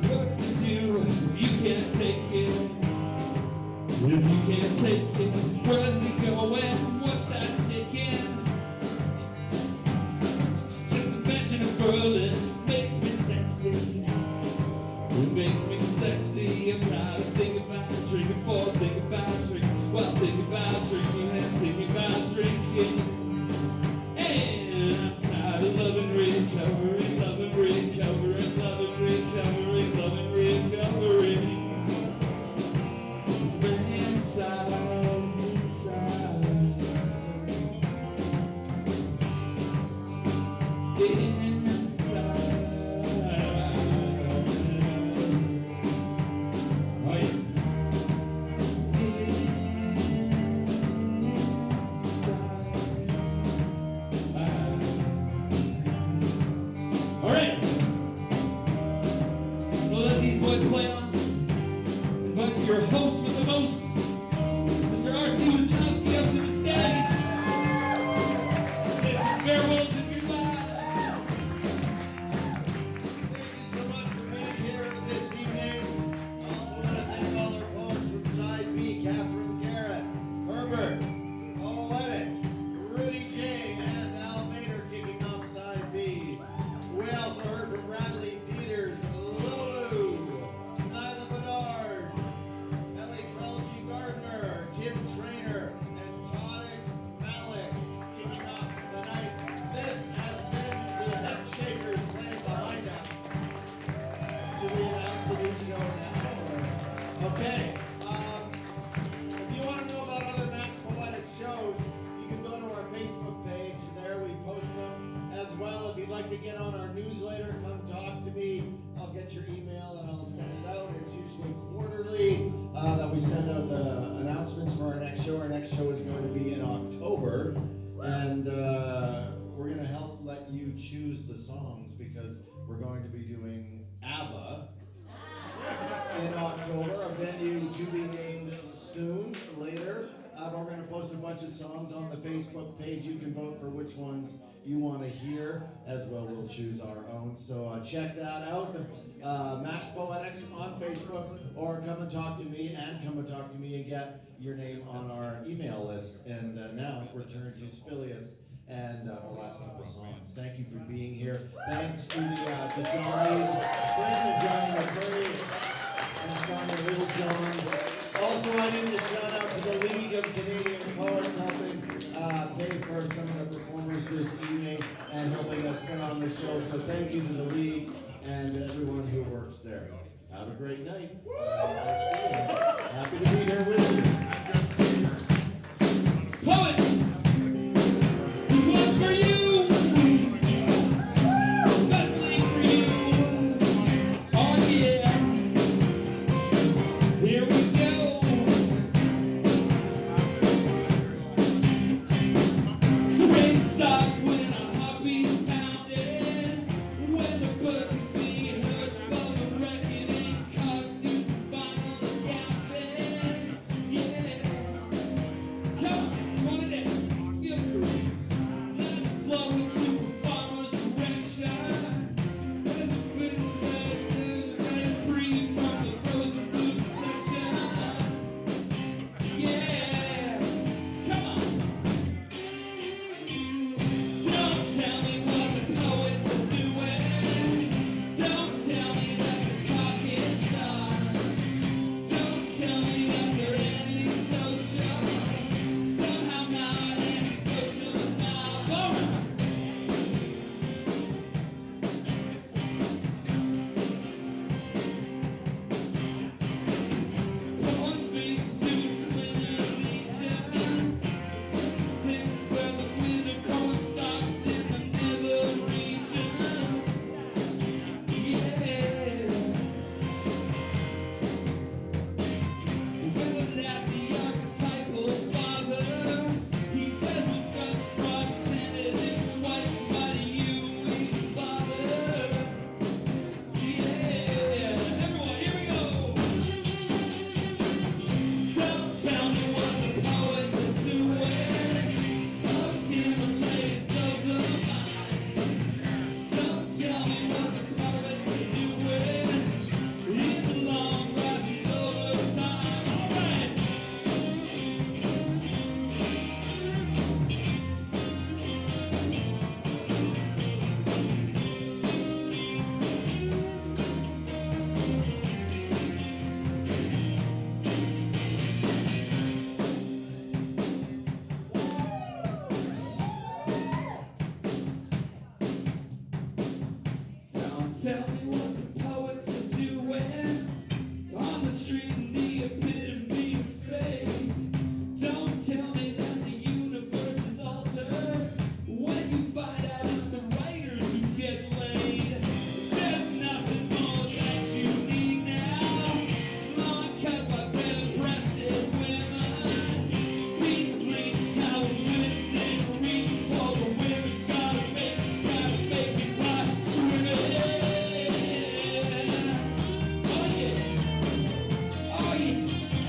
What to do if you can't take it? If you can't take it, where's it going? What's that ticket? Just a mention of Berlin makes me sexy. It makes me sexy. I'm tired of thinking about drinking for, thinking about drinking. Well, thinking about drinking and thinking about drinking. And I'm tired of loving recovery, loving recovery, loving recovery, loving recovery. It's man-sized inside. Inside. Oh yeah. Inside. All right. We'll let these boys play on. Invite your host with the most, Mr. R.C. Wisnowski, up to the stage. Say some farewells and goodbye. Thank you so much for being here this evening. I also want to thank all our folks from Side B, Catherine Garrett, Herbert, Poetics, Rudy J, and Al Mader kicking off Side B. We also heard from Bradley Peters, Lulu, Nyla Bedard, Elee Kraljii Gardner, Kim Trainor, and Tariq Malik kicking off the night. This has been the Hip Shakers playing behind us. Should we announce the new show now? Okay. If you want to know about other Mass Poetic shows, you can go to our Facebook page. There we post them. As well, if you'd like to get on our newsletter, come talk to me. I'll get your email and I'll send it out. It's usually quarterly that we send out the announcements for our next show. Our next show is going to be in October. And we're going to help let you choose the songs because we're going to be doing ABBA in October, a venue to be named soon, later. But we're going to post a bunch of songs on the Facebook page. You can vote for which ones you want to hear. As well, we'll choose our own. So check that out. The Mash Poetics on Facebook, or come and talk to me, and get your name on our email list. And now return to Spilius and our last couple songs. Thank you for being here. Thanks to the Johnnies, Fred and Johnny McCurry, and Sonia Little John. Also, I need to shout out to the League of Canadian Poets helping pay for some of the performers this evening and helping us put on the show. So thank you to the League and everyone who works there. Have a great night. Happy to be here with you. Poets! This one's for you! Especially for you! Oh yeah! Here we go! So rain stops when a heartbeat's pounding, when the birds can be heard tell me what the poets are doing on the street in the epitome of fate. Don't tell me that the universe is altered when you find out it's the writers who get laid. There's nothing more that you need now. Long cut by bare-breasted women. Beach bleach towels within reach for the women. Gotta make it by swimming. Oh yeah,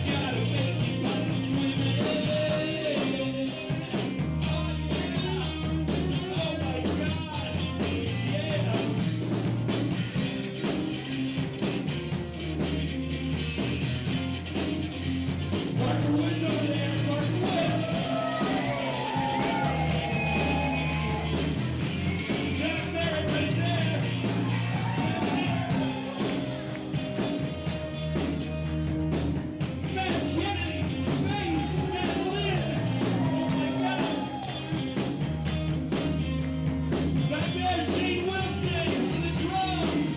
gotta make it by swimming. Oh yeah, oh my God, yeah. Parker Woods over there, Parker Woods. Stand there, right there. Matt Kennedy, bass, and Lynn. Oh my God. Back there, Shane Wilson with the drums.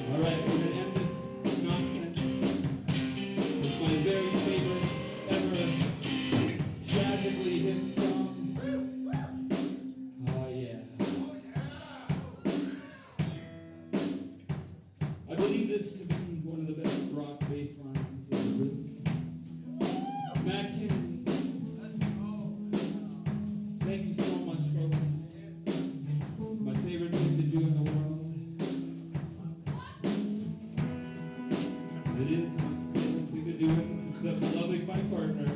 All right, we're gonna end this nonsense with my very favorite ever Tragically Hip song. Oh yeah. I believe this to be one of the best rock bass lines ever written. Matt Kennedy. Thank you so much, folks. It's my favorite thing to do in the world. It is my favorite thing to do, except loving my partner.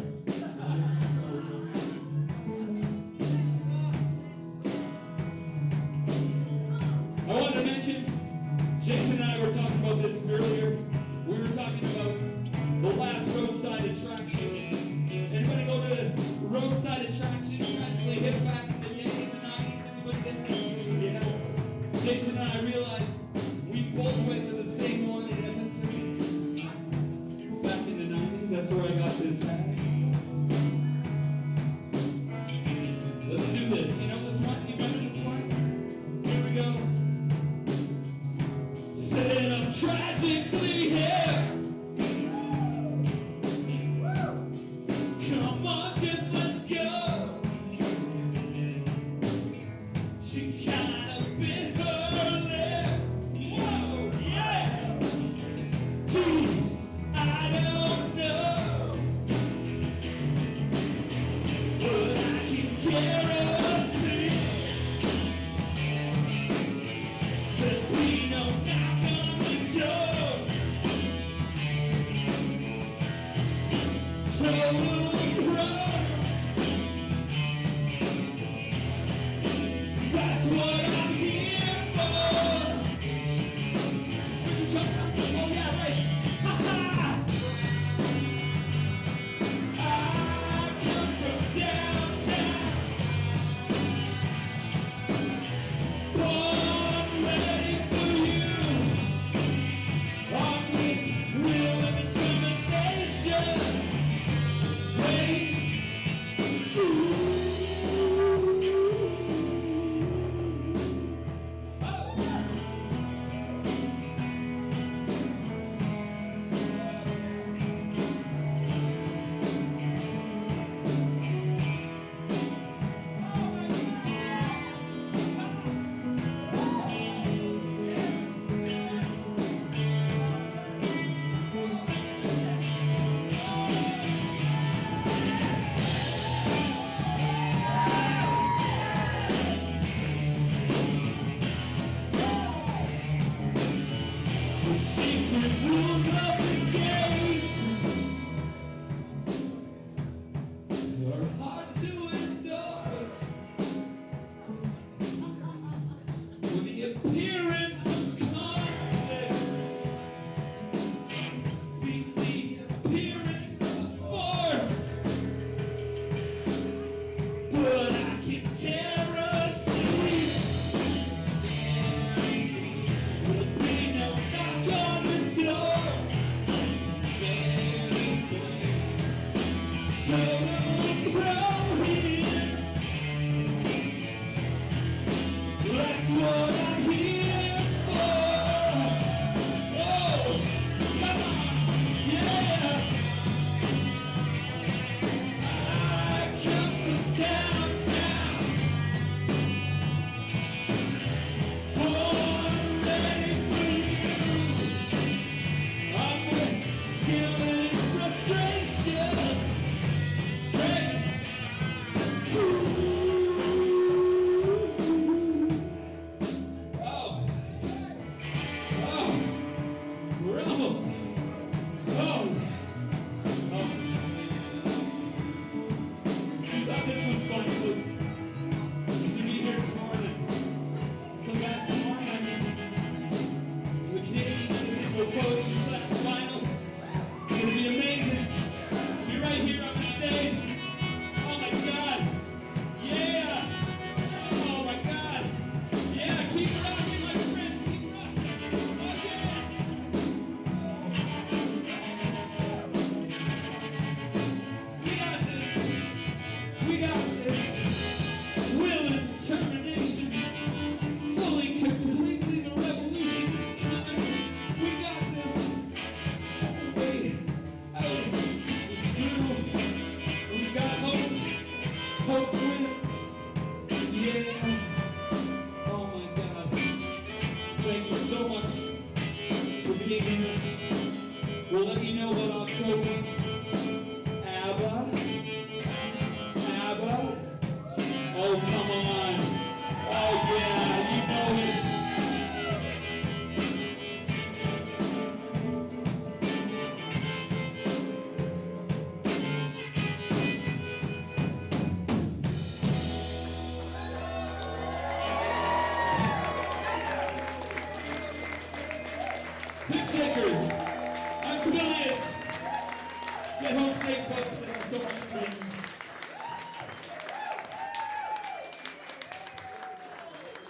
I wanted to mention, Jason and I were talking about this earlier. We were talking about the last roadside attraction. Anybody go to roadside attraction? Tragically Hip back in the day, in the 90s? Anybody there? Yeah. Jason and I realized we both went to the same one in Edmonton back in the 90s. That's where I got this hat. Let's do this. You know this one? You remember this one? Here we go. Said I'm tragically hip. Come on, just let's go. She kind of bit her lip. Whoa, yeah. Jeez, I don't know. But I can guarantee there'll be no knock on the door. Totally pro. That's what I'm here for. Where'd you come from? Oh yeah, right. Ha ha. I come from downtown. Born ready for you. Armed with will and determination. Race to the secret rules of the game are hard to endorse. With the appearance of conflict beats the appearance of force. But I can guarantee there'll be no knock on the door. Poetry Slam Finals. It's gonna be amazing. We'll be right here on the stage. Oh my God. Yeah. Oh my God. Yeah, keep rocking, my friends. Keep rocking. Oh yeah. We got this. We got this. Will and determination. Fully, completely, the revolution is coming. We got this. Way out. It's through. We got hope. Hope wins. Yeah. Oh my God. Thank you so much for being here. We'll let you know about October. ABBA. ABBA. Oh, come on. Oh, yeah, you know it. Hip Shakers, I'm Trainor. Get home safe, folks. Thank you so much for being here.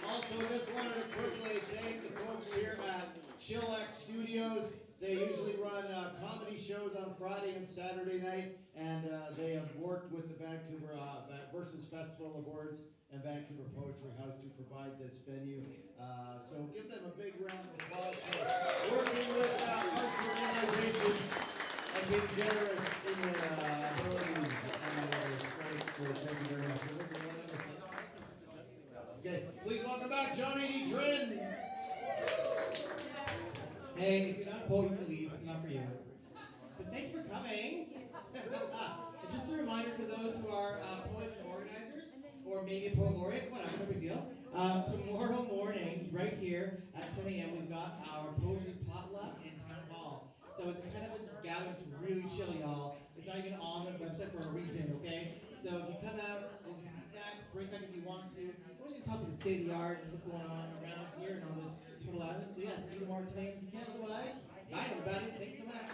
Also, just wanted to quickly thank the folks here at Chillax Studios. They usually run comedy shows on Friday and Saturday night, and they have worked with the Vancouver Versus Festival Awards and Vancouver Poetry House to provide this venue. So give them a big round of applause for working with arts organizations and being generous in their abilities and their strengths. So thank you very much. Okay, please welcome back Johnny D. Trin. Hey, if you're not a poet, you can leave. It's not for you. But thank you for coming. And just a reminder for those who are poets and organizers, or maybe a poet laureate, whatever, no big deal. Tomorrow morning, right here at 10 a.m., we've got our poetry potluck in Town Hall. So it's kind of just gathering, it's really chill, y'all. It's not even on the website for a reason, okay? So if you come out, we'll do some snacks, bring something if you want to. We're just going to talk about the state of the art and what's going on around here and all this Turtle Island. So yeah, see you tomorrow tonight if you can. Otherwise, bye everybody. Thanks so much.